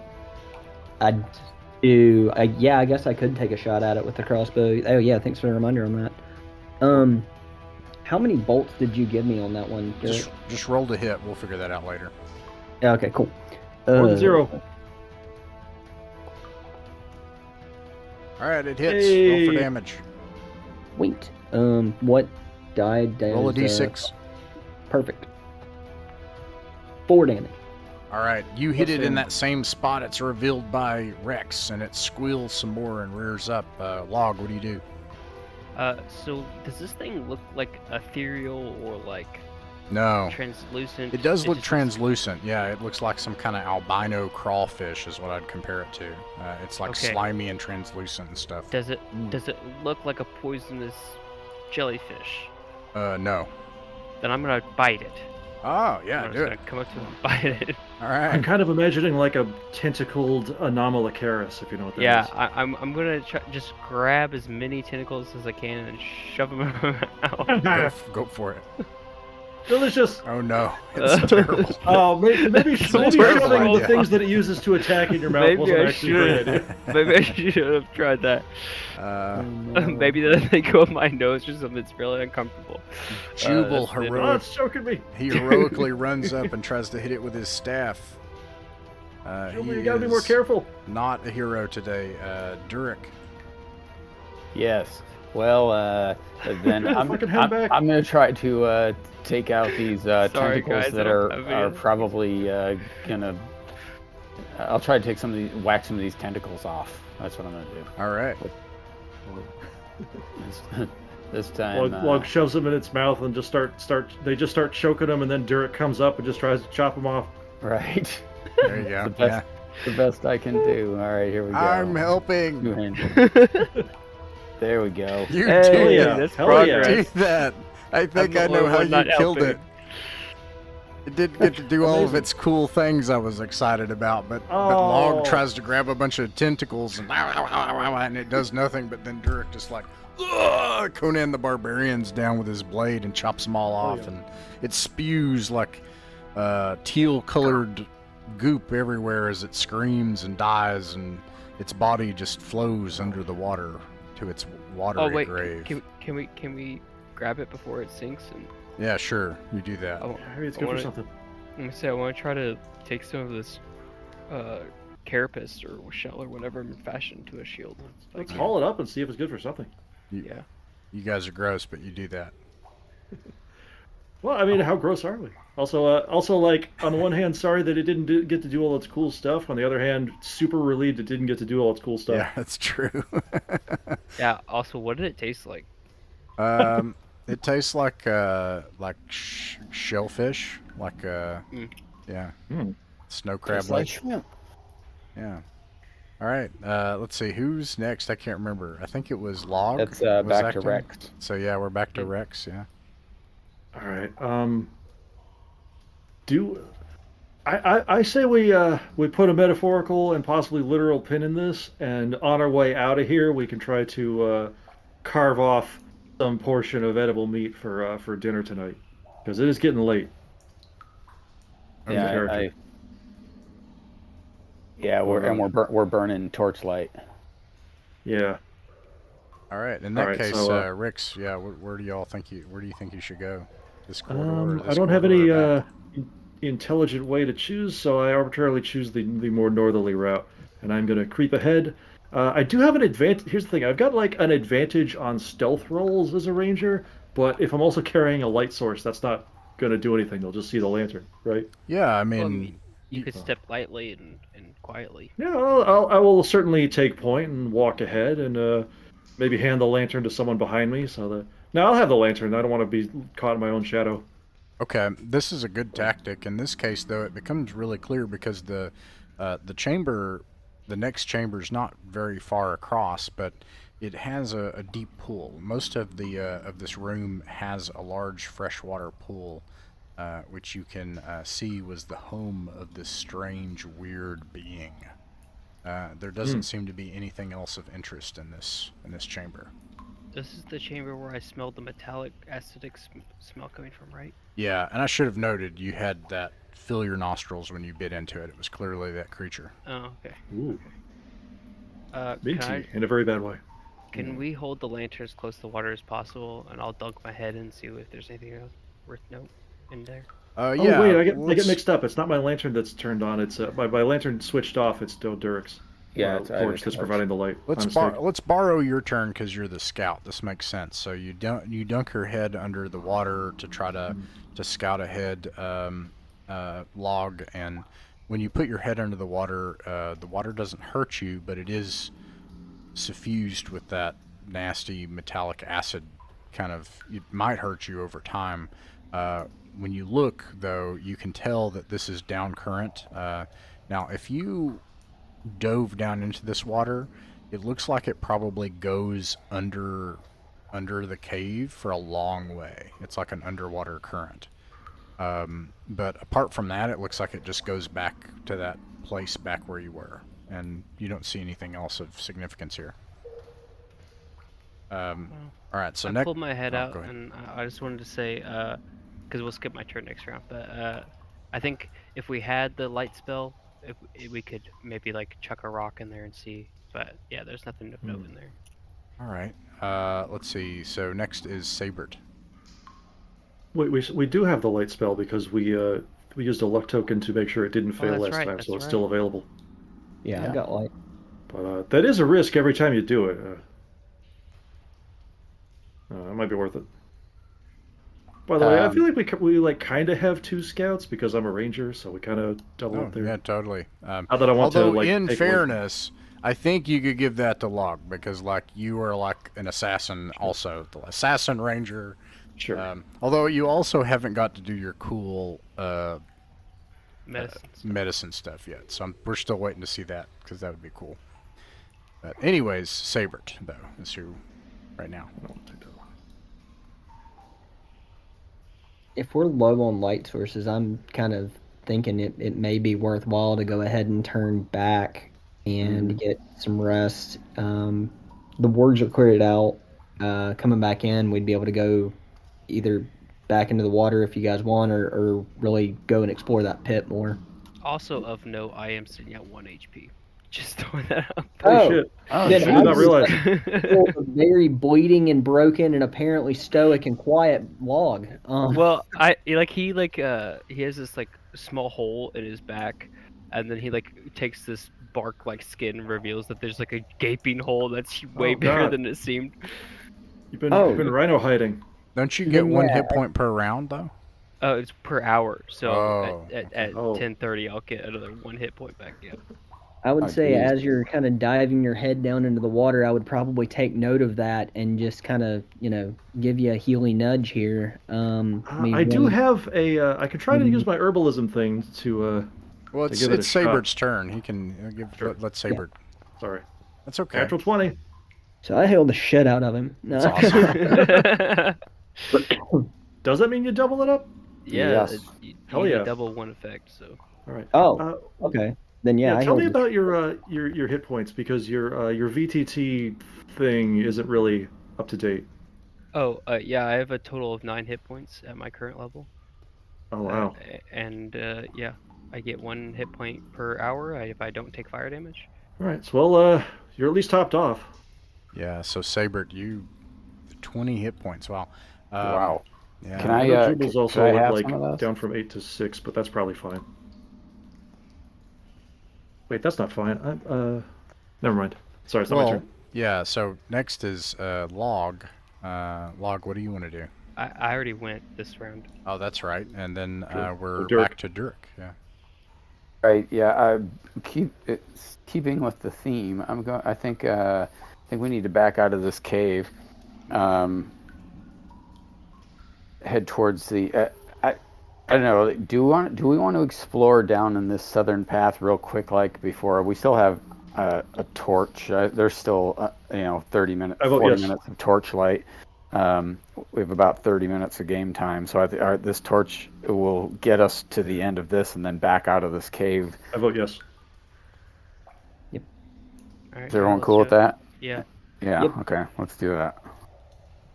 I do. Yeah, I guess I could take a shot at it with the crossbow. Oh yeah, thanks for the reminder on that. How many bolts did you give me on that one, Garrett? Just roll to hit. We'll figure that out later. Yeah, okay, cool. More than 0. All right. It hits. Hey. Roll for damage. Wait. What die does? Roll a d6. Perfect. 4 damage. All right. You hit Let's it in see. that same spot it's revealed by Rex, and it squeals some more and rears up. Log, what do you do? So does this thing look like ethereal or like No. translucent? It does look just translucent. Yeah, it looks like some kind of albino crawfish is what I'd compare it to. It's like Okay. slimy and translucent and stuff. Does it look like a poisonous jellyfish? No. Then I'm gonna bite it. Oh, yeah, I'm do just it. gonna come up to it and bite it. All I'm right. kind of imagining like a tentacled Anomalocaris, if you know what that Yeah, is. I'm gonna just grab as many tentacles as I can and shove them in my mouth. Go for it. Delicious. Oh, no. It's terrible. Oh, maybe terrible shoving the idea. things that it uses to attack in your mouth Maybe wasn't I actually a great should. idea. Maybe I should have tried that. Maybe they go up my nose or something. It's really uncomfortable. Jubal that's it. Oh, it's choking me. He heroically runs up and tries to hit it with his staff. Jubal, He you gotta be more is careful. Not a hero today. Durek. Yes. Well, then Fucking head back. I'm gonna try to take out these tentacles guys, that I don't have are any- probably gonna. I'll try to take whack some of these tentacles off. That's what I'm gonna do. All right. This time. Log shoves them in its mouth and they just start choking them, and then Durek comes up and just tries to chop them off. Right. There you go. the best, the best I can do. All right, here we go. I'm helping. Two-handed. There we go. You Hey, do yeah. that's Hell yeah. progress. do that. I think I'm I the know only how one you not killed helping. it. It didn't get to do all of Amazing. its cool things I was excited about, but Oh. Log tries to grab a bunch of tentacles and it does nothing, but then Durek just like Conan the Barbarian's down with his blade and chops them all off, yeah. and it spews like teal-colored goop everywhere as it screams and dies, and its body just flows under the water to its watery Oh wait, grave. can we grab it before it sinks? And Yeah, sure, you do that. I, Maybe it's I good for wanna- something. I'm gonna say I want to try to take some of this carapace or shell or whatever and fashion into a shield. Let's haul it up and see if it's good for something. Yeah. You guys are gross, but you do that. Well, I mean, how gross are we? Also, like on the one hand, sorry that it didn't get to do all its cool stuff. On the other hand, super relieved it didn't get to do all its cool stuff. Yeah, that's true. Yeah. Also, what did it taste like? It tastes like shellfish, like yeah, snow crab Tastes like leg. shrimp. Yeah. All right. Let's see who's next. I can't remember. I think it was Log. That's was back to acting. Rex. So yeah, we're back to Rex. Yeah. All right. I say we put a metaphorical and possibly literal pin in this, and on our way out of here, we can try to carve off some portion of edible meat for dinner tonight, because it is getting late. As a Yeah, character. we're burning torchlight. Yeah. All right. In that All right, case, so, Rex. Yeah. Where do you think you should go? This corridor. Or I this don't have corridor any or back? intelligent way to choose, so I arbitrarily choose the more northerly route, and I'm going to creep ahead I do have an advantage. Here's the thing: I've got like an advantage on stealth rolls as a ranger, but if I'm also carrying a light source, that's not gonna do anything. They'll just see the lantern, right? Yeah, I Well, I mean, mean, you could step lightly and quietly. Yeah, I will certainly take point and walk ahead and maybe hand the lantern to someone behind me so that. Now I'll have the lantern. I don't want to be caught in my own shadow. okay, this is a good tactic. In this case, though, it becomes really clear because the chamber, the next chamber is not very far across, but it has a deep pool. Most of the of this room has a large freshwater pool, which you can see was the home of this strange, weird being. There doesn't seem to be anything else of interest in this chamber. This is the chamber where I smelled the metallic acidic smell coming from, right? Yeah, and I should have noted you had that fill your nostrils when you bit into it. It was clearly that creature. Oh, okay. Ooh, Can minty in a very bad way. can we hold the lantern as close to the water as possible, and I'll dunk my head and see if there's anything else worth note in there? Oh Yeah. wait, I get mixed up. It's not my lantern that's turned on. It's my lantern switched off. It's Doduric's. Yeah, it's either torch that's torch. providing the light. Let's borrow your turn because you're the scout. This makes sense. So you dunk your head under the water to try to scout ahead, log, and when you put your head under the water doesn't hurt you, but it is suffused with that nasty metallic acid. Kind of, it might hurt you over time. When you look, though, you can tell that this is down current. Now, if you dove down into this water, it looks like it probably goes under the cave for a long way. It's like an underwater current. But apart from that, it looks like it just goes back to that place back where you were, and you don't see anything else of significance here. All right, so I pulled my head out, go ahead. and I just wanted to say, because we'll skip my turn next round, but I think if we had the light spell, if we could maybe like chuck a rock in there and see. But yeah, there's nothing of note in there. All right, let's see. So next is Sabert. Wait, we do have the light spell because we used a luck token to make sure it didn't fail that's last right, time, that's so it's right. still available. Yeah, Yeah. I got light. But that is a risk every time you do it. It might be worth it. By the way, I feel like we like kind of have two scouts because I'm a ranger, so we kind of double up there. Yeah, totally. Not that I want although to like. in take away- fairness, I think you could give that to Log because like you are like an assassin, also the assassin ranger. Sure. Although you also haven't got to do your cool Medicine. medicine stuff yet, so we're still waiting to see that because that would be cool. But anyways, Sabert though is who right now. I don't want to take that one. If we're low on light sources, I'm kind of thinking it may be worthwhile to go ahead and turn back and get some rest. The wards are cleared out. Coming back in, we'd be able to go either back into the water if you guys want, or really go and explore that pit more. Also of note, I am sitting at 1 HP. Just throwing that out. Holy shit! Oh, Then I did not was realize. a very bleeding and broken and apparently stoic and quiet Log. Well, he has this like small hole in his back, and then he like takes this bark like skin and reveals that there's like a gaping hole that's way bigger God. than it seemed. You've been rhino hiding. Don't you get one Yeah. hit point per round though? Oh, it's per hour. So Oh, at Oh. 10:30, I'll get another 1 hit point back. Yeah. I would Oh, say geez. as you're kind of diving your head down into the water, I would probably take note of that and just kind of, give you a healing nudge here. I do have a. I could try to use my herbalism thing to. well, to it's give it a it's shot. Sabert's turn. He can let Sabert. Sorry. That's okay. Natural 20. So I healed the shit out of him. No. That's awesome. Does that mean you double it up? Yeah. Yes. You Hell need yeah. double one effect. So. All right. Oh, okay. Then yeah, I Tell me healed about your hit points because your VTT thing isn't really up to date. Oh, yeah. I have a total of 9 hit points at my current level. Oh wow. And yeah, I get 1 hit point per hour if I don't take fire damage. All right. So well, you're at least topped off. Yeah. So Sabert, you 20 hit points. Wow. Wow. Yeah. Can I, know Jubal's could also I have like some of those? down from 8 to 6, but that's probably fine. Wait, that's not fine. Never mind. Sorry, it's not my Well, turn. yeah. So next is Log. Log, what do you want to do? I already went this round. Oh, that's right. And then Sure. we're Dirk. back to Dirk. Yeah. Right. Yeah. Keeping with the theme. I think we need to back out of this cave. Head towards the. I don't know. Do we want to explore down in this southern path real quick, like before? We still have a torch. There's still 30 minutes, I vote 40 yes. minutes of torchlight. We have about 30 minutes of game time, so this torch will get us to the end of this and then back out of this cave. I vote yes. All right, Is everyone let's cool do with it. that? Yeah. Yeah. Yep. Okay. Let's do that.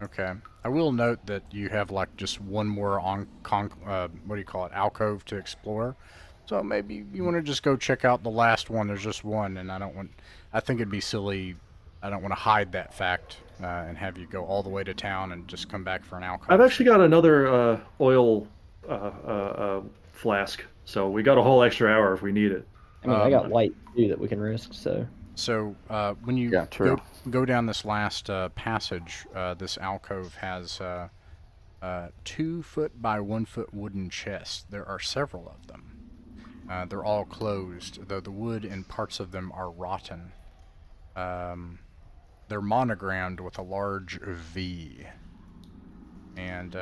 Okay. I will note that you have like just one more alcove to explore. So maybe you want to just go check out the last one. There's just one, and I think it'd be silly. I don't want to hide that fact and have you go all the way to town and just come back for an alcove. I've actually got another oil flask, so we got a whole extra hour if we need it. I mean, I got light too that we can risk. So So when you true. go down this last passage, this alcove has 2 foot by 1 foot wooden chests. There are several of them. They're all closed, though the wood in parts of them are rotten. They're monogrammed with a large V. And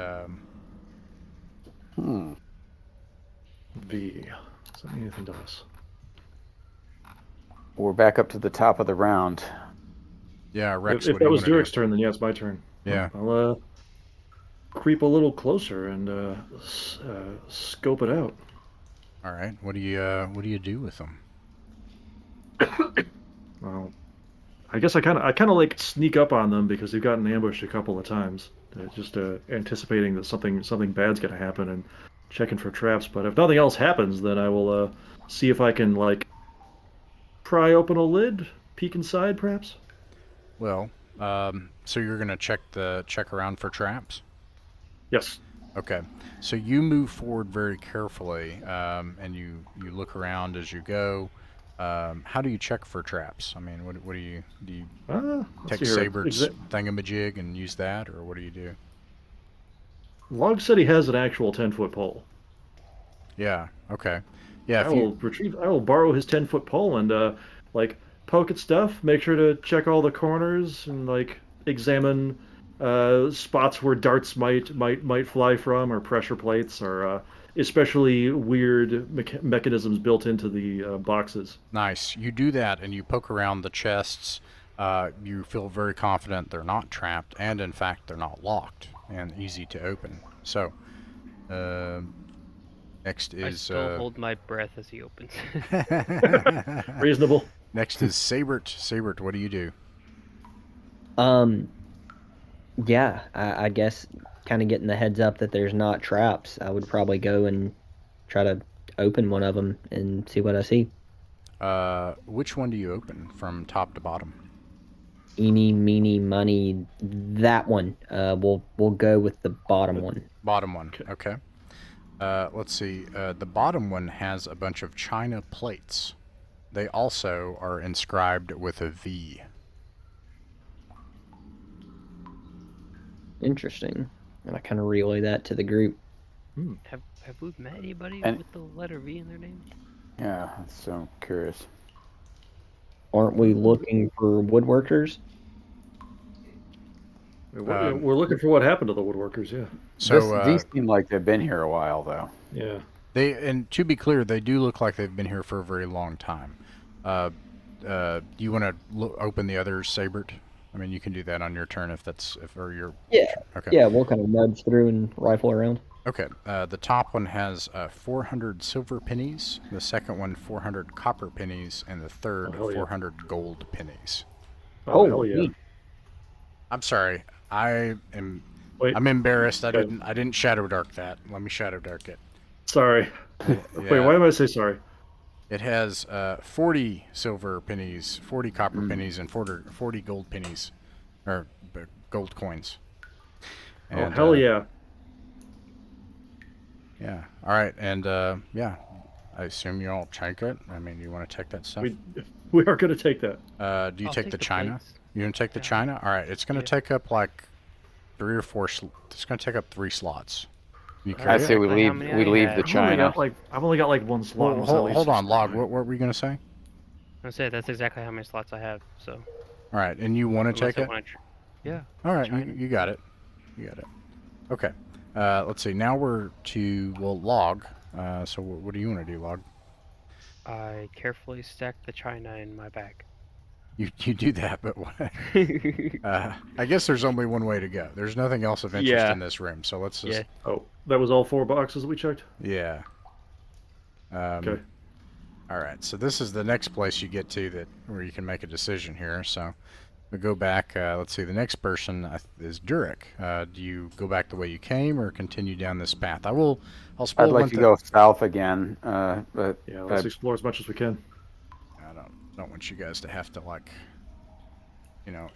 V. Does that mean anything to us? We're back up to the top of the round. yeah, Rex, If what do that you was want to do? Durek's turn, then yeah, it's my turn. Yeah. I'll creep a little closer and scope it out. All right. What do you do with them? Well, I guess I kind of like sneak up on them because they've gotten ambushed a couple of times. Just anticipating that something bad's gonna happen and checking for traps. But if nothing else happens, then I will see if I can like pry open a lid, peek inside, perhaps. Well, so you're gonna check around for traps. Yes. Okay, so you move forward very carefully, and you look around as you go. How do you check for traps? I mean, what do you Let's take see here. Sabert's thingamajig and use that, or what do you do? Log said he has an actual 10-foot pole. Yeah. Okay. Yeah. I will borrow his 10-foot pole and like poke at stuff. Make sure to check all the corners and like examine spots where darts might fly from, or pressure plates, or especially weird mechanisms built into the boxes. Nice. You do that, and you poke around the chests. You feel very confident they're not trapped, and in fact, they're not locked and easy to open. So, next is. I still hold my breath as he opens. Reasonable. Next is Sabert. Sabert, what do you do? Yeah, I guess kind of getting the heads up that there's not traps, I would probably go and try to open one of them and see what I see. Which one do you open from top to bottom? Eeny, meeny, money, that one. We'll go with the bottom one. Bottom one. Okay. Let's see. The bottom one has a bunch of china plates. They also are inscribed with a V. Interesting. And I kind of relay that to the group. Have we met anybody with the letter V in their name? Yeah, so I'm curious. Aren't we looking for woodworkers? We're looking for what happened to the woodworkers. Yeah. So These seem like they've been here a while, though. Yeah. and to be clear, they do look like they've been here for a very long time. Do you want to open the others, Sabert? I mean, you can do that on your turn or your. Yeah. Okay. Yeah, we'll kind of nudge through and rifle around. Okay. The top one has 400 silver pennies. The second one 400 copper pennies, and the third 400 gold pennies. Oh, hell yeah! I'm sorry. I'm Wait. embarrassed. I Okay. didn't Shadowdark that. Let me Shadowdark it. Sorry. Wait, Yeah. why am I say sorry? It has 40 silver pennies, 40 copper pennies, and 40 gold pennies, or gold coins. And, hell yeah! Yeah. All right. And yeah, I assume you all check it. I mean, you want to check that stuff? We are going to take that. Do you I'll take the china? plates. You gonna take the Yeah. china? All right, it's gonna Yeah. take up like 3 or 4. It's gonna take up 3 slots. You That's carry I it? say we exactly how leave. many We I leave had. the China. I've only got like one slot. Well, and it's at least hold on, Log. extremely- What were you gonna say? I say that's exactly how many slots I have. So All right, and you want to unless take I it? want to, yeah. All right, China. you got it. You got it. Okay. Let's see. Now we're to Log. So what do you want to do, Log? I carefully stack the china in my bag. You do that, but what? I guess there's only one way to go. There's nothing else of interest Yeah. in this room, so let's just Yeah. Oh, that was all 4 boxes that we checked? yeah. Okay. All right, so this is the next place you get to where you can make a decision here. So we go back. Let's see. The next person is Durek. Do you go back the way you came or continue down this path? I'll spoil I'd one like to thing. go south again, but Yeah, let's I- explore as much as we can. I don't want you guys to have to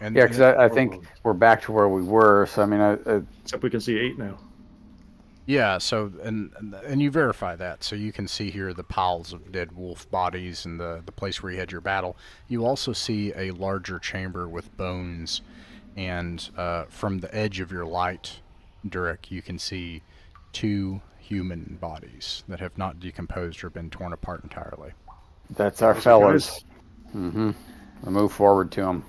and yeah, because I think we're back to where we were. So I mean, Except we can see 8 now. yeah. So and you verify that, so you can see here the piles of dead wolf bodies and the place where you had your battle. You also see a larger chamber with bones, and from the edge of your light, Durek, you can see 2 human bodies that have not decomposed or been torn apart entirely. that's our Those fellas. guys. Mm-hmm. We'll move forward to them.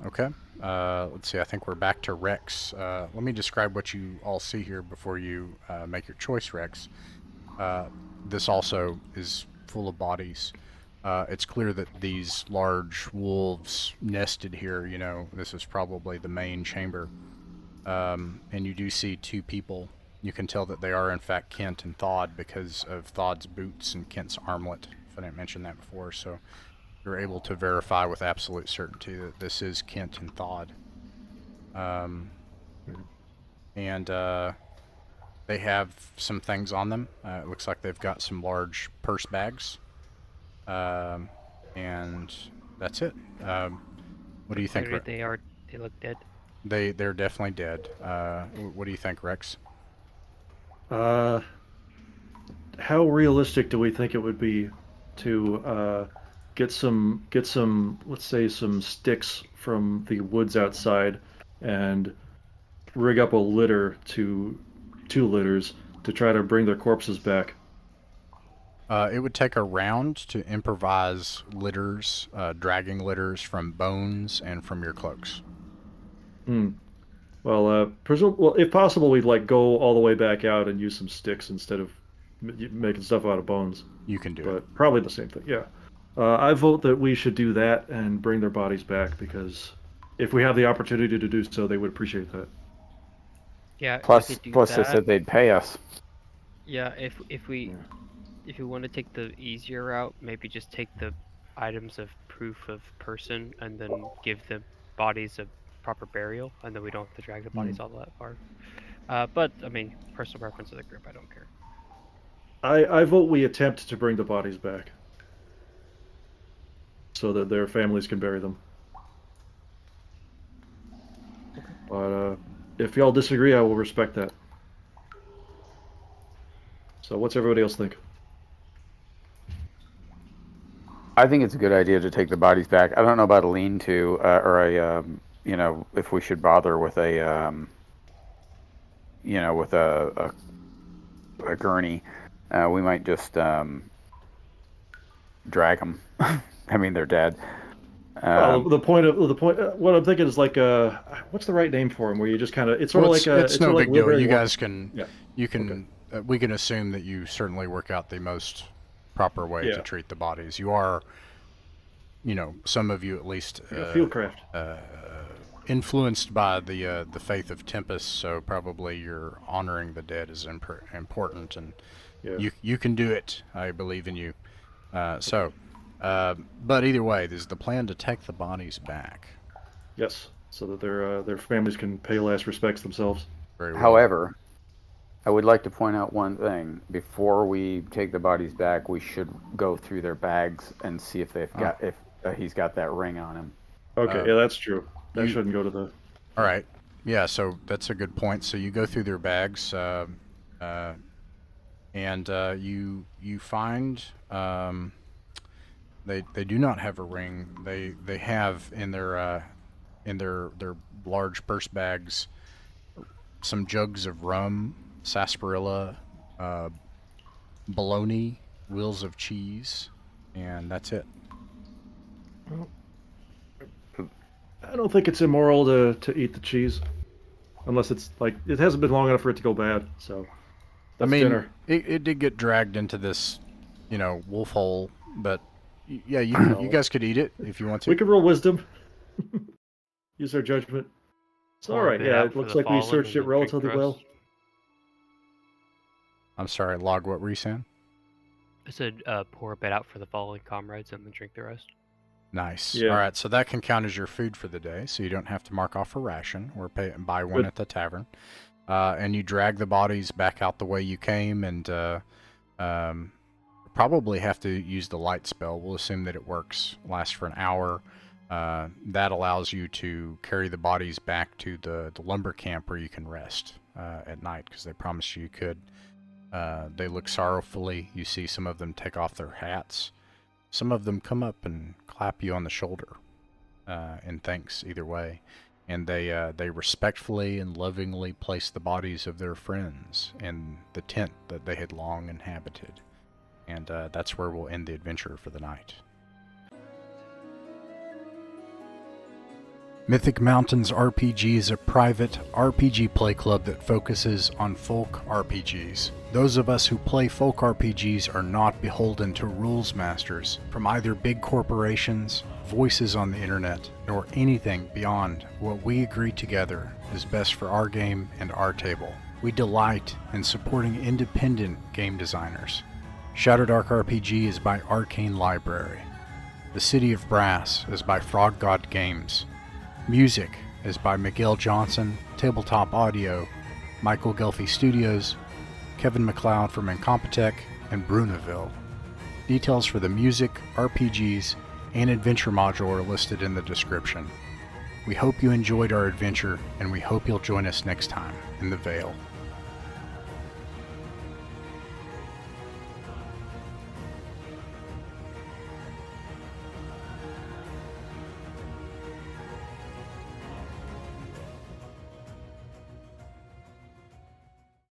Okay. Let's see. I think we're back to Rex. Let me describe what you all see here before you make your choice, Rex. This also is full of bodies. It's clear that these large wolves nested here. This is probably the main chamber. And you do see 2 people. You can tell that they are, in fact, Kent and Thod because of Thod's boots and Kent's armlet, if I didn't mention that before. So you're able to verify with absolute certainty that this is Kent and Thod. And they have some things on them. It looks like they've got some large purse bags. And that's it. What do you think? They look dead. They're definitely dead. What do you think, Rex? How realistic do we think it would be to get some, let's say, some sticks from the woods outside and rig up a litter to 2 litters to try to bring their corpses back? It would take a round to improvise litters, dragging litters from bones and from your cloaks. Well, if possible, we'd like go all the way back out and use some sticks instead of making stuff out of bones. You can do it. But probably the same thing, yeah. I vote that we should do that and bring their bodies back because if we have the opportunity to do so, they would appreciate that. Yeah. Plus, we could do plus they that. said they'd pay us. Yeah. If we want to take the easier route, maybe just take the items of proof of person and then give the bodies a proper burial, and then we don't have to drag the bodies all that far. But I mean, personal preference of the group, I don't care. I vote we attempt to bring the bodies back so that their families can bury them. But if y'all disagree, I will respect that. So what's everybody else think? I think it's a good idea to take the bodies back. I don't know about a lean-to or a, if we should bother with a, with a gurney. We might just drag them. I mean, they're dead. Well, the point. What I'm thinking is like what's the right name for them? Where you just kind of, it's sort of like it's no big deal. You guys can, Yeah. you can, we can assume that you certainly work out the most proper way to treat the bodies. You are, some of you at least, Fieldcraft. influenced by the faith of Tempest, so probably you're honoring the dead is important, and you can do it. I believe in you. But either way, there's the plan to take the bodies back. Yes, so that their families can pay last respects themselves. Very well. However, I would like to point out one thing. Before we take the bodies back, we should go through their bags and see if they've got if he's got that ring on him. Okay, yeah, that's true. That shouldn't go to the. All right. Yeah, so that's a good point. So you go through their bags, and you find They do not have a ring. They have in their large purse bags some jugs of rum, sarsaparilla, bologna, wheels of cheese, and that's it. Well, I don't think it's immoral to eat the cheese, unless it's like it hasn't been long enough for it to go bad. So that's dinner. It did get dragged into this, wolf hole, but yeah, you guys could eat it if you want to. We could roll wisdom. Use our judgment. It's all right. Yeah, it looks like we searched it relatively well. I'm sorry, Log, what were you saying? I said pour a bit out for the fallen comrades and then drink the rest. Nice. Yeah. All right, so that can count as your food for the day, so you don't have to mark off a ration or buy one at the tavern. And you drag the bodies back out the way you came, and probably have to use the light spell. We'll assume that it works. Lasts for an hour. That allows you to carry the bodies back to the lumber camp where you can rest at night, because they promised you could. They look sorrowfully. You see some of them take off their hats. Some of them come up and clap you on the shoulder in thanks either way. And they respectfully and lovingly place the bodies of their friends in the tent that they had long inhabited. And that's where we'll end the adventure for the night. Mythic Mountains RPG is a private RPG play club that focuses on folk RPGs. Those of us who play folk RPGs are not beholden to rules masters from either big corporations, voices on the internet, nor anything beyond what we agree together is best for our game and our table. We delight in supporting independent game designers. Shadowdark RPG is by Arcane Library. The City of Brass is by Frog God Games. Music is by Miguel Johnson, Tabletop Audio, Michael Gelfie Studios, Kevin MacLeod from Incompetech, and Brunaville. Details for the music, RPGs, and adventure module are listed in the description. We hope you enjoyed our adventure, and we hope you'll join us next time in the Vale.